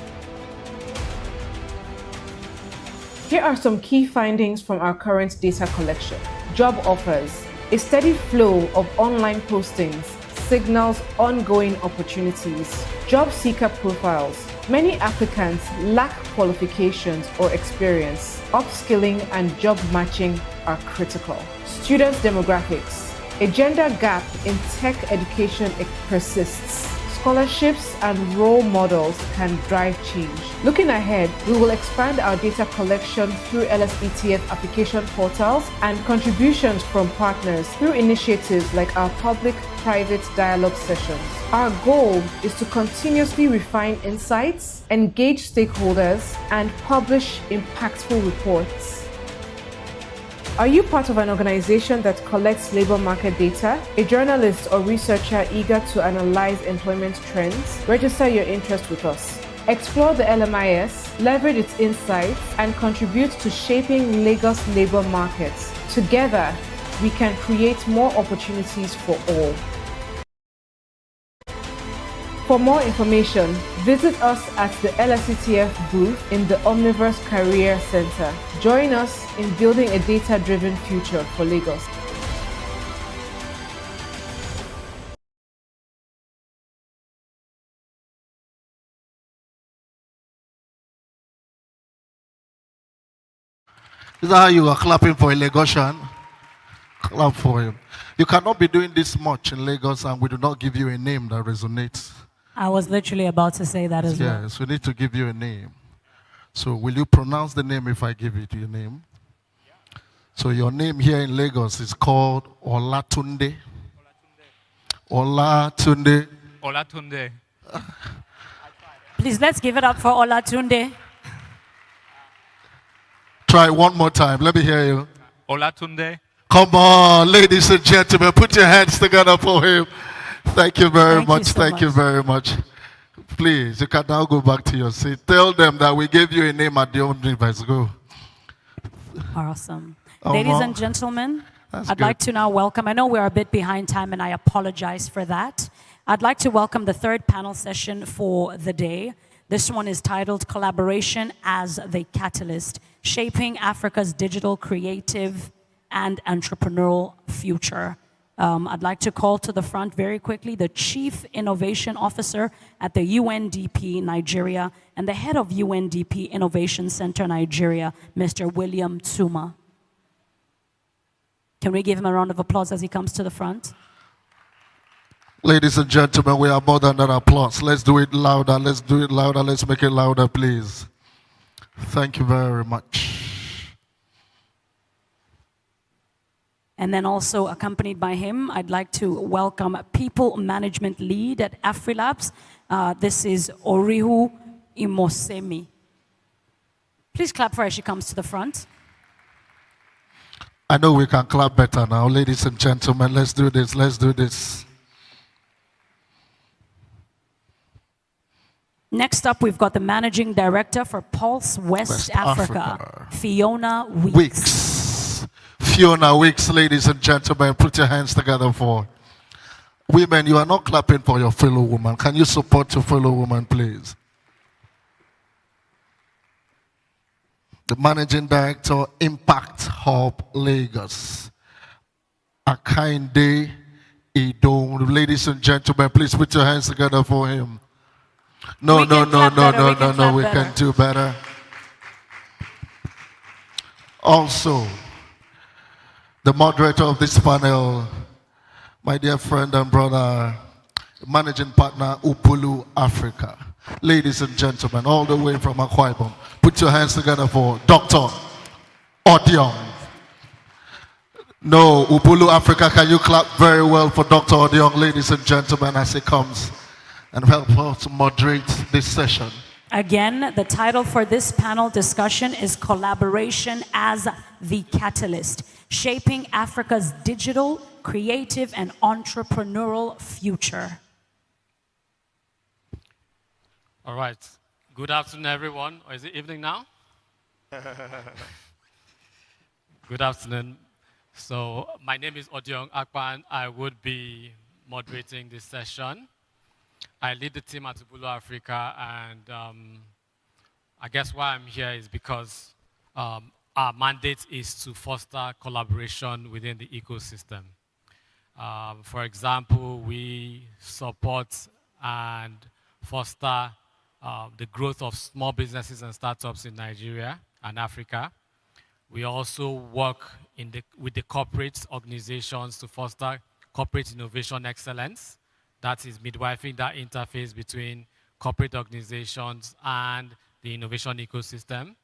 Here are some key findings from our current data collection. Job offers. A steady flow of online postings signals ongoing opportunities. Job seeker profiles. Many applicants lack qualifications or experience. Upskilling and job matching are critical. Student demographics. A gender gap in tech education persists. Scholarships and role models can drive change. Looking ahead, we will expand our data collection through LSETF application portals and contributions from partners through initiatives like our public-private dialogue sessions. Our goal is to continuously refine insights, engage stakeholders, and publish impactful reports. Are you part of an organization that collects labor market data? A journalist or researcher eager to analyze employment trends? Register your interest with us. Explore the LMIS, leverage its insights, and contribute to shaping Lagos labor markets. Together, we can create more opportunities for all. For more information, visit us at the LSETF booth in the Omniverse Career Center. Join us in building a data-driven future for Lagos. Is that how you are clapping for a Lagosian? Clap for him. You cannot be doing this much in Lagos and we do not give you a name that resonates. I was literally about to say that as well. Yes, we need to give you a name. So will you pronounce the name if I give it your name? So your name here in Lagos is called Olatunde. Olatunde. Olatunde. Please, let's give it up for Olatunde. Try one more time. Let me hear you. Olatunde. Come on, ladies and gentlemen, put your hands together for him. Thank you very much. Thank you very much. Please, you can now go back to your seat. Tell them that we gave you a name at the Omniverse. Go. Awesome. Ladies and gentlemen, I'd like to now welcome, I know we're a bit behind time and I apologize for that. I'd like to welcome the third panel session for the day. This one is titled Collaboration as the Catalyst, Shaping Africa's Digital, Creative, and Entrepreneurial Future. I'd like to call to the front very quickly the Chief Innovation Officer at the UNDP Nigeria and the head of UNDP Innovation Center Nigeria, Mr. William Tsuma. Can we give him a round of applause as he comes to the front? Ladies and gentlemen, we are more than an applause. Let's do it louder. Let's do it louder. Let's make it louder, please. Thank you very much. And then also accompanied by him, I'd like to welcome People Management Lead at AfriLabs. This is Orihu Imosemi. Please clap for her as she comes to the front. I know we can clap better now. Ladies and gentlemen, let's do this. Let's do this. Next up, we've got the Managing Director for Pulse West Africa, Fiona Weeks. Fiona Weeks, ladies and gentlemen, put your hands together for. Women, you are not clapping for your fellow woman. Can you support your fellow woman, please? The Managing Director, Impact Hub Lagos. Akinde Idon. Ladies and gentlemen, please put your hands together for him. No, we can do better. Also, the moderator of this panel, my dear friend and brother, managing partner, Upulu Africa. Ladies and gentlemen, all the way from Akwa Ibom, put your hands together for Dr. Odion. No, Upulu Africa, can you clap very well for Dr. Odion, ladies and gentlemen, as he comes and help us moderate this session. Again, the title for this panel discussion is Collaboration as the Catalyst, Shaping Africa's Digital, Creative, and Entrepreneurial Future. All right. Good afternoon, everyone. Or is it evening now? Good afternoon. So my name is Odion Akpan. I would be moderating this session. I lead the team at Ubulu Africa, and I guess why I'm here is because our mandate is to foster collaboration within the ecosystem. For example, we support and foster the growth of small businesses and startups in Nigeria and Africa. We also work with the corporate organizations to foster corporate innovation excellence. That is midwifing that interface between corporate organizations and the innovation ecosystem.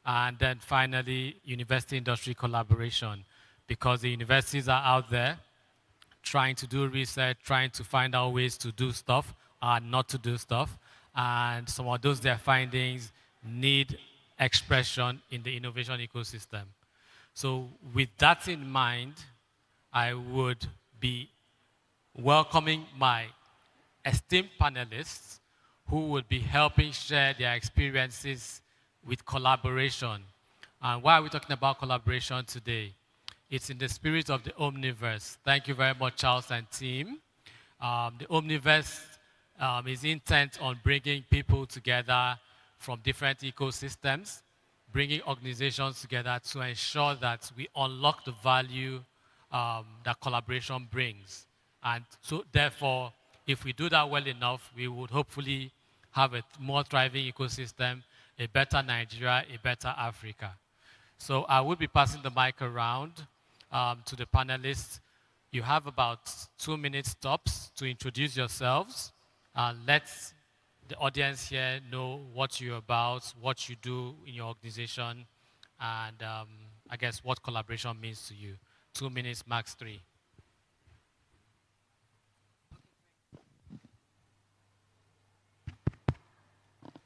And then finally, university-industry collaboration, because the universities are out there trying to do research, trying to find out ways to do stuff and not to do stuff. And some of those their findings need expression in the innovation ecosystem. So with that in mind, I would be welcoming my esteemed panelists who will be helping share their experiences with collaboration. And why are we talking about collaboration today? It's in the spirit of the Omniverse. Thank you very much, Charles and team. The Omniverse is intent on bringing people together from different ecosystems, bringing organizations together to ensure that we unlock the value that collaboration brings. And so therefore, if we do that well enough, we would hopefully have a more thriving ecosystem, a better Nigeria, a better Africa. So I will be passing the mic around to the panelists. You have about 2 minutes tops to introduce yourselves and let the audience here know what you're about, what you do in your organization, and I guess what collaboration means to you. 2 minutes, max 3.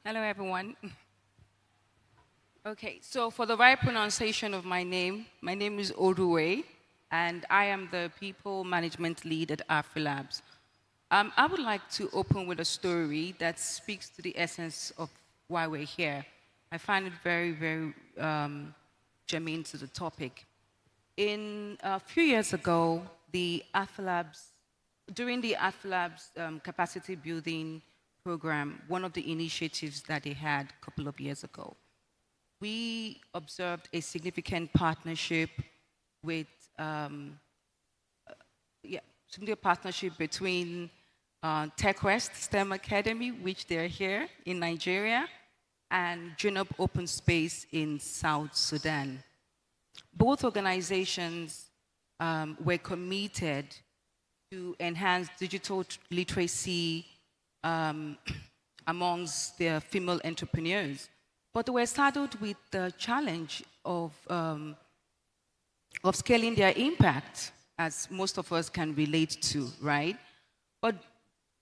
Hello, everyone. Okay, so for the right pronunciation of my name is Oduwe, and I am the People Management Lead at AfriLabs. I would like to open with a story that speaks to the essence of why we're here. I find it very, very germane to the topic. A few years ago, during the AfriLabs capacity building program, one of the initiatives that they had a couple of years ago, we observed a significant partnership with between TechWest STEM Academy, which they're here in Nigeria, and Junub Open Space in South Sudan. Both organizations were committed to enhance digital literacy amongst their female entrepreneurs. but they were saddled with the challenge of scaling their impact, as most of us can relate to, right? But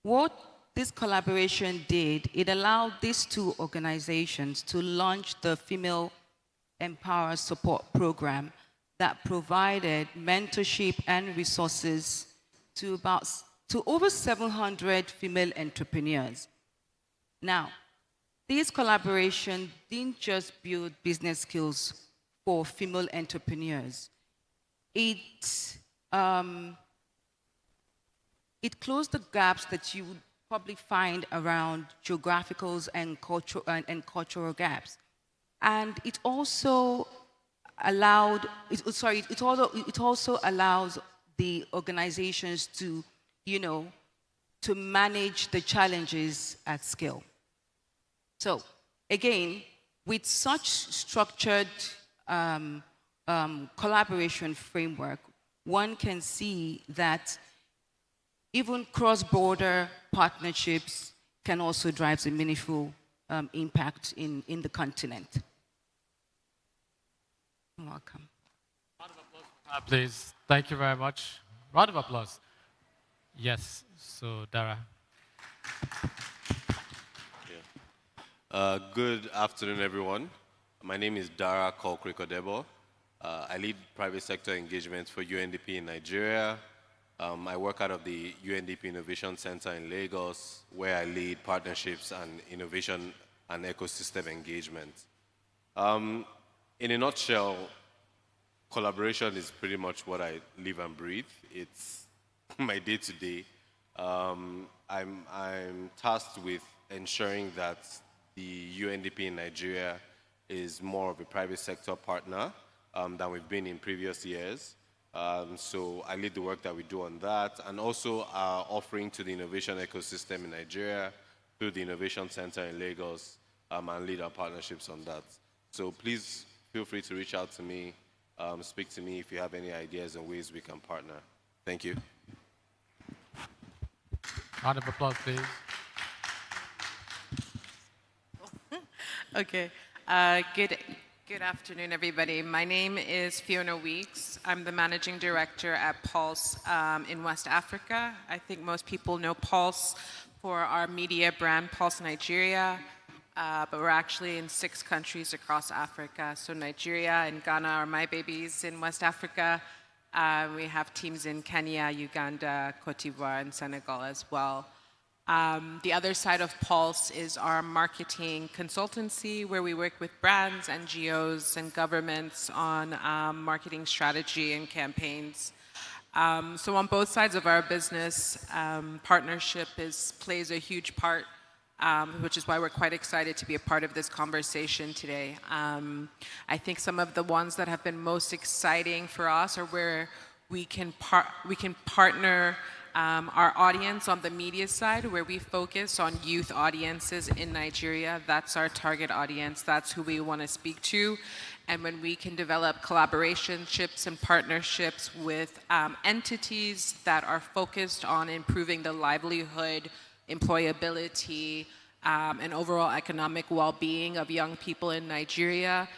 what this collaboration did, it allowed these two organizations to launch the Female Empower Support Program that provided mentorship and resources to over 700 female entrepreneurs. Now, this collaboration didn't just build business skills for female entrepreneurs. It closed the gaps that you would probably find around geographical and cultural gaps. And it also allowed, it also allows the organizations to, to manage the challenges at scale. So again, with such structured collaboration framework, one can see that even cross-border partnerships can also drive a meaningful impact in the continent. You're welcome. Round of applause for that, please. Thank you very much. Round of applause. Yes, so Dara. Good afternoon, everyone. My name is Dara Kolkriko-Debo. I lead private sector engagement for UNDP in Nigeria. I work out of the UNDP Innovation Center in Lagos, where I lead partnerships and innovation and ecosystem engagement. In a nutshell, collaboration is pretty much what I live and breathe. It's my day-to-day. I'm tasked with ensuring that the UNDP in Nigeria is more of a private sector partner than we've been in previous years. So I lead the work that we do on that, and also our offering to the innovation ecosystem in Nigeria through the Innovation Center in Lagos, and lead our partnerships on that. So please feel free to reach out to me, speak to me if you have any ideas and ways we can partner. Thank you. Round of applause, please. Okay. Good afternoon, everybody. My name is Fiona Weeks. I'm the managing director at Pulse in West Africa. I think most people know Pulse for our media brand, Pulse Nigeria, but we're actually in 6 countries across Africa. So Nigeria and Ghana are my babies in West Africa. We have teams in Kenya, Uganda, Cote d'Ivoire, and Senegal as well. The other side of Pulse is our marketing consultancy, where we work with brands, NGOs, and governments on marketing strategy and campaigns. So on both sides of our business, partnership plays a huge part, which is why we're quite excited to be a part of this conversation today. I think some of the ones that have been most exciting for us are where we can partner our audience on the media side, where we focus on youth audiences in Nigeria. That's our target audience. That's who we want to speak to. And when we can develop collaborationships and partnerships with entities that are focused on improving the livelihood, employability, and overall economic well-being of young people in Nigeria,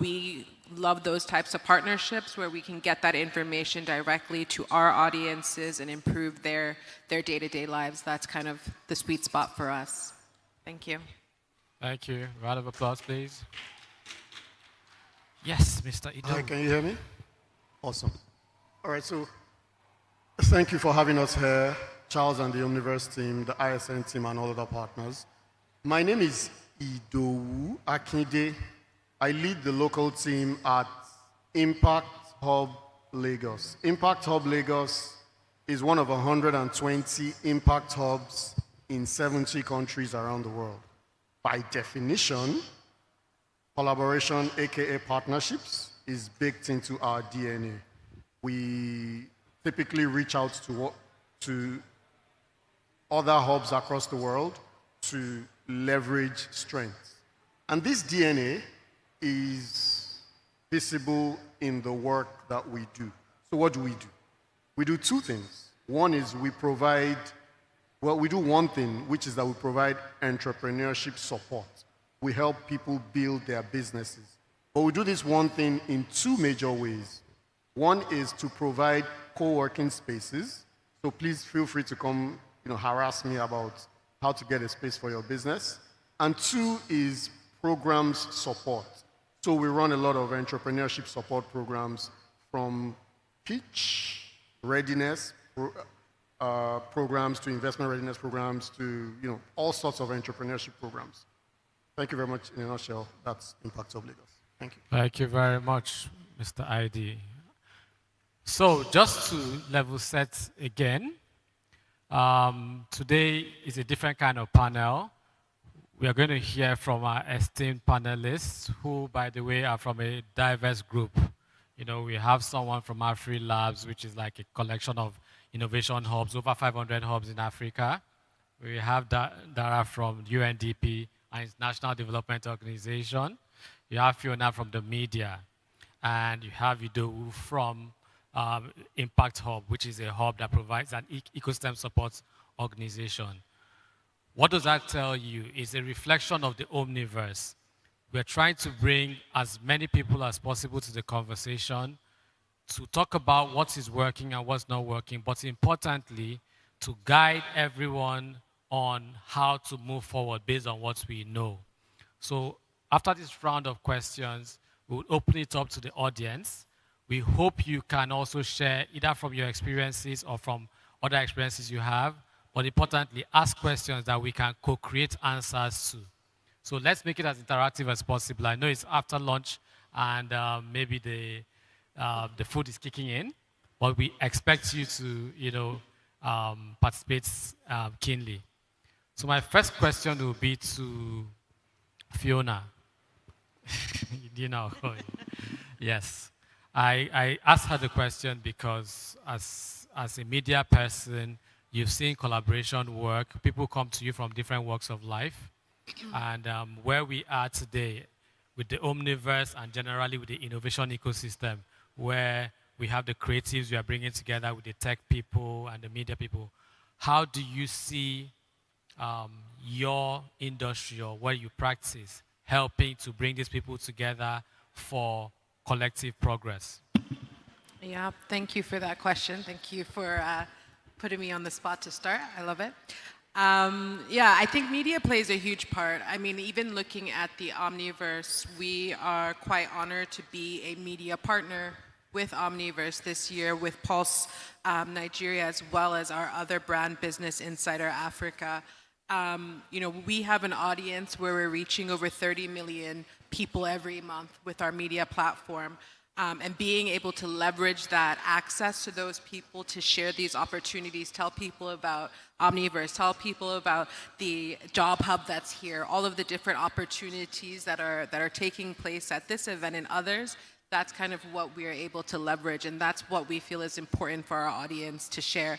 we love those types of partnerships where we can get that information directly to our audiences and improve their day-to-day lives. That's kind of the sweet spot for us. Thank you. Thank you. Round of applause, please. Yes, Mr. Ido. Hi, can you hear me? Awesome. All right, so thank you for having us here, Charles and the Omniverse team, the ISN team, and all other partners. My name is Idowu Akinde. I lead the local team at Impact Hub Lagos. Impact Hub Lagos is one of 120 impact hubs in 70 countries around the world. By definition, collaboration, aka partnerships, is baked into our DNA. We typically reach out to other hubs across the world to leverage strengths. And this DNA is visible in the work that we do. So what do? We do 2 things. One is we do one thing, which is that we provide entrepreneurship support. we help people build their businesses. But we do this one thing in two major ways. One is to provide co-working spaces. So please feel free to come, harass me about how to get a space for your business. And two is programs support. So we run a lot of entrepreneurship support programs, from pitch readiness programs to investment readiness programs to all sorts of entrepreneurship programs. Thank you very much. In a nutshell, that's Impact of Lagos. Thank you. Thank you very much, Mr. ID. So just to level set again, today is a different kind of panel. We are going to hear from our esteemed panelists, who, by the way, are from a diverse group. We have someone from AfriLabs, which is like a collection of innovation hubs, over 500 hubs in Africa. We have Dara from UNDP, an international development organization. You have Fiona from the media. And you have Idowu from Impact Hub, which is a hub that provides an ecosystem support organization. What does that tell you? It's a reflection of the Omniverse. We're trying to bring as many people as possible to the conversation to talk about what is working and what's not working, but importantly, to guide everyone on how to move forward based on what we know. So after this round of questions, we'll open it up to the audience. We hope you can also share either from your experiences or from other experiences you have, but importantly, ask questions that we can co-create answers to. So let's make it as interactive as possible. I know it's after lunch and maybe the food is kicking in, but we expect you to, participate keenly. So my first question will be to Fiona. Yes. I asked her the question because as a media person, you've seen collaboration work. People come to you from different walks of life. And where we are today with the Omniverse and generally with the innovation ecosystem, where we have the creatives we are bringing together with the tech people and the media people, how do you see your industry or what you practice helping to bring these people together for collective progress? Yeah, thank you for that question. Thank you for putting me on the spot to start. I love it. Yeah, I think media plays a huge part. I mean, even looking at the Omniverse, we are quite honored to be a media partner with Omniverse this year, with Pulse Nigeria, as well as our other brand business, Insider Africa. We have an audience where we're reaching over 30 million people every month with our media platform. And being able to leverage that access to those people to share these opportunities, tell people about Omniverse, tell people about the job hub that's here, all of the different opportunities that are taking place at this event and others. That's kind of what we are able to leverage, and that's what we feel is important for our audience to share.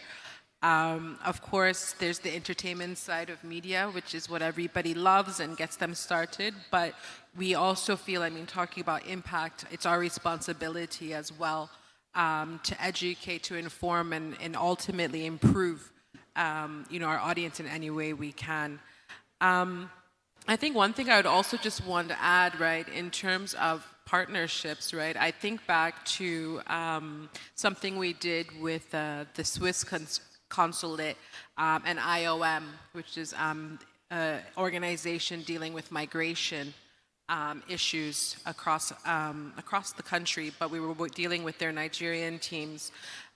Of course, there's the entertainment side of media, which is what everybody loves and gets them started. But we also feel, talking about impact, it's our responsibility as well to educate, to inform, and ultimately improve, our audience in any way we can. I think one thing I would also just want to add, right, in terms of partnerships, right? I think back to something we did with the Swiss consulate and IOM, which is an organization dealing with migration issues across the country, but we were dealing with their Nigerian teams.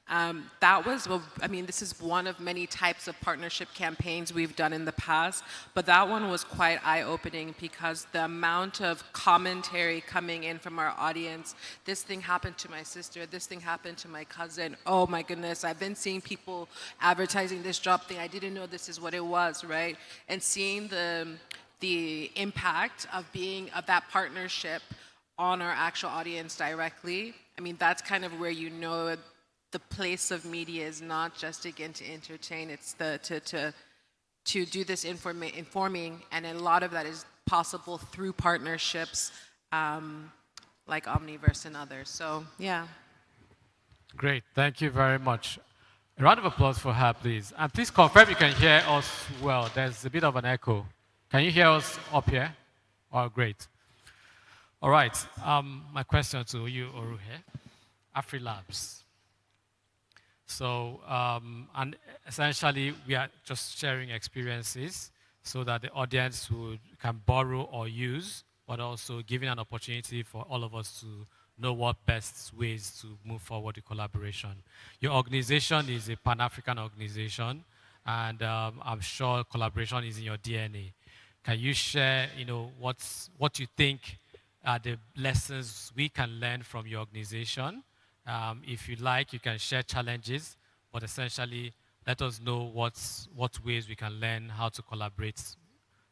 That was, this is one of many types of partnership campaigns we've done in the past, but that one was quite eye-opening because the amount of commentary coming in from our audience, this thing happened to my sister, this thing happened to my cousin, oh my goodness, I've been seeing people advertising this job thing, I didn't know this is what it was, right? And seeing the impact of that partnership on our actual audience directly, that's kind of where the place of media is not just, again, to entertain, it's to do this informing, and a lot of that is possible through partnerships like Omniverse and others. So, yeah. Great, thank you very much. A round of applause for her, please. And please confirm you can hear us well. There's a bit of an echo. Can you hear us up here Oh, great. All right. My question to you, Oruhe, AfriLabs. So, and essentially, we are just sharing experiences so that the audience can borrow or use, but also giving an opportunity for all of us to know what best ways to move forward the collaboration. Your organization is a Pan-African organization, and I'm sure collaboration is in your DNA. Can you share, what you think are the lessons we can learn from your organization? If you like, you can share challenges, but essentially let us know what ways we can learn how to collaborate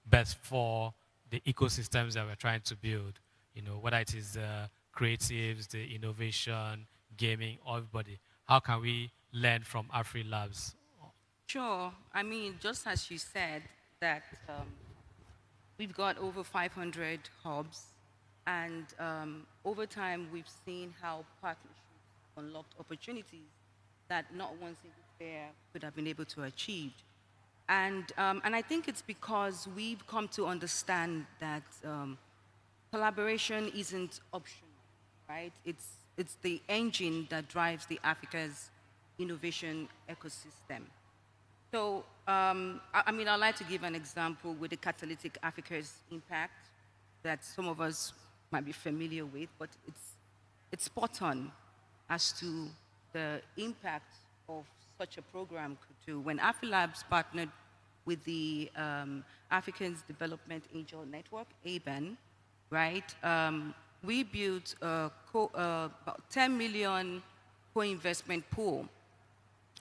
best for the ecosystems that we're trying to build. Whether it is creatives, the innovation, gaming, everybody. How can we learn from AfriLabs? Sure. I mean, just as you said, that we've got over 500 hubs, and over time we've seen how partnerships unlocked opportunities that not one single player could have been able to achieve. And I think it's because we've come to understand that collaboration isn't optional, right? It's the engine that drives the Africa's innovation ecosystem. So, I mean, I'd like to give an example with the Catalytic Africa's impact that some of us might be familiar with, but it's spot on as to the impact of such a program could do. When AfriLabs partnered with the Africans Development Angel Network, ABAN, right, we built about 10 million co-investment pool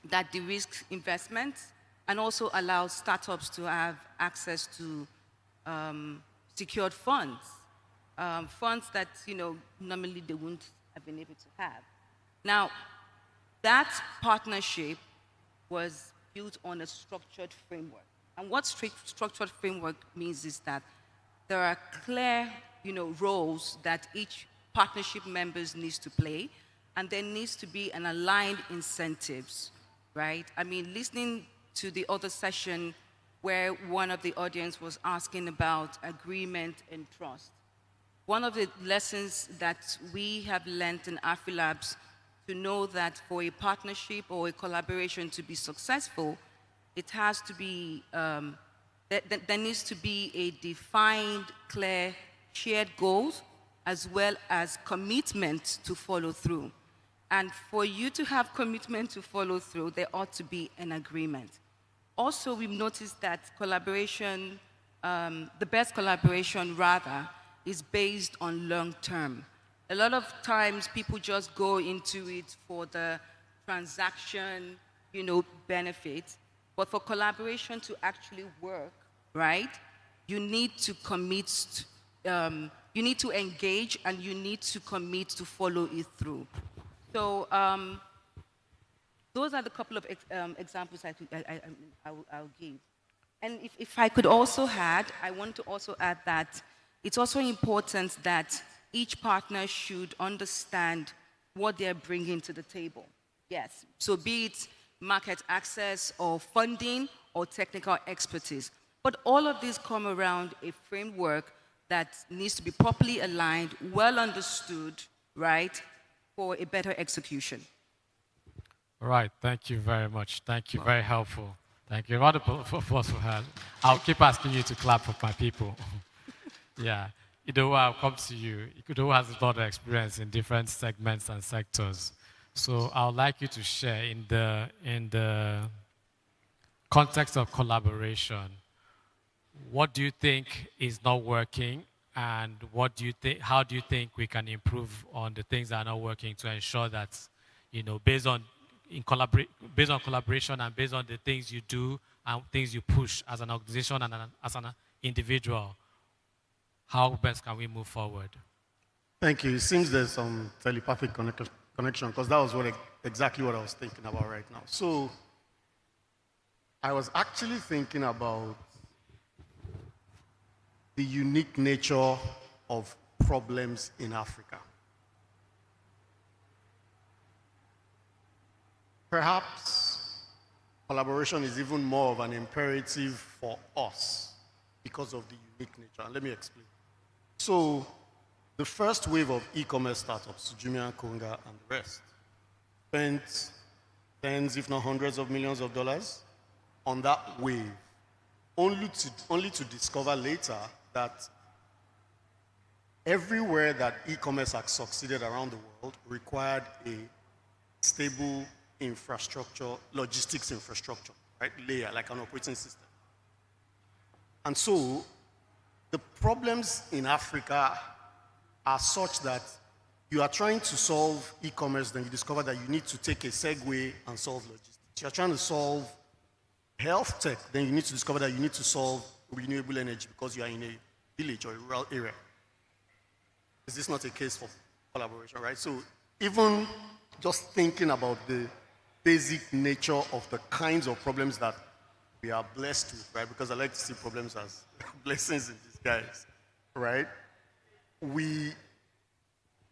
that de-risks investments and also allows startups to have access to secured funds, funds that normally they wouldn't have been able to have. Now, that partnership was built on a structured framework. And what structured framework means is that there are clear roles that each partnership members needs to play, and there needs to be an aligned incentives, right? I mean, listening to the other session where one of the audience was asking about agreement and trust. One of the lessons that we have learned in AfriLabs to know that for a partnership or a collaboration to be successful, it has to be, there needs to be a defined, clear, shared goals as well as commitment to follow through. And for you to have commitment to follow through, there ought to be an agreement. Also, we've noticed that collaboration, the best collaboration rather, is based on long term. A lot of times people just go into it for the transaction, benefit. But for collaboration to actually work, right, you need to commit, you need to engage and you need to commit to follow it through. So those are the couple of examples I'll give. And if I could also add, I want to also add that it's also important that each partner should understand what they're bringing to the table. Yes, so be it market access or funding or technical expertise. But all of these come around a framework that needs to be properly aligned, well understood, right, for a better execution. All right, thank you very much. Thank you, very helpful. Thank you. Round of applause for her. I'll keep asking you to clap for my people. Yeah, I'll come to you. Who has a lot of experience in different segments and sectors. So I would like you to share in the context of collaboration, what do you think is not working, and how do you think we can improve on the things that are not working to ensure that, based on collaboration and based on the things you do and things you push as an organization and as an individual, how best can we move forward? Thank you. It seems there's some telepathic connection, because that was exactly what I was thinking about right now. So I was actually thinking about the unique nature of problems in Africa. Perhaps collaboration is even more of an imperative for us because of the unique nature. And let me explain. So the first wave of e-commerce startups, Jumia, Konga, and the rest, spent tens, if not hundreds of millions of dollars on that wave, only to discover later that everywhere that e-commerce has succeeded around the world required a stable infrastructure, logistics infrastructure, right? Layer, like an operating system. And so the problems in Africa are such that you are trying to solve e-commerce, then you discover that you need to take a segue and solve logistics. You're trying to solve health tech, then you need to discover that you need to solve renewable energy because you are in a village or a rural area. Is this not a case for collaboration, right? So even just thinking about the basic nature of the kinds of problems that we are blessed with, right? Because I like to see problems as blessings in disguise, right?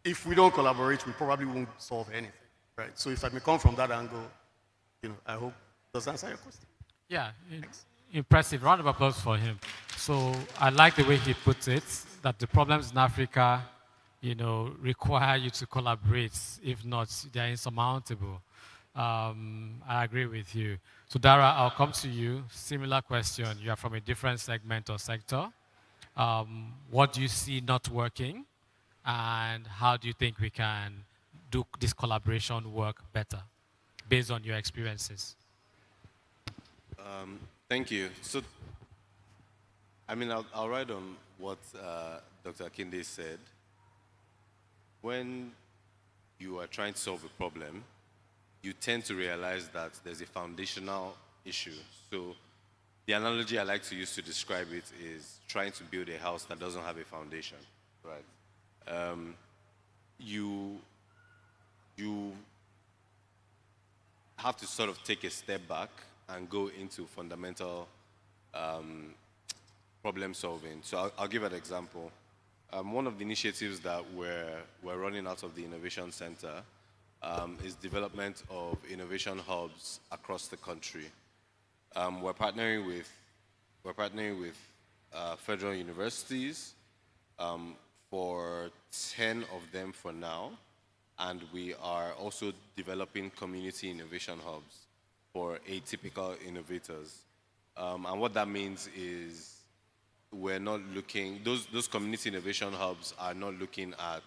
If we don't collaborate, we probably won't solve anything, right? So if I may come from that angle, I hope does that answer your question. Yeah, impressive. Round of applause for him. So I like the way he puts it, that the problems in Africa, require you to collaborate. If not, they're insurmountable. I agree with you. So Dara, I'll come to you. Similar question. You are from a different segment or sector. What do you see not working? And how do you think we can do this collaboration work better based on your experiences? Thank you. So, I'll write on what Dr. Akinde said. When you are trying to solve a problem, you tend to realize that there's a foundational issue. So the analogy I like to use to describe it is trying to build a house that doesn't have a foundation, right? You have to sort of take a step back and go into fundamental problem solving. So I'll give an example. One of the initiatives that we're running out of the Innovation Center is development of innovation hubs across the country. We're partnering with federal universities for 10 of them for now, and we are also developing community innovation hubs for atypical innovators. And what that means is we're not looking, those community innovation hubs are not looking at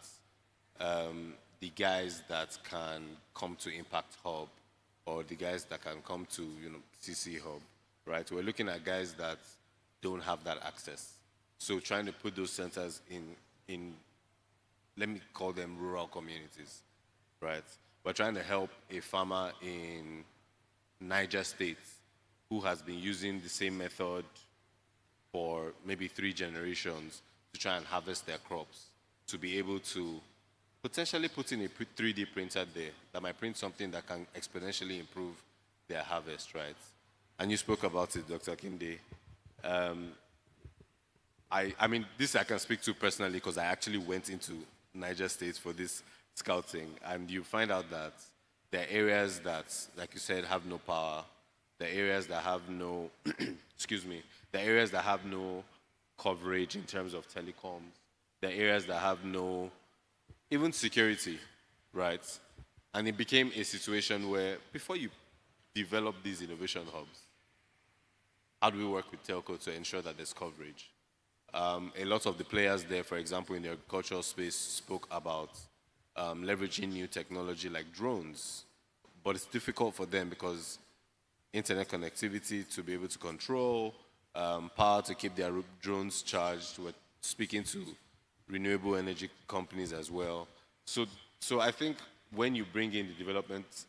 the guys that can come to Impact Hub or the guys that can come to CC Hub, right? We're looking at guys that don't have that access. So trying to put those centers in let me call them rural communities, right? We're trying to help a farmer in Niger State who has been using the same method for maybe 3 generations to try and harvest their crops, to be able to potentially put in a 3D printer there that might print something that can exponentially improve their harvest, right? And you spoke about it, Dr. Kinde. This I can speak to personally because I actually went into Niger State for this scouting, and you find out that there are areas that, like you said, have no power. There are areas that have no, excuse me, there are areas that have no coverage in terms of telecoms. There are areas that have no, even security, right? And it became a situation where before you develop these innovation hubs, how do we work with telco to ensure that there's coverage? A lot of the players there, for example, in the agricultural space, spoke about leveraging new technology like drones. But it's difficult for them because internet connectivity to be able to control, power to keep their drones charged. We're speaking to renewable energy companies as well. So I think when you bring in the development,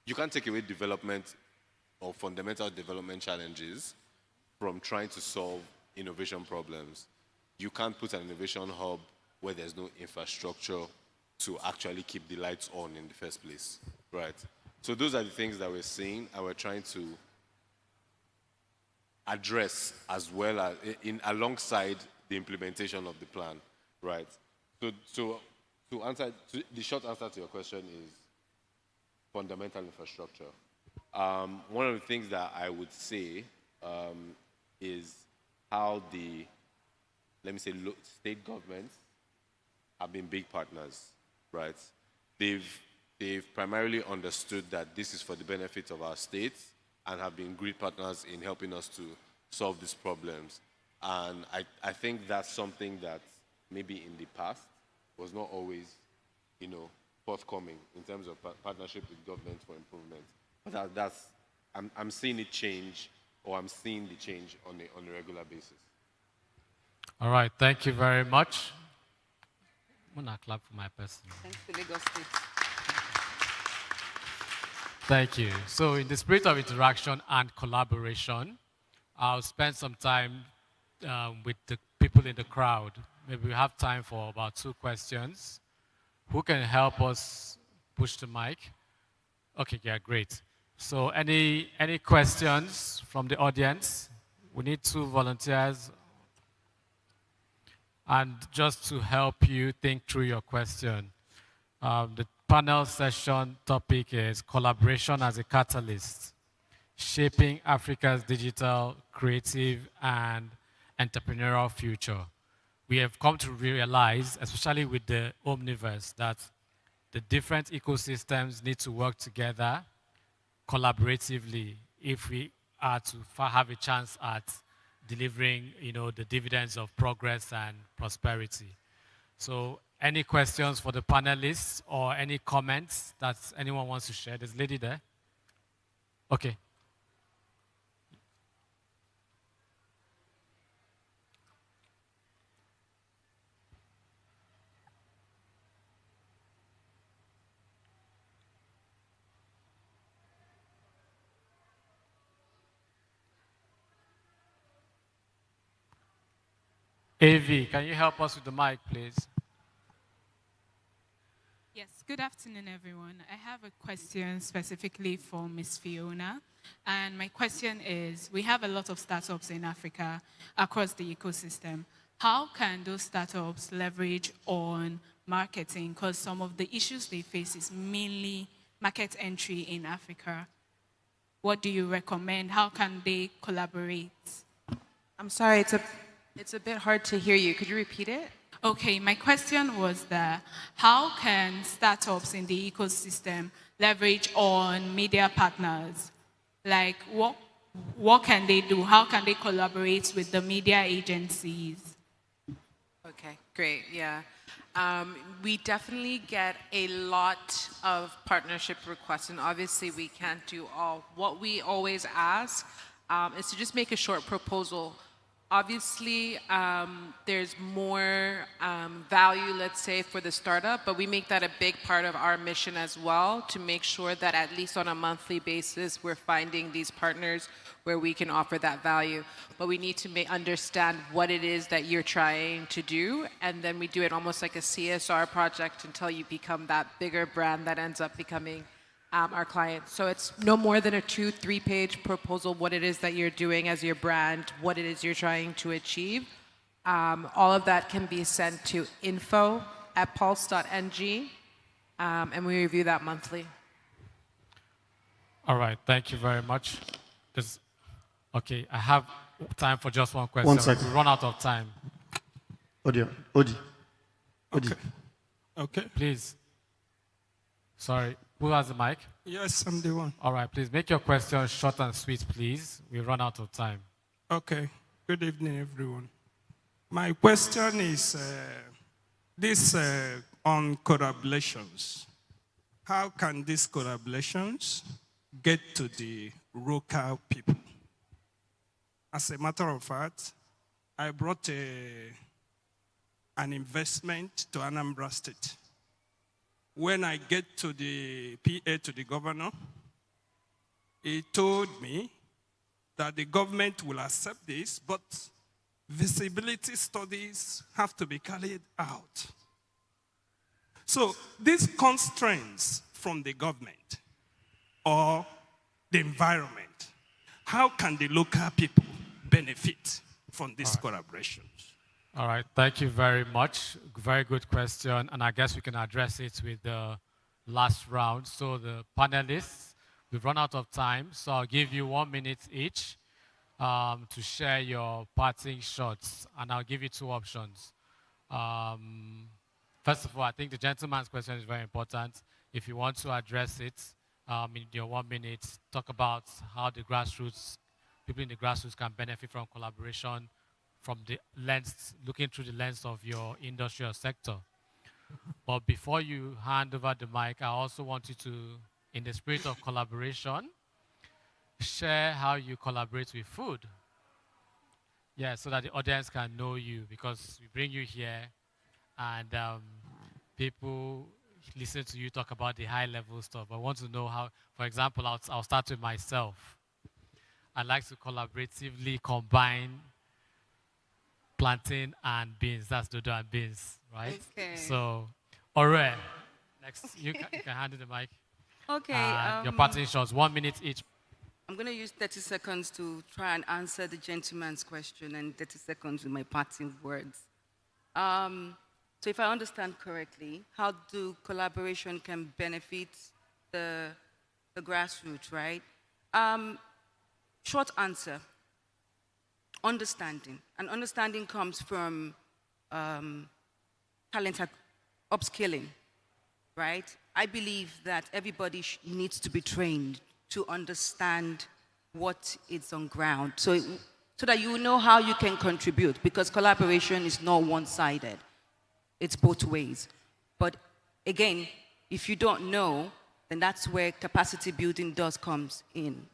you can't take away development or fundamental development challenges from trying to solve innovation problems. You can't put an innovation hub where there's no infrastructure to actually keep the lights on in the first place, right? So those are the things that we're seeing and we're trying to address as well as alongside the implementation of the plan, right? So the short answer to your question is fundamental infrastructure. One of the things that I would say is how the let me say, state governments have been big partners, right? They've primarily understood that this is for the benefit of our states and have been great partners in helping us to solve these problems. And I think that's something that maybe in the past was not always, forthcoming in terms of partnership with government for improvement. But I'm seeing it change, or I'm seeing the change on a regular basis. All right, thank you very much. I'm gonna clap for my person. Thanks to Lagos State. Thank you. So in the spirit of interaction and collaboration, I'll spend some time with the people in the crowd. Maybe we have time for about 2 questions. Who can help us push the mic? Okay, yeah, great. So any questions from the audience? We need 2 volunteers. And just to help you think through your question, the panel session topic is collaboration as a catalyst, shaping Africa's digital, creative, and entrepreneurial future. We have come to realize, especially with the Omniverse, that the different ecosystems need to work together collaboratively if we are to have a chance at delivering, the dividends of progress and prosperity. So any questions for the panelists or any comments that anyone wants to share? There's a lady there. Okay. AV, can you help us with the mic, please? Yes, good afternoon, everyone. I have a question specifically for Ms. Fiona. And my question is, we have a lot of startups in Africa across the ecosystem. How can those startups leverage on marketing? Because some of the issues they face is mainly market entry in Africa. What do you recommend? How can they collaborate? I'm sorry, it's a bit hard to hear you. Could you repeat it? Okay, my question was that how can startups in the ecosystem leverage on media partners? Like, what can they do? How can they collaborate with the media agencies? Okay, great, yeah. We definitely get a lot of partnership requests, and obviously we can't do all. What we always ask is to just make a short proposal. Obviously, there's more value, let's say, for the startup, but we make that a big part of our mission as well, to make sure that at least on a monthly basis, we're finding these partners where we can offer that value. But we need to understand what it is that you're trying to do, and then we do it almost like a CSR project until you become that bigger brand that ends up becoming our clients. So it's no more than a 2-3 page proposal, what it is that you're doing as your brand, what it is you're trying to achieve. All of that can be sent to info@pulse.ng, and we review that monthly. All right, thank you very much. Okay, I have time for just one question. 1 second. We run out of time. Odi. Okay. Please. Sorry, who has the mic? Yes, I'm the one. All right, please make your question short and sweet, please. We run out of time. Okay. Good evening, everyone. My question is on collaborations. How can these collaborations get to the local people? As a matter of fact, I brought an investment to Anambra State. When I get to the PA to the governor, he told me that the government will accept this, but visibility studies have to be carried out. So these constraints from the government or the environment, how can the local people benefit from these collaborations? All right, thank you very much. Very good question, and I guess we can address it with the last round. So the panelists, we've run out of time, so I'll give you 1 minute each to share your parting shots, and I'll give you two options. First of all, I think the gentleman's question is very important. If you want to address it in your 1 minute, talk about how the grassroots, people in the grassroots can benefit from collaboration from the lens, looking through the lens of your industry or sector. But before you hand over the mic, I also want you to, in the spirit of collaboration, share how you collaborate with food. Yeah, so that the audience can know you, because we bring you here and people listen to you talk about the high level stuff. I want to know how, for example, I'll start with myself. I like to collaboratively combine plantain and beans. That's dodo and beans, right? Okay. So, Ore, next, you can handle the mic. Okay. Your parting shots, 1 minute each. I'm going to use 30 seconds to try and answer the gentleman's question and 30 seconds with my parting words. So if I understand correctly, how do collaboration can benefit the grassroots, right? Short answer, understanding. And understanding comes from talent upskilling, right? I believe that everybody needs to be trained to understand what is on ground, so that you know how you can contribute, because collaboration is not one-sided. It's both ways. But again, if you don't know, then that's where capacity building does come in.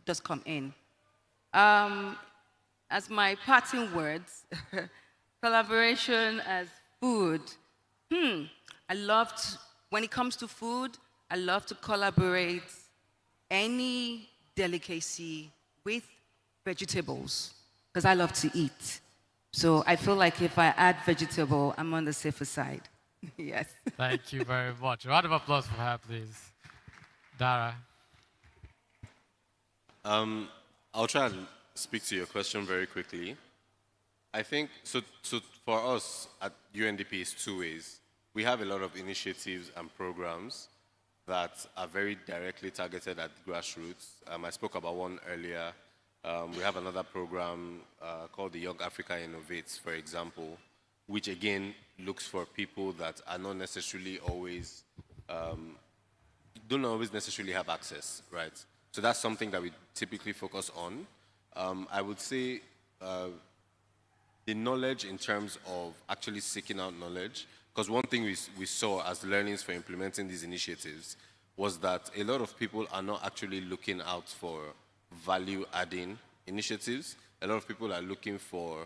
As my parting words, collaboration as food. When it comes to food, I love to collaborate any delicacy with vegetables, because I love to eat. So I feel like if I add vegetable, I'm on the safer side. Yes. Thank you very much. A round of applause for her, please. Dara. I'll try and speak to your question very quickly. I think, so for us at UNDP, it's two ways. We have a lot of initiatives and programs that are very directly targeted at grassroots. I spoke about one earlier. We have another program called the Young Africa Innovates, for example, which again looks for people that are not necessarily always, don't always necessarily have access, right? So that's something that we typically focus on. I would say the knowledge in terms of actually seeking out knowledge, because one thing we saw as learnings for implementing these initiatives was that a lot of people are not actually looking out for value-adding initiatives. A lot of people are looking for,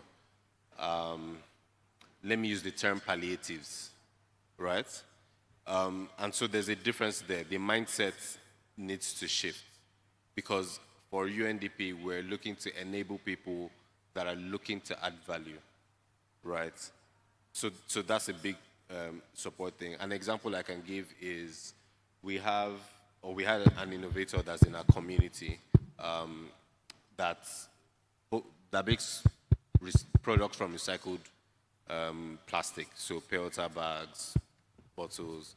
let me use the term palliatives, right? And so there's a difference there. The mindset needs to shift, because for UNDP, we're looking to enable people that are looking to add value, right? So that's a big support thing. An example I can give is we had an innovator that's in our community that makes products from recycled plastic, so pure water bags, bottles.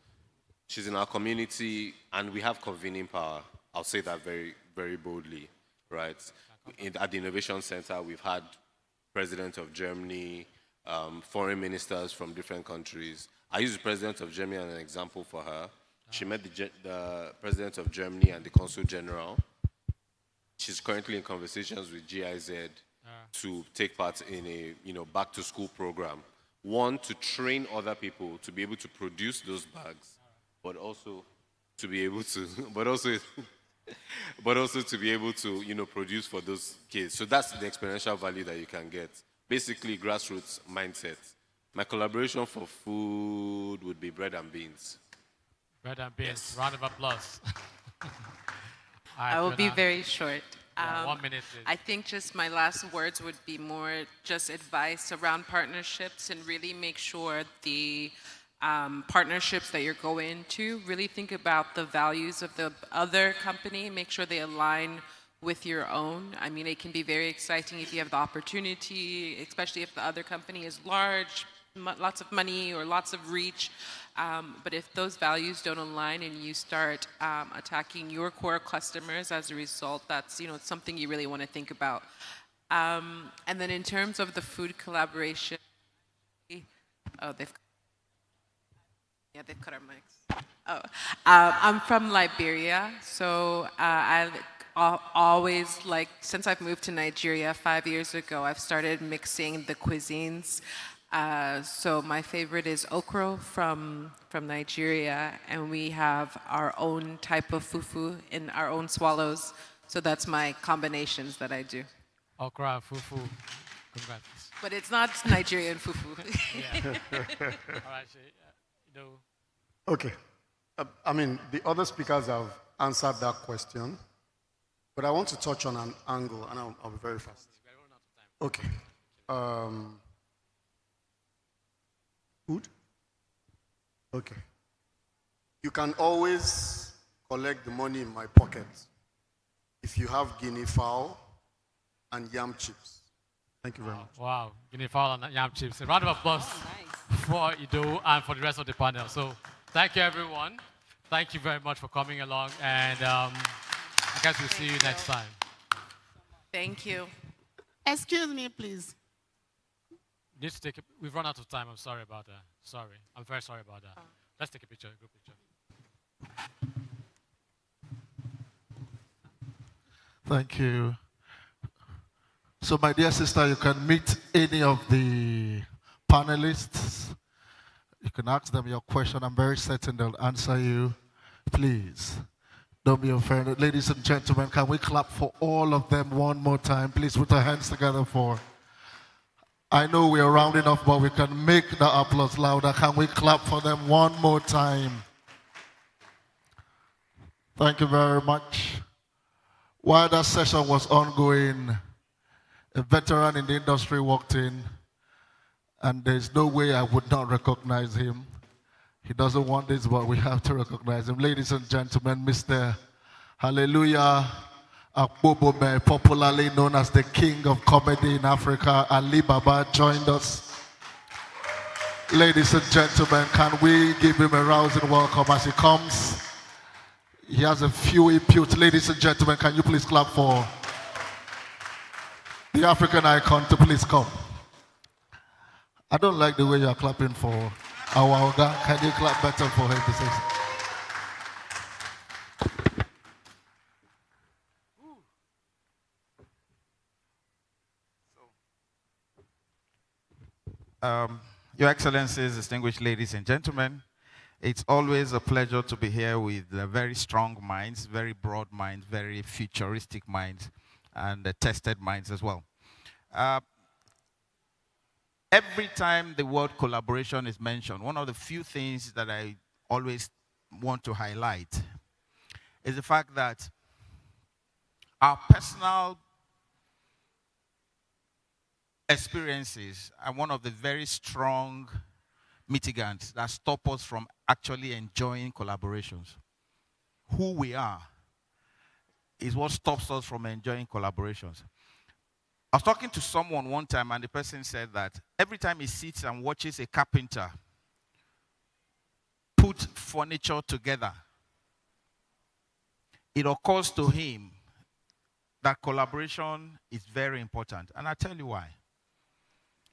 She's in our community, and we have convening power. I'll say that very, very boldly, right? At the Innovation Center, we've had President of Germany, foreign ministers from different countries. I use the President of Germany as an example for her. She met the President of Germany and the Consul General. She's currently in conversations with GIZ to take part in a back-to-school program. One, to train other people to be able to produce those bags, but also to be able to, to be able to, produce for those kids. So that's the exponential value that you can get. Basically, grassroots mindset. My collaboration for food would be bread and beans. Bread and beans. Yes. Round of applause. I will be very short. Yeah, 1 minute, please. I think just my last words would be more just advice around partnerships, and really make sure the partnerships that you're going into, really think about the values of the other company, make sure they align with your own. I mean, it can be very exciting if you have the opportunity, especially if the other company is large, lots of money or lots of reach. But if those values don't align and you start attacking your core customers as a result, that's something you really want to think about. And then in terms of the food collaboration, oh, they've cut our mics. Oh, I'm from Liberia, so always, like, since I've moved to Nigeria 5 years ago, I've started mixing the cuisines. So my favorite is okra from Nigeria, and we have our own type of fufu in our own swallows. So that's my combinations that I do. Okra, fufu, congrats. But it's not Nigerian fufu. Yeah. All right, Okay. I mean, the other speakers have answered that question, but I want to touch on an angle, and I'll be very fast. Okay. Food? Okay. You can always collect the money in my pocket if you have guinea fowl and yam chips. Thank you very much. Wow, guinea fowl and yam chips. A round of applause for Ido and for the rest of the panel. So thank you, everyone. Thank you very much for coming along, and I guess we'll see you next time. Thank you. Excuse me, please. Need to take we've run out of time. I'm sorry about that. Sorry. I'm very sorry about that. Let's take a picture, a group picture. Thank you. So, my dear sister, you can meet any of the panelists. You can ask them your question. I'm very certain they'll answer you. Please, don't be offended. Ladies and gentlemen, can we clap for all of them one more time? Please put our hands together for. I know we're rounding off, but we can make the applause louder. Can we clap for them one more time? Thank you very much. While that session was ongoing, a veteran in the industry walked in, and there's no way I would not recognize him. He doesn't want this, but we have to recognize him. Ladies and gentlemen, Mr. Hallelujah Akbobome, popularly known as the King of Comedy in Africa, Ali Baba, joined us. Ladies and gentlemen, can we give him a rousing welcome as he comes? He has a few inputs. Ladies and gentlemen, can you please clap for the African icon to please come? I don't like the way you're clapping for our Oga. Can you clap better for him to say so? Your Excellencies, distinguished ladies and gentlemen, it's always a pleasure to be here with very strong minds, very broad minds, very futuristic minds, and tested minds as well. Every time the word collaboration is mentioned, one of the few things that I always want to highlight is the fact that our personal experiences are one of the very strong mitigants that stop us from actually enjoying collaborations. Who we are is what stops us from enjoying collaborations. I was talking to someone one time, and the person said that every time he sits and watches a carpenter put furniture together, it occurs to him that collaboration is very important. And I'll tell you why.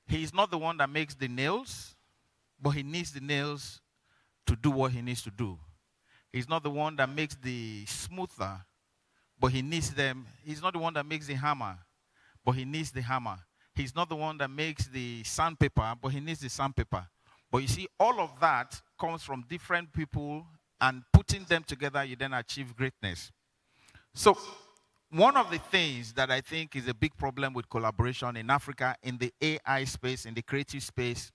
He is not the one that makes the nails, but he needs the nails to do what he needs to do. He's not the one that makes the smoother, but he needs them. He's not the one that makes the hammer, but he needs the hammer. He's not the one that makes the sandpaper, but he needs the sandpaper. But you see, all of that comes from different people, and putting them together, you then achieve greatness. So one of the things that I think is a big problem with collaboration in Africa, in the AI space, in the creative space,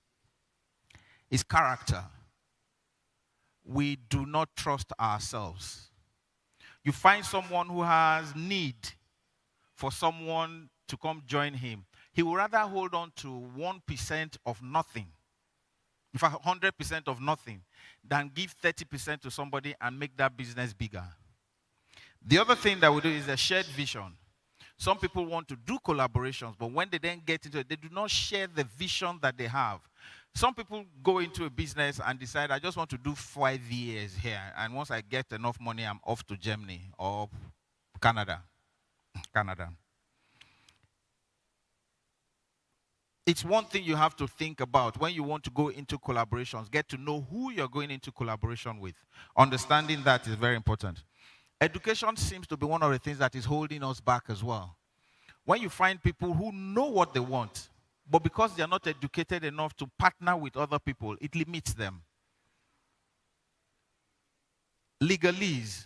is character. We do not trust ourselves. You find someone who has need for someone to come join him. He would rather hold on to 1% of nothing, in fact 100% of nothing, than give 30% to somebody and make that business bigger. The other thing that we do is a shared vision. Some people want to do collaborations, but when they then get into it, they do not share the vision that they have. Some people go into a business and decide, I just want to do 5 years here, and once I get enough money, I'm off to Germany or Canada. it's one thing you have to think about when you want to go into collaborations. Get to know who you're going into collaboration with. Understanding that is very important. Education seems to be one of the things that is holding us back as well. When you find people who know what they want, but because they are not educated enough to partner with other people, it limits them. Legalese.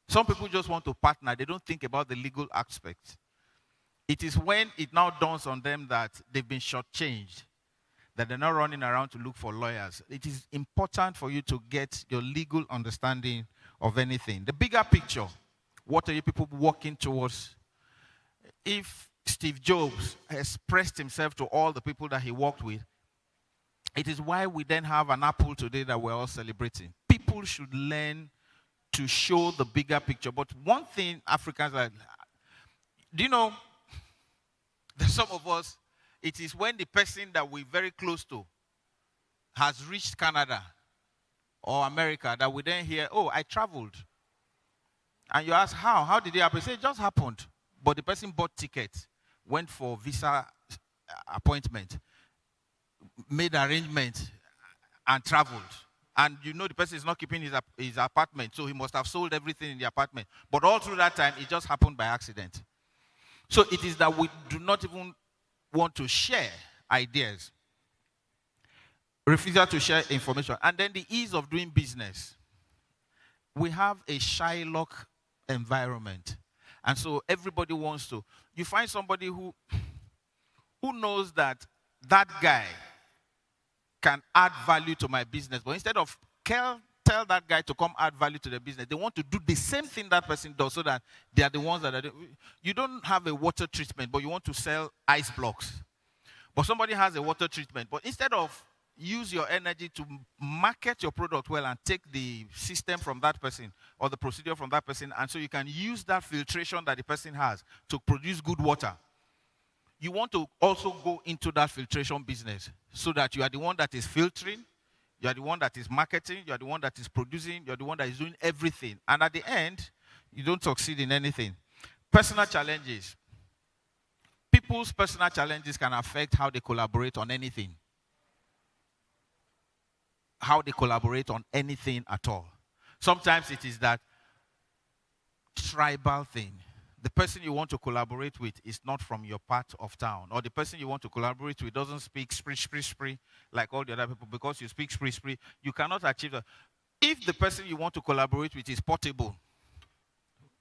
Some people just want to partner. They don't think about the legal aspect. It is when it now dawns on them that they've been shortchanged, that they're not running around to look for lawyers. It is important for you to get your legal understanding of anything. The bigger picture, what are you people working towards? If Steve Jobs expressed himself to all the people that he worked with, it is why we then have an Apple today that we're all celebrating. People should learn to show the bigger picture. But one thing Africans are, do you know, there's some of us, it is when the person that we're very close to has reached Canada or America that we then hear, oh, I traveled. And you ask, how? How did it happen? You say, it just happened. But the person bought tickets, went for visa appointment, made arrangements, and traveled. And you know the person is not keeping his apartment, so he must have sold everything in the apartment. But all through that time, it just happened by accident. So it is that we do not even want to share ideas. Refusal to share information. And then the ease of doing business. We have a Shylock environment. And so everybody wants to. You find somebody who knows that guy can add value to my business. But instead of tell that guy to come add value to the business, they want to do the same thing that person does so that they are the ones that are doing. You don't have a water treatment, but you want to sell ice blocks. But somebody has a water treatment. But instead of use your energy to market your product well and take the system from that person or the procedure from that person, and so you can use that filtration that the person has to produce good water. You want to also go into that filtration business so that you are the one that is filtering, you are the one that is marketing, you are the one that is producing, you are the one that is doing everything. And at the end, you don't succeed in anything. Personal challenges. People's personal challenges can affect how they collaborate on anything. How they collaborate on anything at all. Sometimes it is that tribal thing. The person you want to collaborate with is not from your part of town. Or the person you want to collaborate with doesn't speak spree like all the other people. Because you speak spree, you cannot achieve that. If the person you want to collaborate with is portable,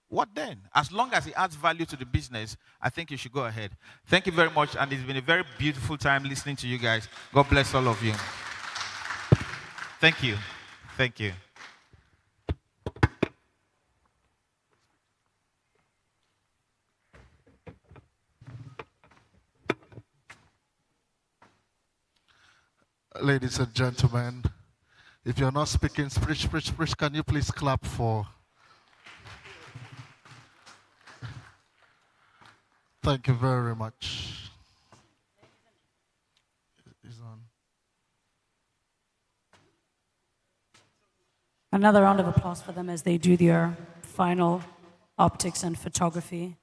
what then? As long as it adds value to the business, I think you should go ahead. Thank you very much. And it's been a very beautiful time listening to you guys. God bless all of you. Thank you. Thank you. Ladies and gentlemen, if you're not speaking sprich, can you please clap for? Thank you very much. It's on. Another round of applause for them as they do their final optics and photography.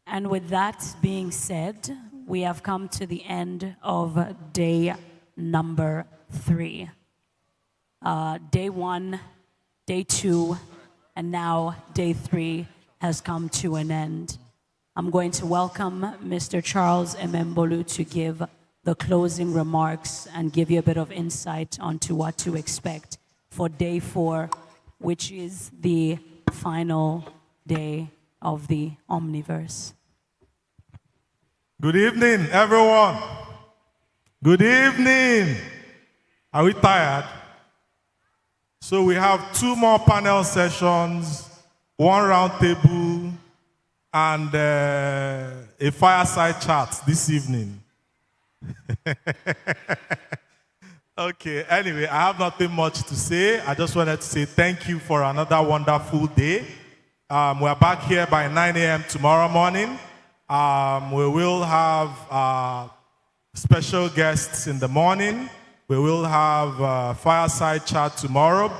And with that being said, we have come to the end of day number 3. Day 1, day 2, and now day 3 has come to an end. I'm going to welcome Mr. Charles Emembolu to give the closing remarks and give you a bit of insight onto what to expect for day 4, which is the final day of the Omniverse. Good evening, everyone. Good evening. Are we tired? So we have 2 more panel sessions, 1 round table, and a fireside chat this evening. Okay, anyway, I have nothing much to say. I just wanted to say thank you for another wonderful day. We're back here by 9 a.m. tomorrow morning. We will have special guests in the morning. We will have fireside chat tomorrow.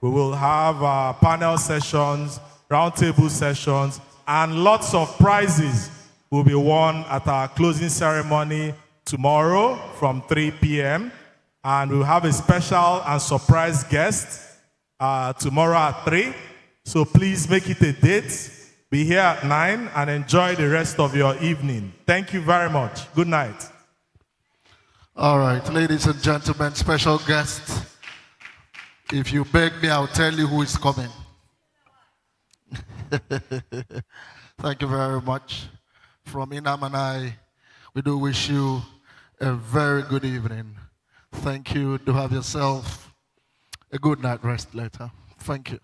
We will have panel sessions, roundtable sessions, and lots of prizes will be won at our closing ceremony tomorrow from 3 p.m. And we'll have a special and surprise guest tomorrow at 3. So please make it a date. Be here at 9 and enjoy the rest of your evening. Thank you very much. Good night. All right, ladies and gentlemen, special guest. If you beg me, I'll tell you who is coming. Thank you very much. From Inam and I, we do wish you a very good evening. Thank you. Do have yourself a good night rest later. Thank you.